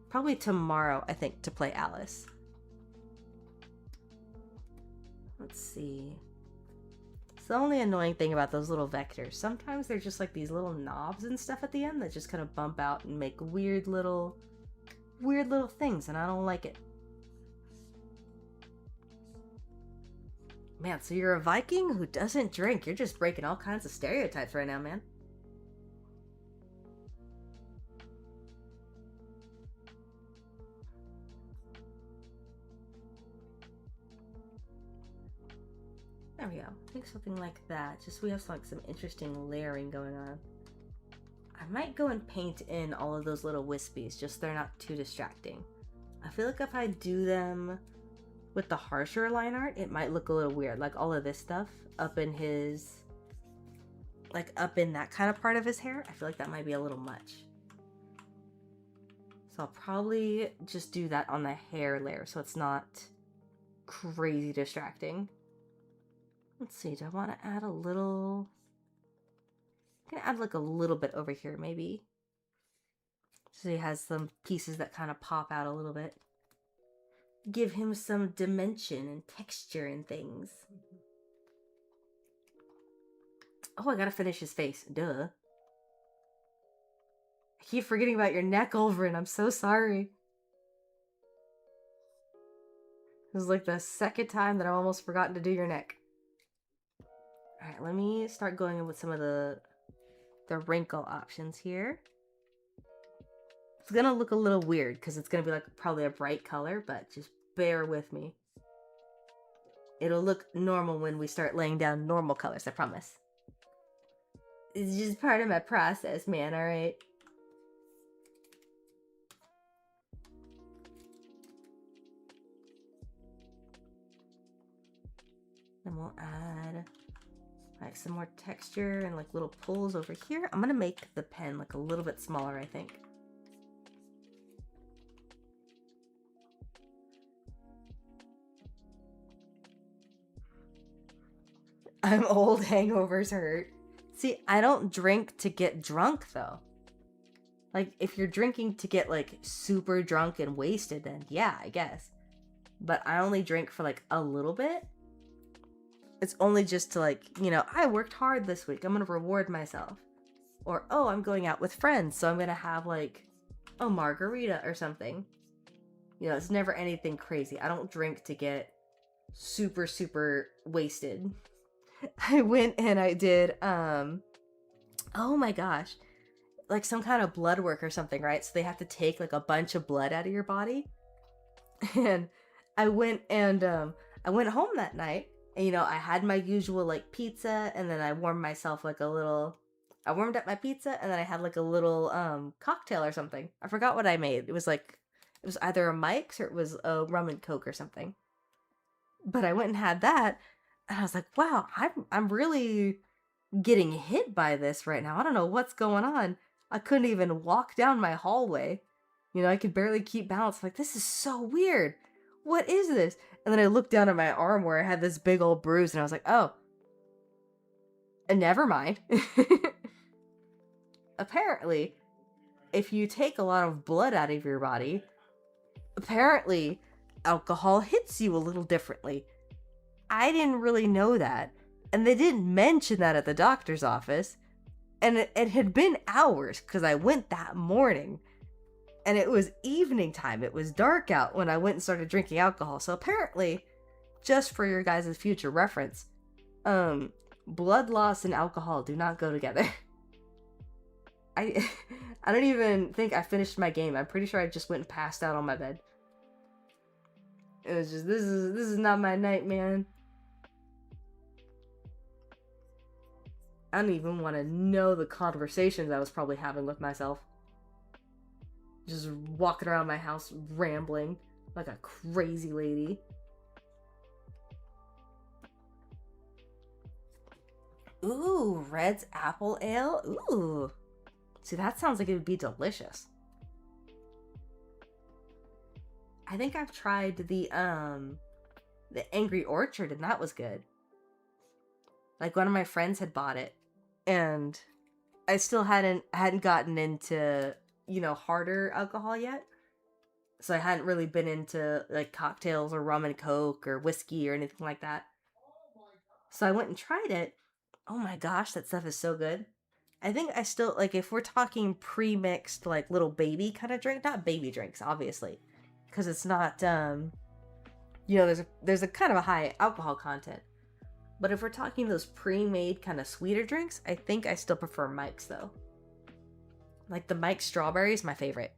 probably tomorrow, I think, to play Alice. Let's see. It's the only annoying thing about those little vectors. Sometimes they're just like these little knobs and stuff at the end that just kind of bump out and make weird little things, and I don't like it. Man, so you're a Viking who doesn't drink. You're just breaking all kinds of stereotypes right now, man. There we go. I think something like that. Just we have like some interesting layering going on. I might go and paint in all of those little wispies, just they're not too distracting. I feel like if I do them with the harsher line art, it might look a little weird. Like all of this stuff up in his, like up in that kind of part of his hair. I feel like that might be a little much. So I'll probably just do that on the hair layer so it's not crazy distracting. Let's see, do I want to add a little I'm gonna add like a little bit over here, maybe. So he has some pieces that kind of pop out a little bit. Give him some dimension and texture and things. Oh, I gotta finish his face. Duh. I keep forgetting about your neck, Ulvryn. I'm so sorry. This is like the second time that I've almost forgotten to do your neck. Alright, let me start going in with some of the wrinkle options here. It's gonna look a little weird because it's gonna be like probably a bright color, but just bear with me. It'll look normal when we start laying down normal colors, I promise. It's just part of my process, man, alright? Then we'll add like some more texture and like little pulls over here. I'm gonna make the pen like a little bit smaller, I think. I'm old, hangovers hurt. See, I don't drink to get drunk though. Like if you're drinking to get like super drunk and wasted, then yeah, I guess. But I only drink for like a little bit. It's only just to like, you know, I worked hard this week. I'm gonna reward myself. Or, oh, I'm going out with friends, so I'm gonna have like a margarita or something. You know, it's never anything crazy. I don't drink to get super, super wasted. I went and I did, oh my gosh, like some kind of blood work or something, right? So they have to take like a bunch of blood out of your body. And I went home that night. And, you know, I had my usual, like, pizza, and then I warmed myself, like, I warmed up my pizza, and then I had, like, a little, cocktail or something. I forgot what I made. It was, like, it was either a Mike's or it was a rum and coke or something. But I went and had that, and I was like, wow, I'm really getting hit by this right now. I don't know what's going on. I couldn't even walk down my hallway. You know, I could barely keep balance. Like, this is so weird. What is this? And then I looked down at my arm where I had this big old bruise, and I was like, oh. And never mind. Apparently, if you take a lot of blood out of your body, apparently alcohol hits you a little differently. I didn't really know that. And they didn't mention that at the doctor's office. And it had been hours because I went that morning. And it was evening time. It was dark out when I went and started drinking alcohol. So apparently, just for your guys' future reference, blood loss and alcohol do not go together. I don't even think I finished my game. I'm pretty sure I just went and passed out on my bed. It was just, this is not my night, man. I don't even want to know the conversations I was probably having with myself. Just walking around my house rambling like a crazy lady. Ooh, Red's apple ale. Ooh. See, that sounds like it would be delicious. I think I've tried the Angry Orchard, and that was good. Like, one of my friends had bought it, and I still hadn't gotten into, you know, harder alcohol yet. So I hadn't really been into like cocktails or rum and coke or whiskey or anything like that. So I went and tried it. Oh my gosh, that stuff is so good. I think I still, like, if we're talking pre-mixed, like, little baby kind of drink, not baby drinks, obviously, because it's not, you know, there's a kind of a high alcohol content. But if we're talking those pre-made kind of sweeter drinks, I think I still prefer Mike's, though. Like, the Mike's strawberry is my favorite.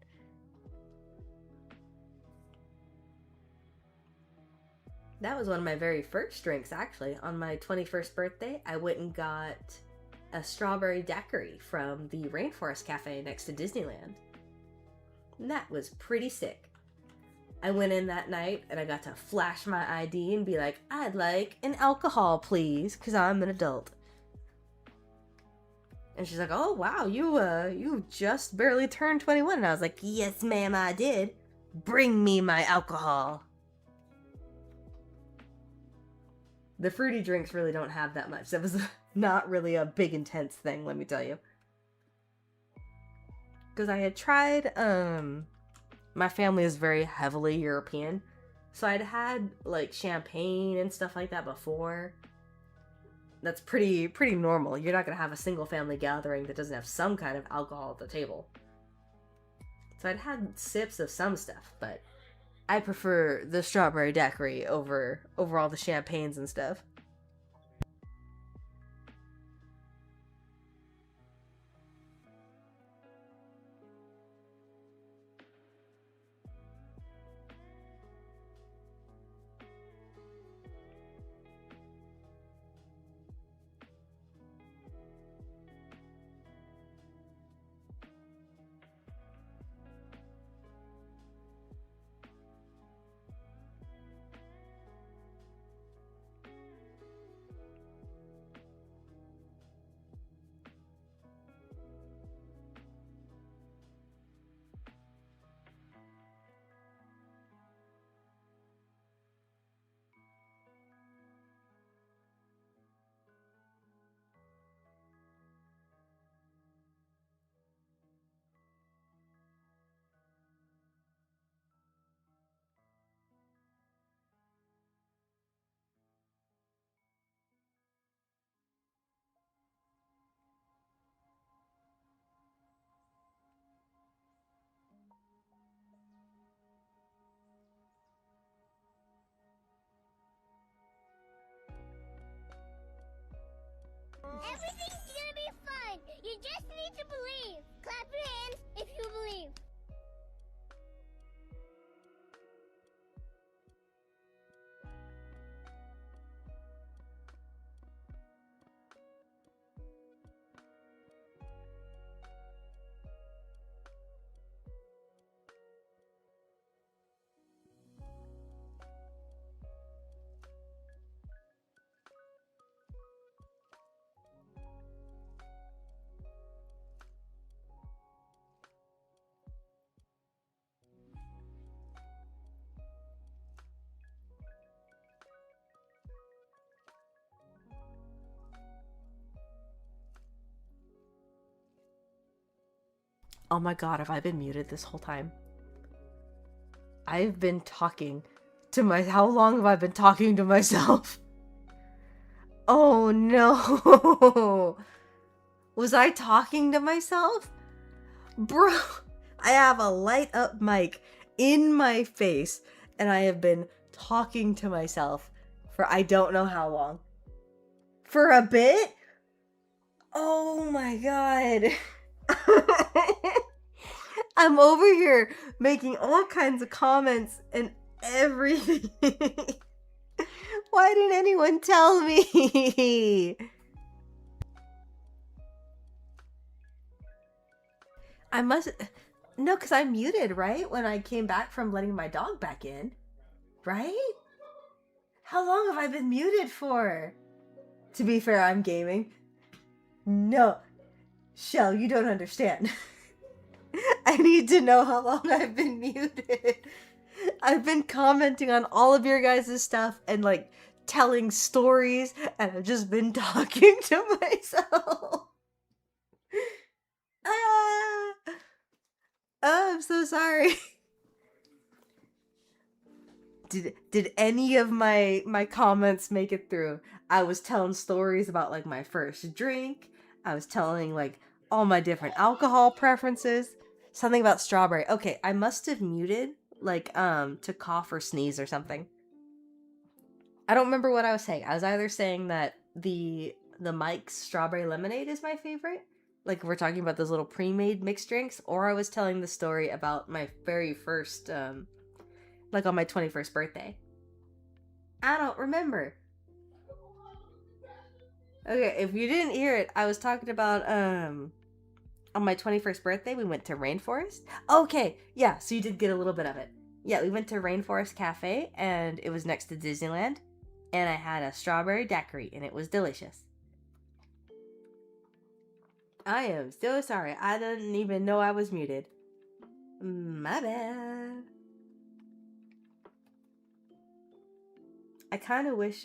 That was one of my very first drinks, actually. On my 21st birthday, I went and got a strawberry daiquiri from the Rainforest Cafe next to Disneyland. And that was pretty sick. I went in that night and I got to flash my ID and be like, I'd like an alcohol, please, because I'm an adult. And she's like, oh, wow, you just barely turned 21. And I was like, yes, ma'am, I did. Bring me my alcohol. The fruity drinks really don't have that much. That was Not really a big intense thing, let me tell you. Because I had tried, my family is very heavily European, so I'd had like champagne and stuff like that before. That's pretty normal. You're not gonna have a single family gathering that doesn't have some kind of alcohol at the table. So I'd had sips of some stuff, but I prefer the strawberry daiquiri over all the champagnes and stuff. Everything's gonna be fine. You just need to believe. Clap your hands if you believe. Oh my god, have I been muted this whole time? I've been talking to how long have I been talking to myself? Oh no. Was I talking to myself? Bro, I have a light up mic in my face and I have been talking to myself for I don't know how long. For a bit? Oh my god. I'm over here making all kinds of comments and everything. Why didn't anyone tell me? I must... No, because I muted, right? When I came back from letting my dog back in. Right? How long have I been muted for? To be fair, I'm gaming. No. Shell, you don't understand. I need to know how long I've been muted. I've been commenting on all of your guys' stuff and like telling stories, and I've just been talking to myself. Ah! Oh, I'm so sorry. Did any of my comments make it through? I was telling stories about like my first drink. I was telling like all my different alcohol preferences. Something about strawberry. Okay, I must have muted like to cough or sneeze or something. I don't remember what I was saying. I was either saying that the Mike's strawberry lemonade is my favorite, like we're talking about those little pre-made mixed drinks, or I was telling the story about my very first like on my 21st birthday. I don't remember. Okay, if you didn't hear it, I was talking about on my 21st birthday we went to Rainforest. Okay, yeah, so you did get a little bit of it. Yeah, we went to Rainforest Cafe and it was next to Disneyland, and I had a strawberry daiquiri and it was delicious. I am so sorry. I didn't even know I was muted. My bad. I kind of wish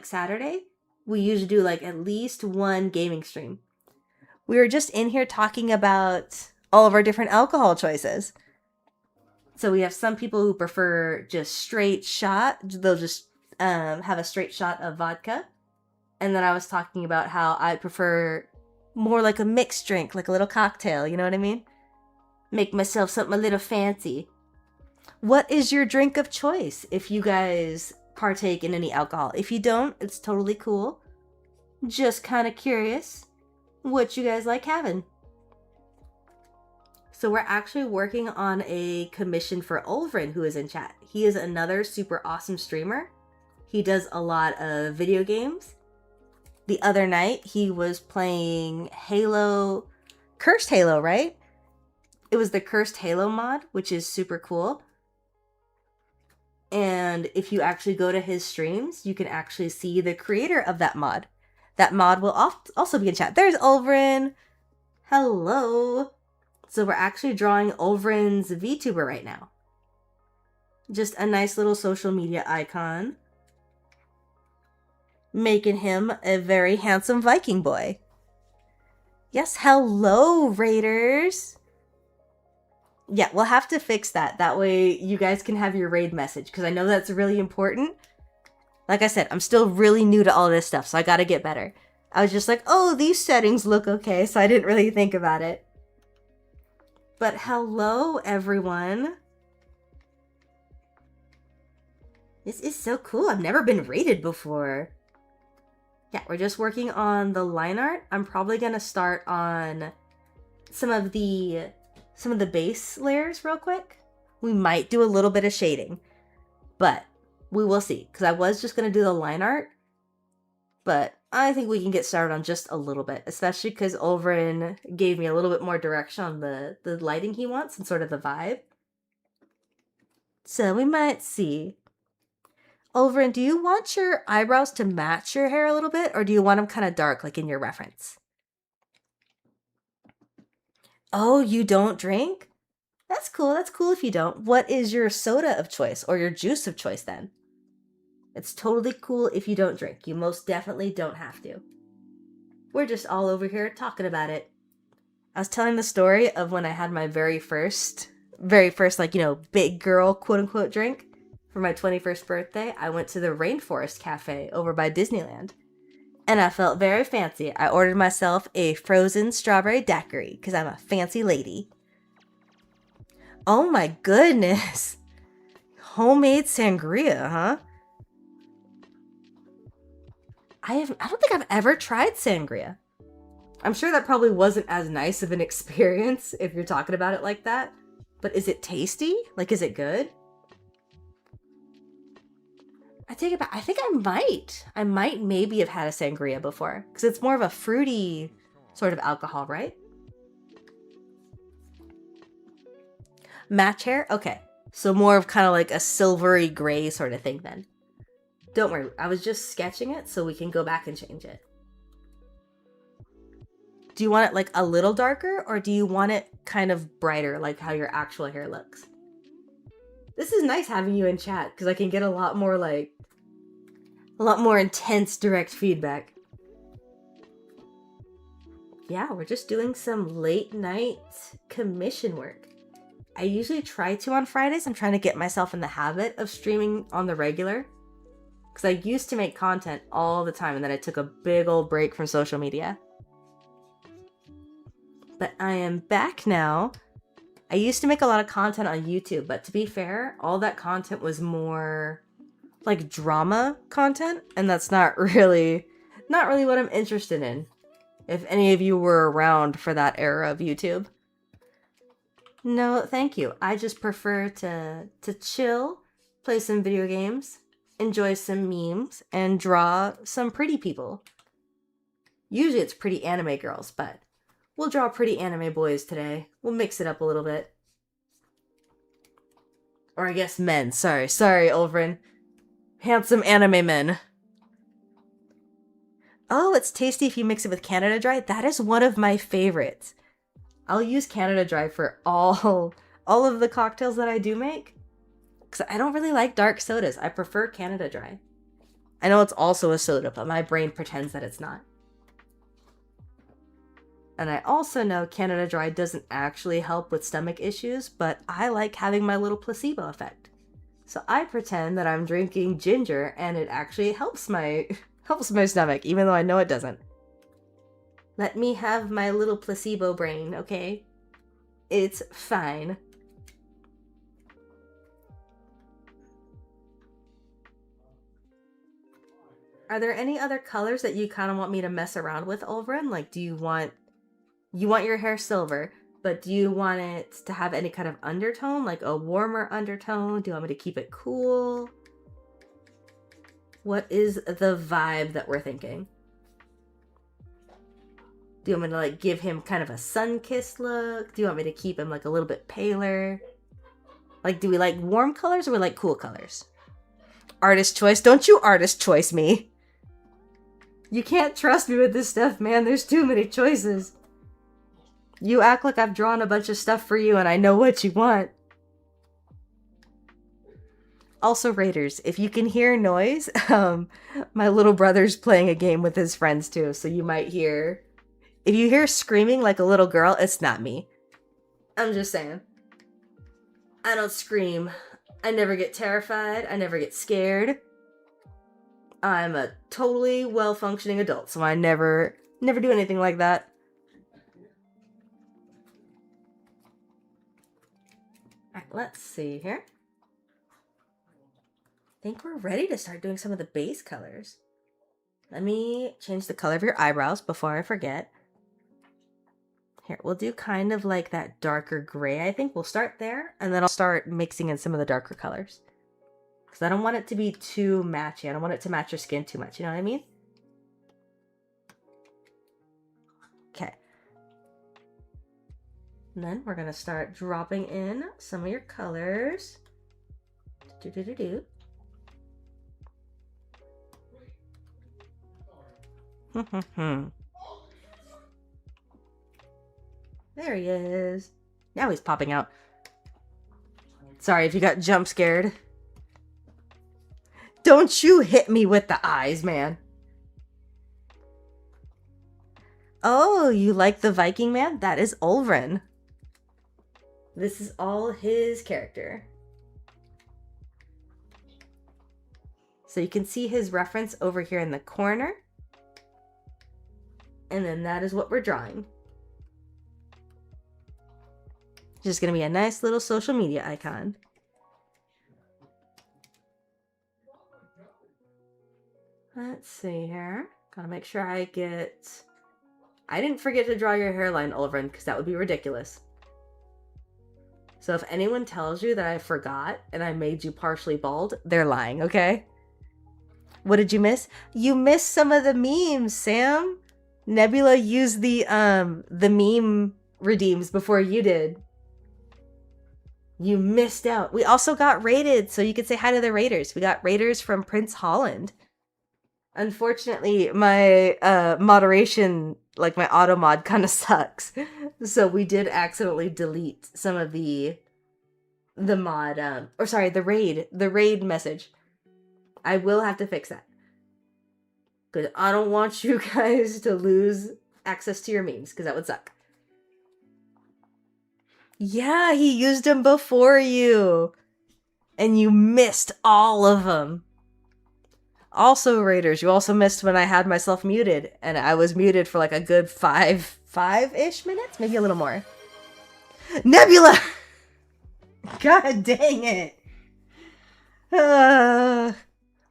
like Saturday, we usually do like at least one gaming stream. We were just in here talking about all of our different alcohol choices. So we have some people who prefer just straight shot. They'll just have a straight shot of vodka. And then I was talking about how I prefer more like a mixed drink, like a little cocktail, you know what I mean? Make myself something a little fancy. What is your drink of choice if you guys partake in any alcohol? If you don't, it's totally cool. Just kind of curious what you guys like having. So we're actually working on a commission for Ulvryn, who is in chat. He is another super awesome streamer. He does a lot of video games. The other night, he was playing Halo, Cursed Halo, right? It was the Cursed Halo mod, which is super cool. And if you actually go to his streams, you can actually see the creator of that mod. That mod will also be in chat. There's Ulvryn. Hello. So we're actually drawing Ulvryn's VTuber right now. Just a nice little social media icon. Making him a very handsome Viking boy. Yes, hello, Raiders. Yeah, we'll have to fix that. That way you guys can have your raid message, because I know that's really important. Like I said, I'm still really new to all this stuff, so I gotta get better. I was just like, oh, these settings look okay, so I didn't really think about it. But hello, everyone. This is so cool. I've never been raided before. Yeah, we're just working on the line art. I'm probably gonna start on some of the base layers real quick. We might do a little bit of shading, but we will see, because I was just gonna do the line art, but I think we can get started on just a little bit, especially because Ulvryn gave me a little bit more direction on the lighting he wants and sort of the vibe. So we might see. Ulvryn, do you want your eyebrows to match your hair a little bit, or do you want them kind of dark, like in your reference? Oh, you don't drink? That's cool. That's cool if you don't. What is your soda of choice, or your juice of choice then? It's totally cool if you don't drink. You most definitely don't have to. We're just all over here talking about it. I was telling the story of when I had my very first, like, you know, big girl quote-unquote drink. For my 21st birthday, I went to the Rainforest Cafe over by Disneyland. And I felt very fancy. I ordered myself a frozen strawberry daiquiri because I'm a fancy lady. Oh my goodness. Homemade sangria, huh? I don't think I've ever tried sangria. I'm sure that probably wasn't as nice of an experience if you're talking about it like that. But is it tasty? Like, is it good? I take it back. I think I might. I might maybe have had a sangria before. Because it's more of a fruity sort of alcohol, right? Match hair? Okay. So more of kind of like a silvery gray sort of thing then. Don't worry. I was just sketching it so we can go back and change it. Do you want it like a little darker, or do you want it kind of brighter, like how your actual hair looks? This is nice having you in chat because I can get a lot more intense direct feedback. Yeah, we're just doing some late night commission work. I usually try to on Fridays. I'm trying to get myself in the habit of streaming on the regular, because I used to make content all the time and then I took a big old break from social media. But I am back now. I used to make a lot of content on YouTube, but to be fair, all that content was more like drama content, and that's not really what I'm interested in. If any of you were around for that era of YouTube. No, thank you. I just prefer to chill, play some video games, enjoy some memes, and draw some pretty people. Usually it's pretty anime girls, but we'll draw pretty anime boys today. We'll mix it up a little bit. Or I guess men. Sorry, Ulvryn. Handsome anime men. Oh, it's tasty if you mix it with Canada Dry. That is one of my favorites. I'll use Canada Dry for all of the cocktails that I do make. Because I don't really like dark sodas. I prefer Canada Dry. I know it's also a soda, but my brain pretends that it's not. And I also know Canada Dry doesn't actually help with stomach issues, but I like having my little placebo effect. So I pretend that I'm drinking ginger and it actually helps my stomach, even though I know it doesn't. Let me have my little placebo brain, okay? It's fine. Are there any other colors that you kind of want me to mess around with, Ulvryn? Like, do you want your hair silver, but do you want it to have any kind of undertone, like a warmer undertone? Do you want me to keep it cool? What is the vibe that we're thinking? Do you want me to like give him kind of a sun-kissed look? Do you want me to keep him like a little bit paler? Like, do we like warm colors or we like cool colors? Artist choice. Don't you artist choice me. You can't trust me with this stuff, man. There's too many choices. You act like I've drawn a bunch of stuff for you and I know what you want. Also, Raiders, if you can hear noise, my little brother's playing a game with his friends too, so you might hear... If you hear screaming like a little girl, it's not me. I'm just saying. I don't scream. I never get terrified. I never get scared. I'm a totally well-functioning adult, so I never do anything like that. Alright, let's see here. I think we're ready to start doing some of the base colors. Let me change the color of your eyebrows before I forget. Here, we'll do kind of like that darker gray. I think we'll start there, and then I'll start mixing in some of the darker colors. Because I don't want it to be too matchy. I don't want it to match your skin too much, you know what I mean? Okay. And then we're going to start dropping in some of your colors. Do-do-do-do. There he is. Now he's popping out. Sorry if you got jump scared. Don't you hit me with the eyes, man. Oh, you like the Viking man? That is Ulvryn. This is all his character. So you can see his reference over here in the corner. And then that is what we're drawing. Just gonna be a nice little social media icon. Let's see here. Gotta make sure I get... I didn't forget to draw your hairline, Ulvryn, because that would be ridiculous. So if anyone tells you that I forgot and I made you partially bald, they're lying, okay? What did you miss? You missed some of the memes, Sam. Nebula used the meme redeems before you did. You missed out. We also got raided, so you could say hi to the raiders. We got raiders from Prince Holland. Unfortunately, my moderation, like my auto mod, kind of sucks. So we did accidentally delete some of the mod, the raid message. I will have to fix that. Because I don't want you guys to lose access to your memes, because that would suck. Yeah, he used them before you. And you missed all of them. Also, Raiders, you also missed when I had myself muted. And I was muted for like a good five-ish minutes? Maybe a little more. Nebula! God dang it.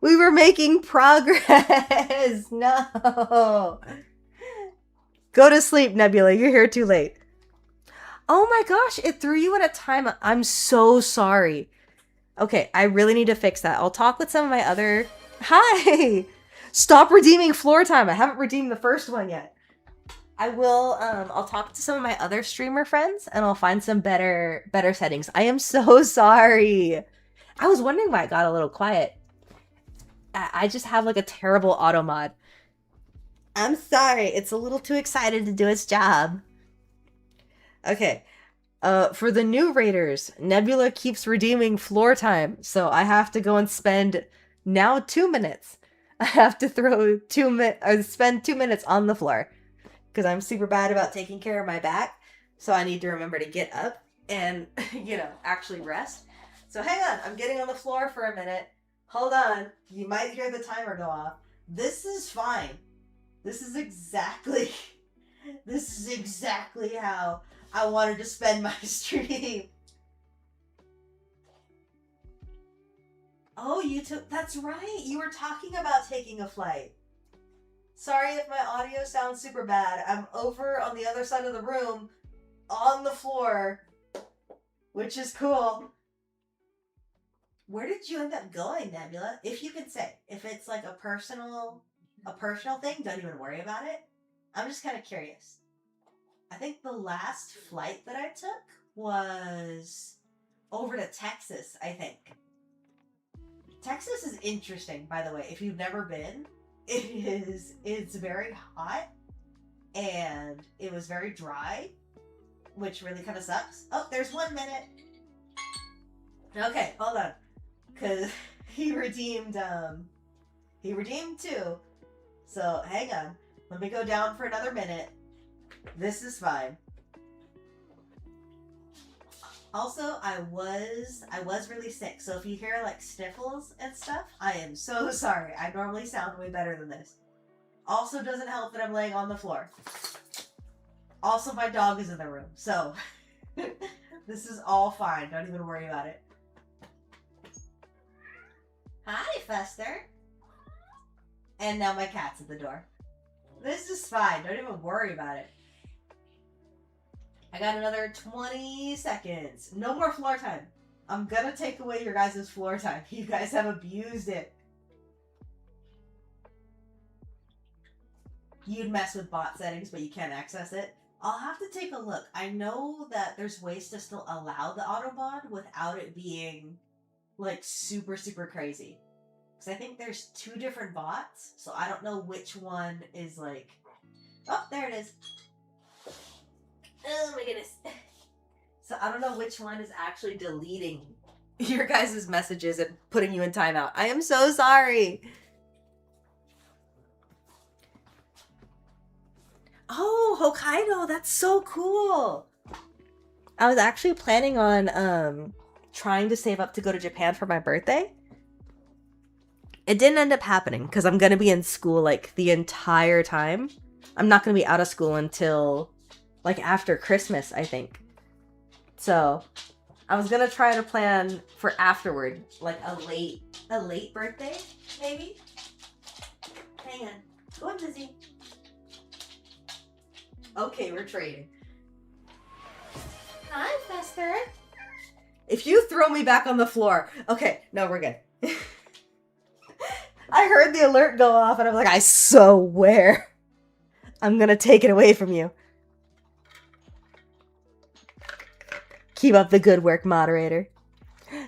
We were making progress. No. Go to sleep, Nebula. You're here too late. Oh my gosh, it threw you in a timeout. I'm so sorry. Okay, I really need to fix that. I'll talk with some of my other... Hi! Stop redeeming floor time. I haven't redeemed the first one yet. I will, I'll talk to some of my other streamer friends and I'll find some better settings. I am so sorry. I was wondering why it got a little quiet. I just have like a terrible auto mod. I'm sorry. It's a little too excited to do its job. Okay. For the new raiders, Nebula keeps redeeming floor time. So I have to go and spend now 2 minutes. I have to spend 2 minutes on the floor. Because I'm super bad about taking care of my back. So I need to remember to get up and, you know, actually rest. So hang on. I'm getting on the floor for a minute. Hold on. You might hear the timer go off. This is fine. This is exactly how I wanted to spend my stream. Oh, that's right. You were talking about taking a flight. Sorry if my audio sounds super bad. I'm over on the other side of the room on the floor, which is cool. Where did you end up going, Nebula? If you can say. If it's like a personal thing, don't even worry about it. I'm just kind of curious. I think the last flight that I took was over to Texas, I think. Texas is interesting, by the way. If you've never been, it's very hot and it was very dry, which really kind of sucks. Oh, there's 1 minute. Okay, hold on. Cause he redeemed 2. So hang on. Let me go down for another minute. This is fine. Also, I was really sick, so if you hear like sniffles and stuff, I am so sorry. I normally sound way better than this. Also, doesn't help that I'm laying on the floor. Also, my dog is in the room, so this is all fine. Don't even worry about it. Hi, Fester. And now my cat's at the door. This is fine. Don't even worry about it. I got another 20 seconds. No more floor time. I'm gonna take away your guys' floor time. You guys have abused it. You'd mess with bot settings, but you can't access it. I'll have to take a look. I know that there's ways to still allow the auto mod without it being like super, super crazy. Because I think there's 2 different bots, so I don't know which one is like... Oh, there it is. Oh my goodness. So I don't know which one is actually deleting your guys' messages and putting you in timeout. I am so sorry. Oh, Hokkaido, that's so cool. I was actually planning on trying to save up to go to Japan for my birthday. It didn't end up happening because I'm going to be in school like the entire time. I'm not going to be out of school until like after Christmas, I think. So I was going to try to plan for afterward, like a late birthday, maybe. Hang on. Go on, Lizzie. Okay, we're trading. Hi, Fester. If you throw me back on the floor. Okay, no, we're good. I heard the alert go off and I was like, I swear I'm gonna take it away from you. Keep up the good work, moderator.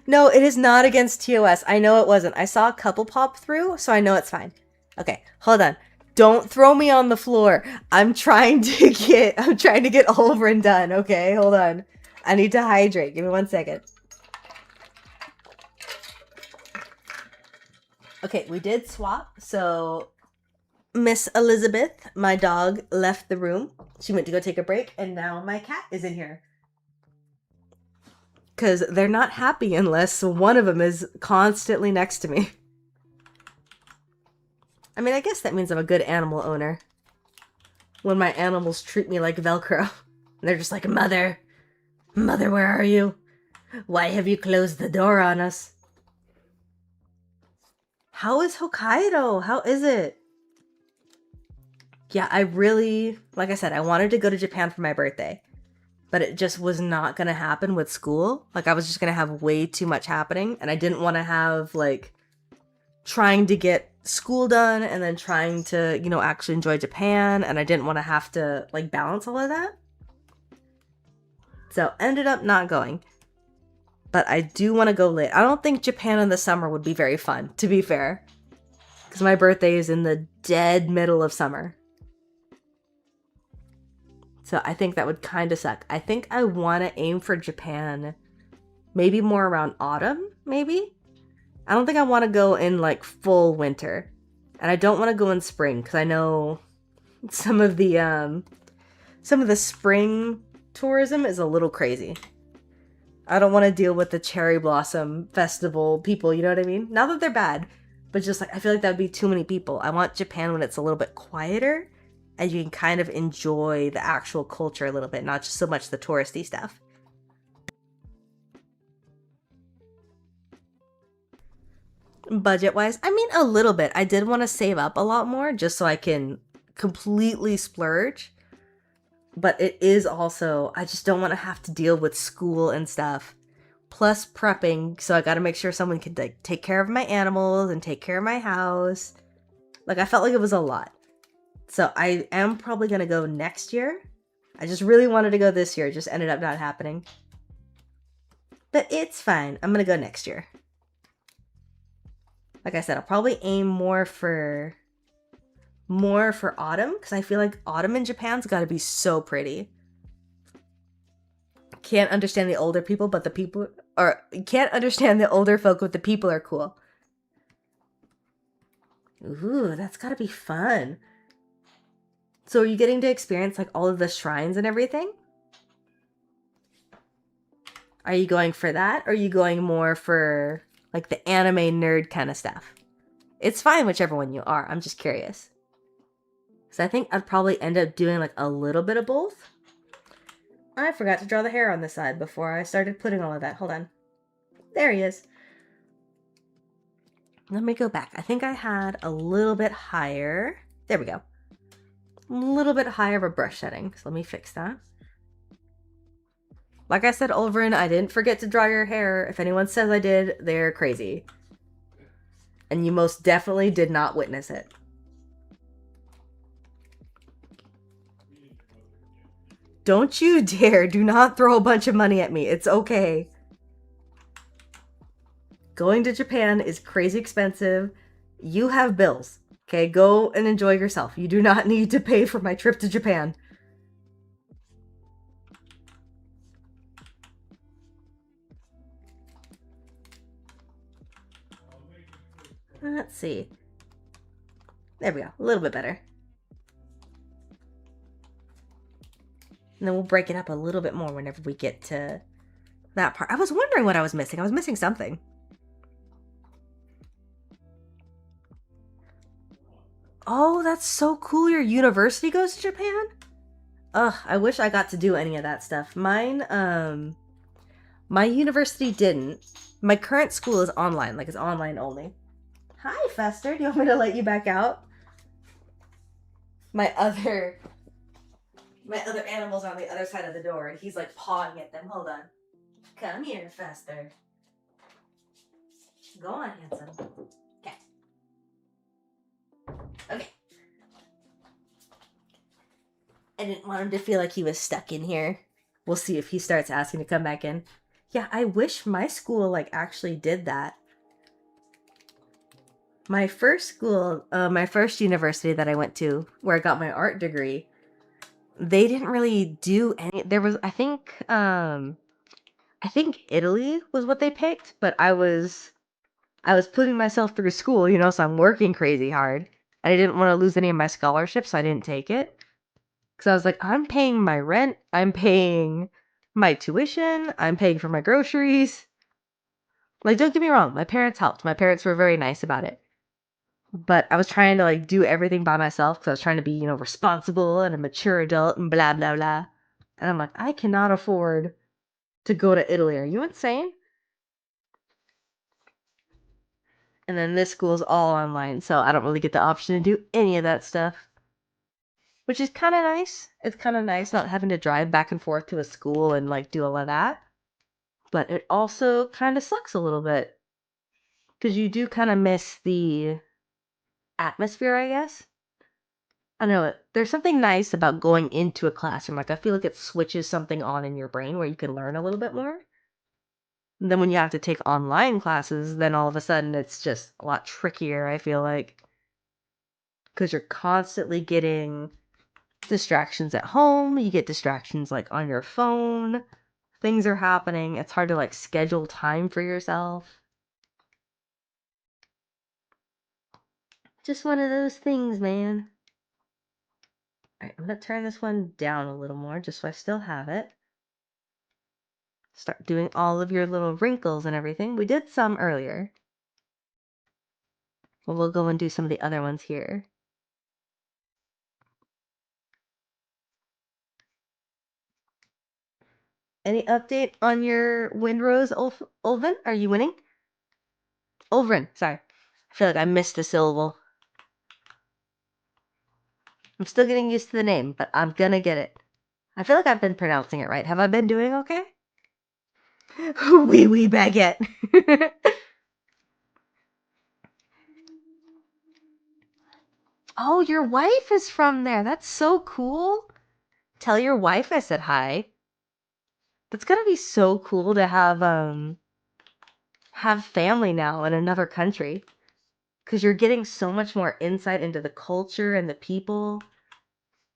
No, it is not against TOS. I know it wasn't. I saw a couple pop through, so I know it's fine. Okay, hold on. Don't throw me on the floor. I'm trying to get Ulvryn done. Okay, hold on. I need to hydrate. Give me 1 second. Okay, we did swap. So Miss Elizabeth, my dog, left the room. She went to go take a break, and now my cat is in here. Because they're not happy unless one of them is constantly next to me. I mean, I guess that means I'm a good animal owner. When my animals treat me like Velcro. They're just like, Mother, where are you? Why have you closed the door on us? How is Hokkaido? How is it? Yeah, I really, like I said, I wanted to go to Japan for my birthday. But it just was not going to happen with school. Like, I was just going to have way too much happening. And I didn't want to have, like, trying to get school done and then trying to, you know, actually enjoy Japan. And I didn't want to have to, like, balance all of that. So, ended up not going. But I do want to go late. I don't think Japan in the summer would be very fun, to be fair. Because my birthday is in the dead middle of summer. So I think that would kind of suck. I think I want to aim for Japan maybe more around autumn, maybe? I don't think I want to go in like full winter. And I don't want to go in spring because I know some of the spring tourism is a little crazy. I don't want to deal with the cherry blossom festival people, you know what I mean? Not that they're bad, but just like I feel like that would be too many people. I want Japan when it's a little bit quieter. And you can kind of enjoy the actual culture a little bit, not just so much the touristy stuff. Budget-wise, I mean, a little bit. I did want to save up a lot more just so I can completely splurge. But it is also, I just don't want to have to deal with school and stuff. Plus prepping, so I got to make sure someone can like, take care of my animals and take care of my house. Like, I felt like it was a lot. So I am probably going to go next year. I just really wanted to go this year. It just ended up not happening. But it's fine. I'm going to go next year. Like I said, I'll probably aim more for autumn, because I feel like autumn in Japan's got to be so pretty. Can't understand the older people, but the people are can't understand the older folk, but the people are cool. Ooh, that's gotta be fun. So are you getting to experience like all of the shrines and everything? Are you going for that, or are you going more for like the anime nerd kind of stuff? It's fine whichever one you are. I'm just curious. So I think I'd probably end up doing like a little bit of both. I forgot to draw the hair on this side before I started putting all of that. Hold on. There he is. Let me go back. I think I had a little bit higher. There we go. A little bit higher of a brush setting. So let me fix that. Like I said, Ulvryn, I didn't forget to draw your hair. If anyone says I did, they're crazy. And you most definitely did not witness it. Don't you dare. Do not throw a bunch of money at me. It's okay. Going to Japan is crazy expensive. You have bills. Okay, go and enjoy yourself. You do not need to pay for my trip to Japan. Let's see. There we go. A little bit better. And then we'll break it up a little bit more whenever we get to that part. I was wondering what I was missing. I was missing something. Oh, that's so cool. Your university goes to Japan? Ugh, I wish I got to do any of that stuff. Mine, my university didn't. My current school is online. Like, it's online only. Hi, Fester. Do you want me to let you back out? My other animal's on the other side of the door, and he's, like, pawing at them. Hold on. Come here, Fester. Go on, handsome. Okay. Okay. I didn't want him to feel like he was stuck in here. We'll see if he starts asking to come back in. Yeah, I wish my school, like, actually did that. My first school, my first university that I went to, where I got my art degree, they didn't really do any. There was, I think Italy was what they picked, but I was putting myself through school, you know, so I'm working crazy hard. And I didn't want to lose any of my scholarships, so I didn't take it. Because I was like, I'm paying my rent, I'm paying my tuition, I'm paying for my groceries. Like, don't get me wrong, my parents helped. My parents were very nice about it. But I was trying to, like, do everything by myself because I was trying to be, you know, responsible and a mature adult and blah, blah, blah. And I'm like, I cannot afford to go to Italy. Are you insane? And then this school's all online, so I don't really get the option to do any of that stuff. Which is kind of nice. It's kind of nice not having to drive back and forth to a school and, like, do all of that. But it also kind of sucks a little bit. Because you do kind of miss the atmosphere, I guess. I know there's something nice about going into a classroom. Like, I feel like it switches something on in your brain where you can learn a little bit more. And then when you have to take online classes, then all of a sudden it's just a lot trickier, I feel like. Because you're constantly getting distractions at home. You get distractions, like, on your phone. Things are happening. It's hard to, like, schedule time for yourself. Just one of those things, man. Alright, I'm gonna turn this one down a little more just so I still have it. Start doing all of your little wrinkles and everything. We did some earlier. Well, we'll go and do some of the other ones here. Any update on your Windrose, Ulvin? Are you winning? Ulvryn, sorry. I feel like I missed a syllable. I'm still getting used to the name, but I'm gonna get it. I feel like I've been pronouncing it right. Have I been doing okay? Wee baguette. Oh, your wife is from there. That's so cool. Tell your wife I said hi. That's gonna be so cool to have family now in another country. because you're getting so much more insight into the culture and the people.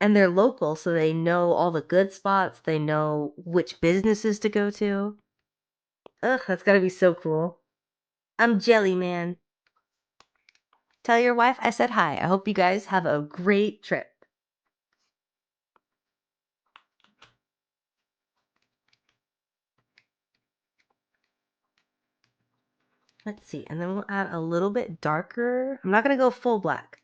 And they're local, so they know all the good spots. They know which businesses to go to. Ugh, that's gotta be so cool. I'm Jelly Man. Tell your wife I said hi. I hope you guys have a great trip. Let's see, and then we'll add a little bit darker. I'm not gonna go full black,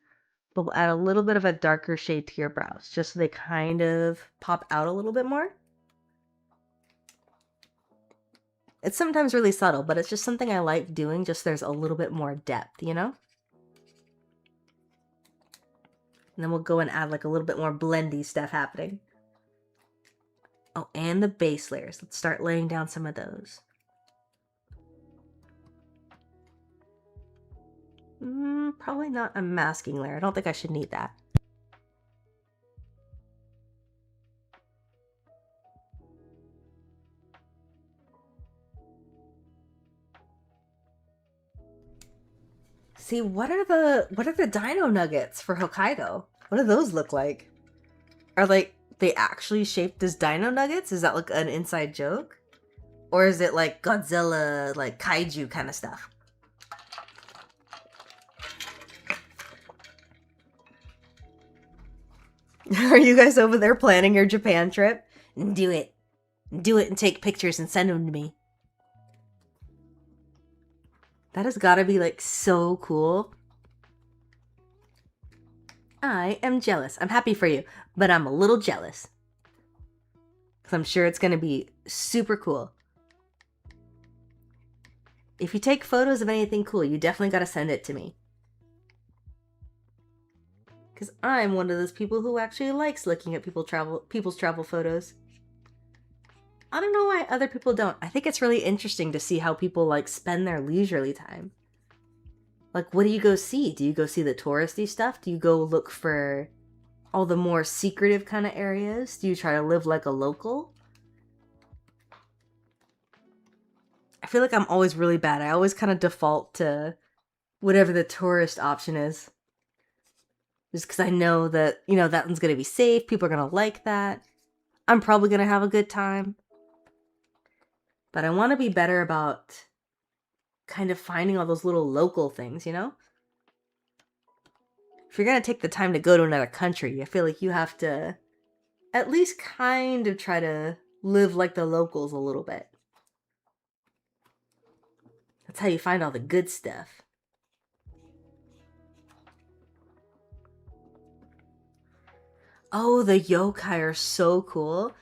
but we'll add a little bit of a darker shade to your brows, just so they kind of pop out a little bit more. It's sometimes really subtle, but it's just something I like doing, just there's a little bit more depth, you know? And then we'll go and add like a little bit more blendy stuff happening. Oh, and the base layers. Let's start laying down some of those. Probably not a masking layer. I don't think I should need that. See, what are the dino nuggets for Hokkaido? What do those look like? Are like they actually shaped as dino nuggets? Is that like an inside joke? Or is it like Godzilla, like kaiju kind of stuff? Are you guys over there planning your Japan trip? Do it. Do it and take pictures and send them to me. That has got to be like so cool. I am jealous. I'm happy for you, but I'm a little jealous. Because I'm sure it's going to be super cool. If you take photos of anything cool, you definitely got to send it to me. Because I'm one of those people who actually likes looking at people's travel photos. I don't know why other people don't. I think it's really interesting to see how people like spend their leisurely time. Like, what do you go see? Do you go see the touristy stuff? Do you go look for all the more secretive kind of areas? Do you try to live like a local? I feel like I'm always really bad. I always kind of default to whatever the tourist option is. Just because I know that, you know, that one's going to be safe. People are going to like that. I'm probably going to have a good time. But I want to be better about kind of finding all those little local things, you know? If you're going to take the time to go to another country, I feel like you have to at least kind of try to live like the locals a little bit. That's how you find all the good stuff. Oh, the yokai are so cool.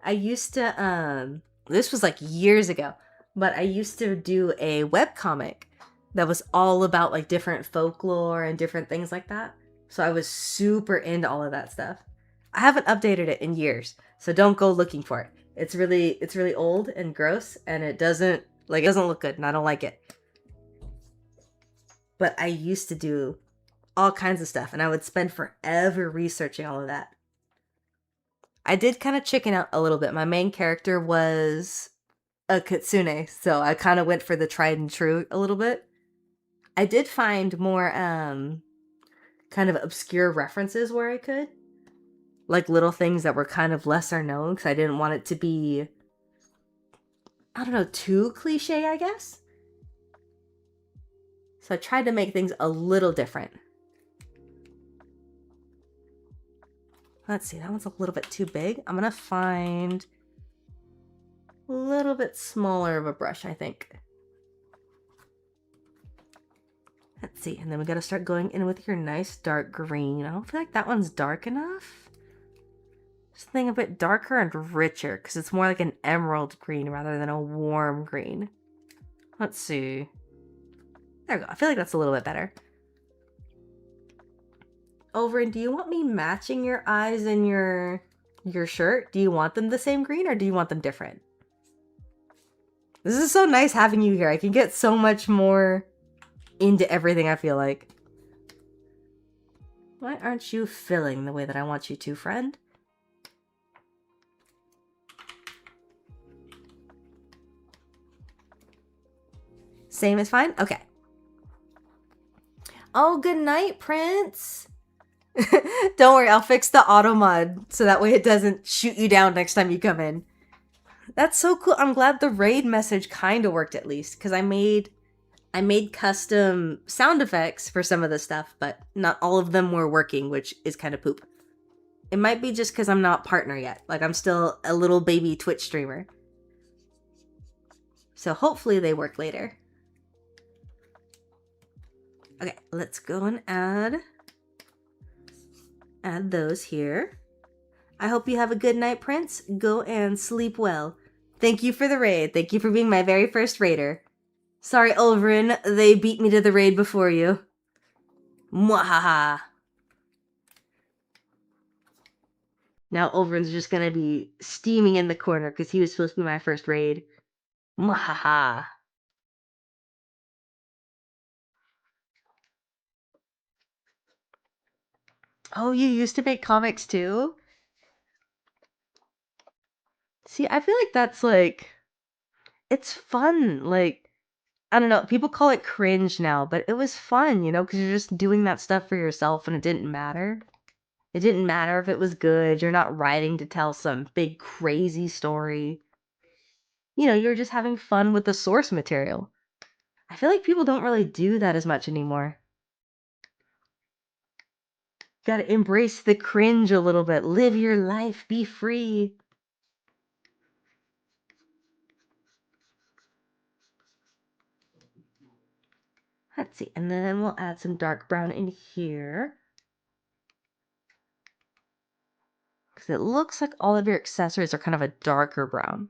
I used to, this was like years ago, but I used to do a webcomic that was all about like different folklore and different things like that. So I was super into all of that stuff. I haven't updated it in years, so don't go looking for it. It's really old and gross, and it doesn't look good, and I don't like it. But I used to do all kinds of stuff, and I would spend forever researching all of that. I did kind of chicken out a little bit. My main character was a kitsune, so I kind of went for the tried and true a little bit. I did find more kind of obscure references where I could. Like little things that were kind of lesser known, because I didn't want it to be, I don't know, too cliche, I guess. So I tried to make things a little different. Let's see, that one's a little bit too big. I'm gonna find a little bit smaller of a brush, I think. Let's see, and then we gotta start going in with your nice dark green. I don't feel like that one's dark enough. Something a bit darker and richer, because it's more like an emerald green rather than a warm green. Let's see. There we go. I feel like that's a little bit better. Ulvryn, do you want me matching your eyes and your shirt? Do you want them the same green or do you want them different? This is so nice having you here. I can get so much more into everything, I feel like. Why aren't you filling the way that I want you to, friend? Same is fine? Okay. Oh, good night, Prince. Don't worry, I'll fix the auto mod so that way it doesn't shoot you down next time you come in. That's so cool. I'm glad the raid message kind of worked at least, because I made custom sound effects for some of the stuff, but not all of them were working, which is kind of poop. It might be just because I'm not partner yet. Like, I'm still a little baby Twitch streamer. So hopefully they work later. Okay, let's go and add those here. I hope you have a good night, Prince. Go and sleep well. Thank you for the raid. Thank you for being my very first raider. Sorry, Ulvryn, they beat me to the raid before you. Mwahaha. Now Ulvryn's just gonna be steaming in the corner because he was supposed to be my first raid. Mwahaha. Oh, you used to make comics too? See, I feel like that's like, it's fun. Like, I don't know, people call it cringe now, but it was fun, you know, because you're just doing that stuff for yourself and it didn't matter. It didn't matter if it was good. You're not writing to tell some big crazy story. You know, you're just having fun with the source material. I feel like people don't really do that as much anymore. Gotta embrace the cringe a little bit. Live your life. Be free. Let's see. And then we'll add some dark brown in here. Because it looks like all of your accessories are kind of a darker brown.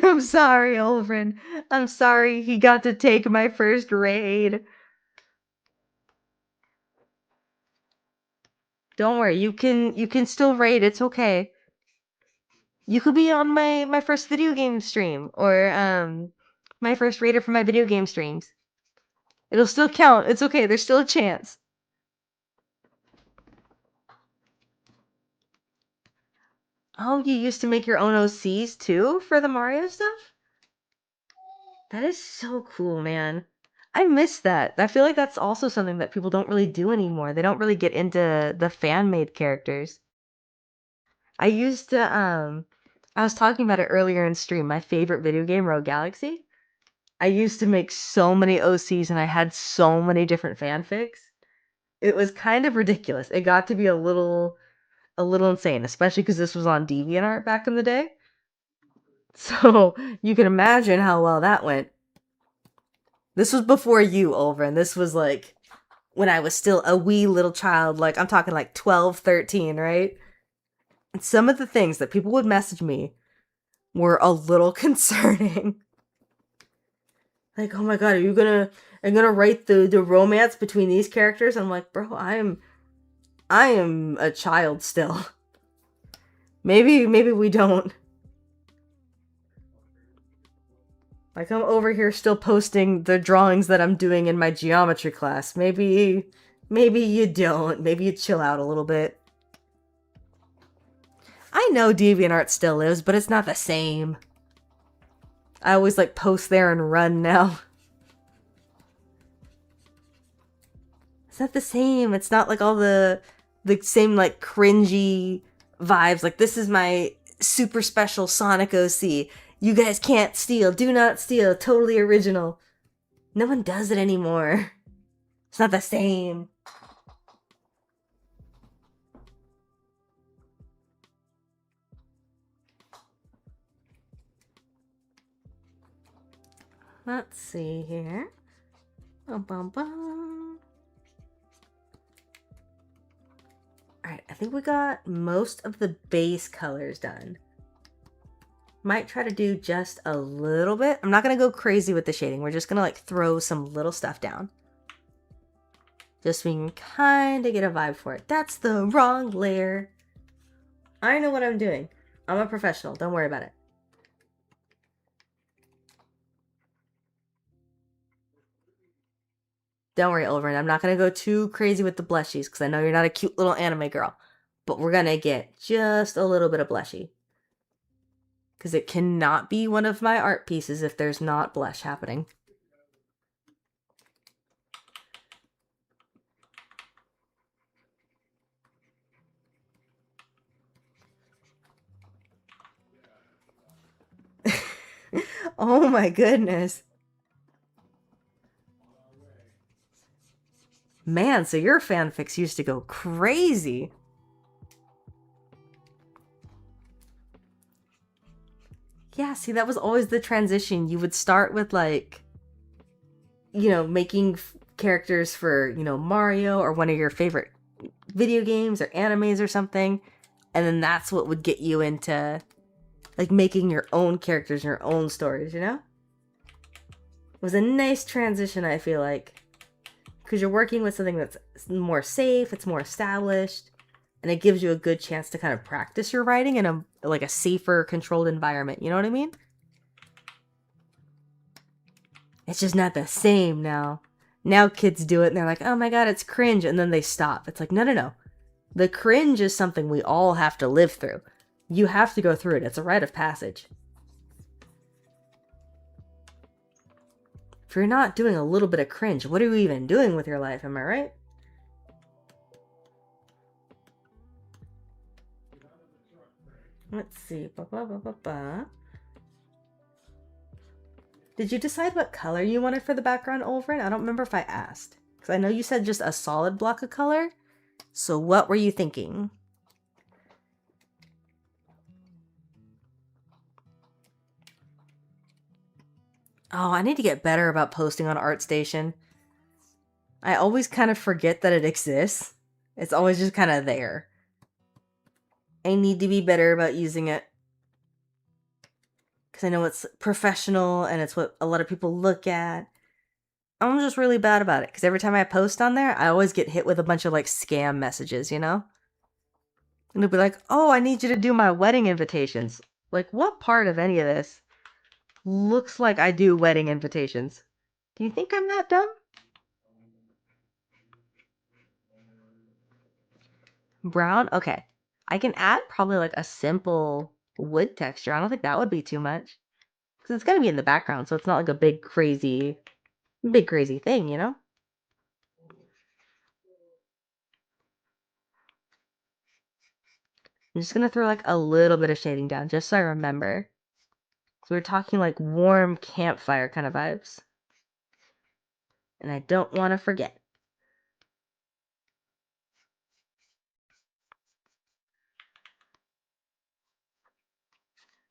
I'm sorry, Ulvryn. I'm sorry he got to take my first raid. Don't worry, you can still raid, it's okay. You could be on my first video game stream, or my first raider for my video game streams. It'll still count, it's okay, there's still a chance. Oh, you used to make your own OCs too for the Mario stuff? That is so cool, man. I miss that. I feel like that's also something that people don't really do anymore. They don't really get into the fan-made characters. I used to, I was talking about it earlier in stream, my favorite video game, Rogue Galaxy. I used to make so many OCs and I had so many different fanfics. It was kind of ridiculous. It got to be a little insane, especially because this was on DeviantArt back in the day. So you can imagine how well that went. This was before you, Ulvryn. This was like when I was still a wee little child. Like, I'm talking like 12, 13, right? And some of the things that people would message me were a little concerning. Like, oh my god, are you gonna write the romance between these characters? I'm like, bro, I am a child still. Maybe we don't. Like, I'm over here still posting the drawings that I'm doing in my geometry class. Maybe you don't. Maybe you chill out a little bit. I know DeviantArt still lives, but it's not the same. I always like post there and run now. It's not the same. It's not like all the same like cringy vibes. Like, this is my super special Sonic OC. You guys can't steal. Do not steal. Totally original. No one does it anymore. It's not the same. Let's see here. Bum, bum, bum. Alright, I think we got most of the base colors done. Might try to do just a little bit. I'm not going to go crazy with the shading. We're just going to like throw some little stuff down. Just so we can kind of get a vibe for it. That's the wrong layer. I know what I'm doing. I'm a professional. Don't worry about it. Don't worry, Ulvryn. I'm not going to go too crazy with the blushies because I know you're not a cute little anime girl. but we're gonna get just a little bit of blushy. Because it cannot be one of my art pieces if there's not blush happening. Oh my goodness. Man, so your fanfics used to go crazy. Yeah, see, that was always the transition. You would start with, like, you know, making characters for, you know, Mario or one of your favorite video games or animes or something. And then that's what would get you into, like, making your own characters and your own stories, you know? It was a nice transition, I feel like. Because you're working with something that's more safe, it's more established, and it gives you a good chance to kind of practice your writing in a safer, controlled environment. You know what I mean? It's just not the same now. Now kids do it and they're like, oh my god, it's cringe, and then they stop. It's like, no, no, no. The cringe is something we all have to live through. You have to go through it. It's a rite of passage. If you're not doing a little bit of cringe, what are you even doing with your life? Am I right? Let's see. Did you decide what color you wanted for the background, Ulvryn? I don't remember if I asked. Because I know you said just a solid block of color. So what were you thinking? Oh, I need to get better about posting on ArtStation. I always kind of forget that it exists. It's always just kind of there. I need to be better about using it. Because I know it's professional and it's what a lot of people look at. I'm just really bad about it. Because every time I post on there, I always get hit with a bunch of like scam messages, you know? And it'll be like, oh, I need you to do my wedding invitations. Like, what part of any of this looks like I do wedding invitations? Do you think I'm that dumb? Brown? Okay. I can add probably like a simple wood texture. I don't think that would be too much. Because it's going to be in the background, so it's not like a big crazy thing, you know? I'm just going to throw like a little bit of shading down just so I remember. So we're talking like warm campfire kind of vibes. And I don't want to forget.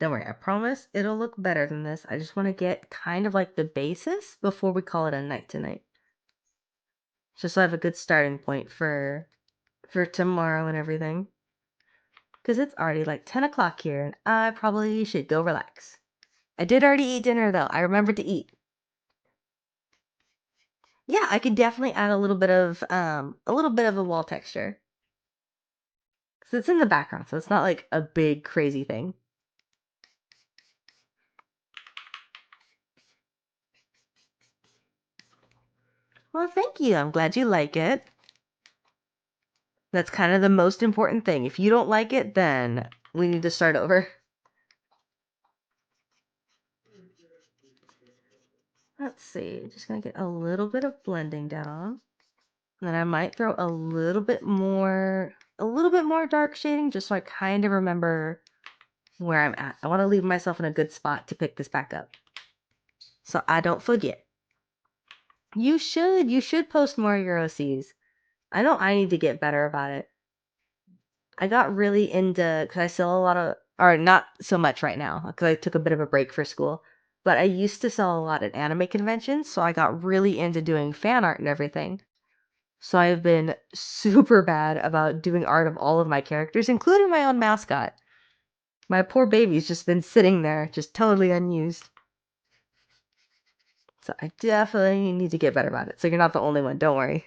Don't worry, I promise it'll look better than this. I just want to get kind of like the basis before we call it a night tonight. Just so I have a good starting point for tomorrow and everything. Because it's already like 10 o'clock here and I probably should go relax. I did already eat dinner though. I remembered to eat. Yeah, I could definitely add a little bit of a wall texture. Because it's in the background, so it's not like a big crazy thing. Well, thank you. I'm glad you like it. That's kind of the most important thing. If you don't like it, then we need to start over. Let's see. Just gonna get a little bit of blending down. And then I might throw a little bit more dark shading just so I kind of remember where I'm at. I want to leave myself in a good spot to pick this back up. So I don't forget. You should post more EuroCs. I know I need to get better about it. I got really into, because I sell a lot of, or not so much right now, because I took a bit of a break for school, but I used to sell a lot at anime conventions, so I got really into doing fan art and everything. So I've been super bad about doing art of all of my characters, including my own mascot. My poor baby's just been sitting there, just totally unused. So I definitely need to get better about it. So you're not the only one, don't worry.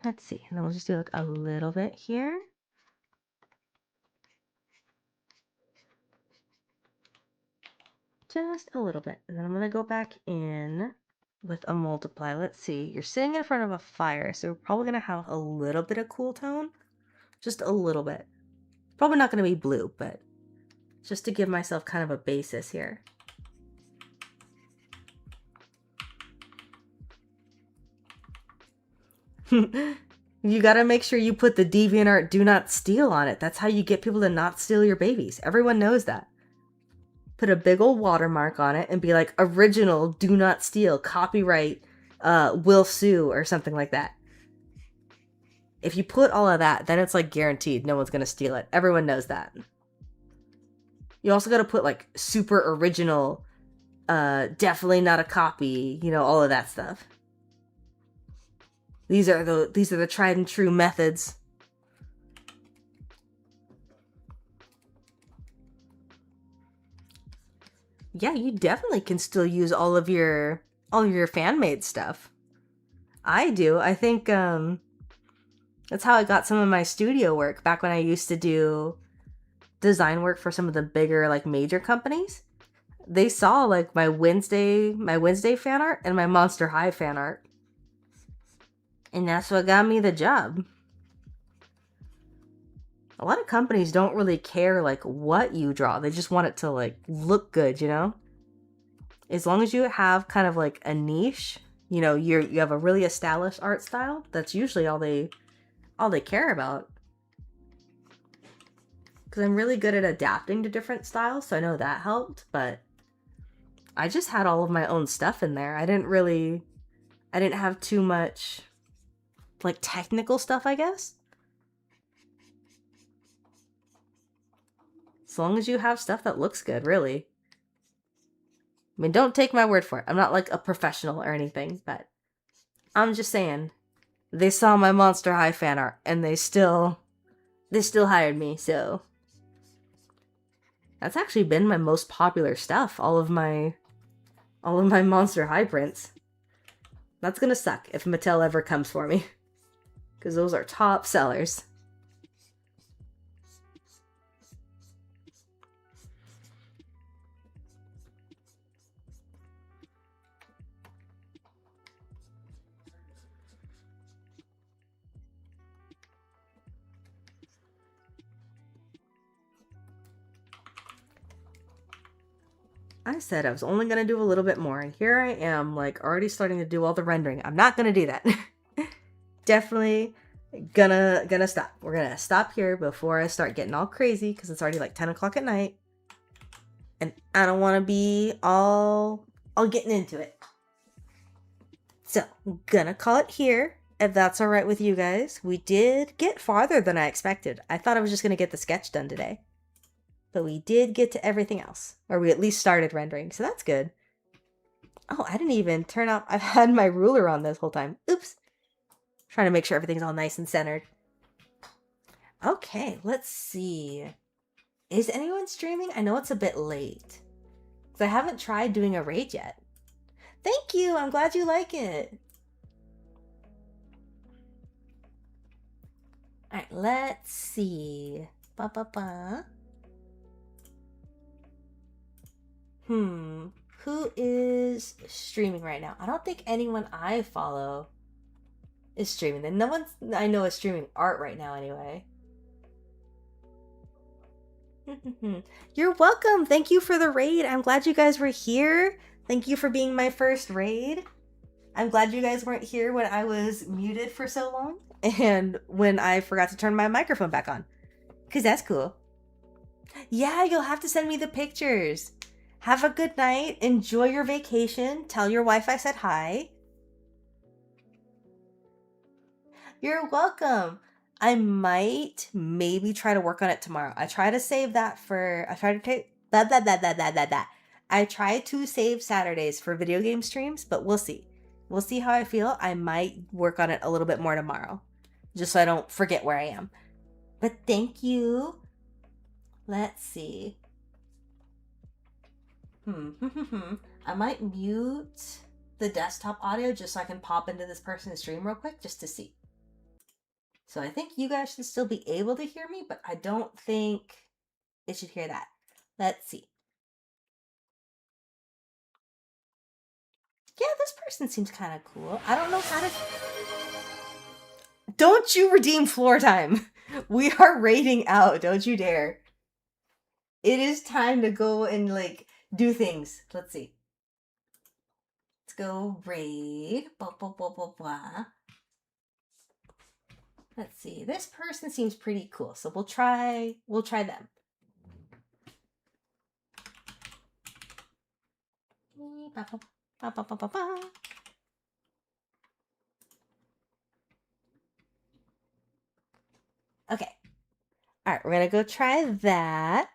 Let's see, and then we'll just do like a little bit here. just a little bit. And then I'm going to go back in with a multiply. Let's see. You're sitting in front of a fire, so we're probably going to have a little bit of cool tone. Just a little bit. Probably not going to be blue, but just to give myself kind of a basis here. You got to make sure you put the DeviantArt do not steal on it. That's how you get people to not steal your babies. Everyone knows that. Put a big old watermark on it and be like, original, do not steal, copyright, will sue, or something like that. If you put all of that, then it's like guaranteed no one's going to steal it. Everyone knows that. You also got to put like super original, definitely not a copy, you know, all of that stuff. These are the tried and true methods. Yeah, you definitely can still use all of your fan-made stuff. I do. I think that's how I got some of my studio work back when I used to do design work for some of the bigger like major companies. They saw like my Wednesday fan art and my Monster High fan art. And that's what got me the job. A lot of companies don't really care like what you draw. They just want it to like look good, you know? As long as you have kind of like a niche, you know, you have a really established art style, that's usually all they care about. Cuz I'm really good at adapting to different styles, so I know that helped, but I just had all of my own stuff in there. I didn't have too much like technical stuff, I guess. As long as you have stuff that looks good, really. I mean, don't take my word for it. I'm not like a professional or anything, but I'm just saying. They saw my Monster High fan art and they still hired me, so that's actually been my most popular stuff, all of my Monster High prints. That's gonna suck if Mattel ever comes for me, because those are top sellers. I said I was only going to do a little bit more, and here I am, like, already starting to do all the rendering. I'm not going to do that. Definitely gonna stop. We're gonna stop here before I start getting all crazy, because it's already like 10 o'clock at night, and I don't want to be all getting into it. So, I'm gonna call it here, if that's all right with you guys. We did get farther than I expected. I thought I was just gonna get the sketch done today. But we did get to everything else. Or we at least started rendering, so that's good. Oh, I didn't even turn out... I've had my ruler on this whole time. Oops. Trying to make sure everything's all nice and centered. Okay, let's see. Is anyone streaming? I know it's a bit late. Because I haven't tried doing a raid yet. Thank you! I'm glad you like it. Alright, let's see. Ba-ba-ba. Who is streaming right now? I don't think anyone I follow is streaming. And no one I know is streaming art right now anyway. You're welcome. Thank you for the raid. I'm glad you guys were here. Thank you for being my first raid. I'm glad you guys weren't here when I was muted for so long and when I forgot to turn my microphone back on. Because that's cool. Yeah, you'll have to send me the pictures. Have a good night. Enjoy your vacation. Tell your wife I said hi. You're welcome. I might maybe try to work on it tomorrow. I try to save that for... I try to save Saturdays for video game streams, but we'll see. We'll see how I feel. I might work on it a little bit more tomorrow, just so I don't forget where I am. But thank you. Let's see. I might mute the desktop audio just so I can pop into this person's stream real quick just to see. So I think you guys should still be able to hear me, but I don't think it should hear that. Let's see. Yeah, this person seems kind of cool. I don't know how to... Don't you redeem floor time. We are raiding out. Don't you dare. It is time to go and, like, do things. Let's see. Let's go raid. Blah, blah, blah, blah, blah. Let's see. This person seems pretty cool. So we'll try them. Ba, ba, ba, ba, ba, ba, ba. Okay. All right, we're going to go try that.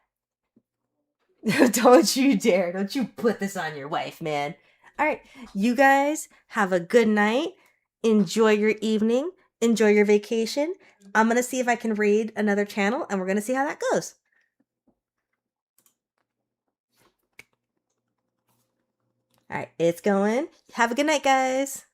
Don't you dare. Don't you put this on your wife, man. All right, you guys have a good night. Enjoy your evening. Enjoy your vacation. I'm going to see if I can raid another channel, and we're going to see how that goes. All right, it's going. Have a good night, guys.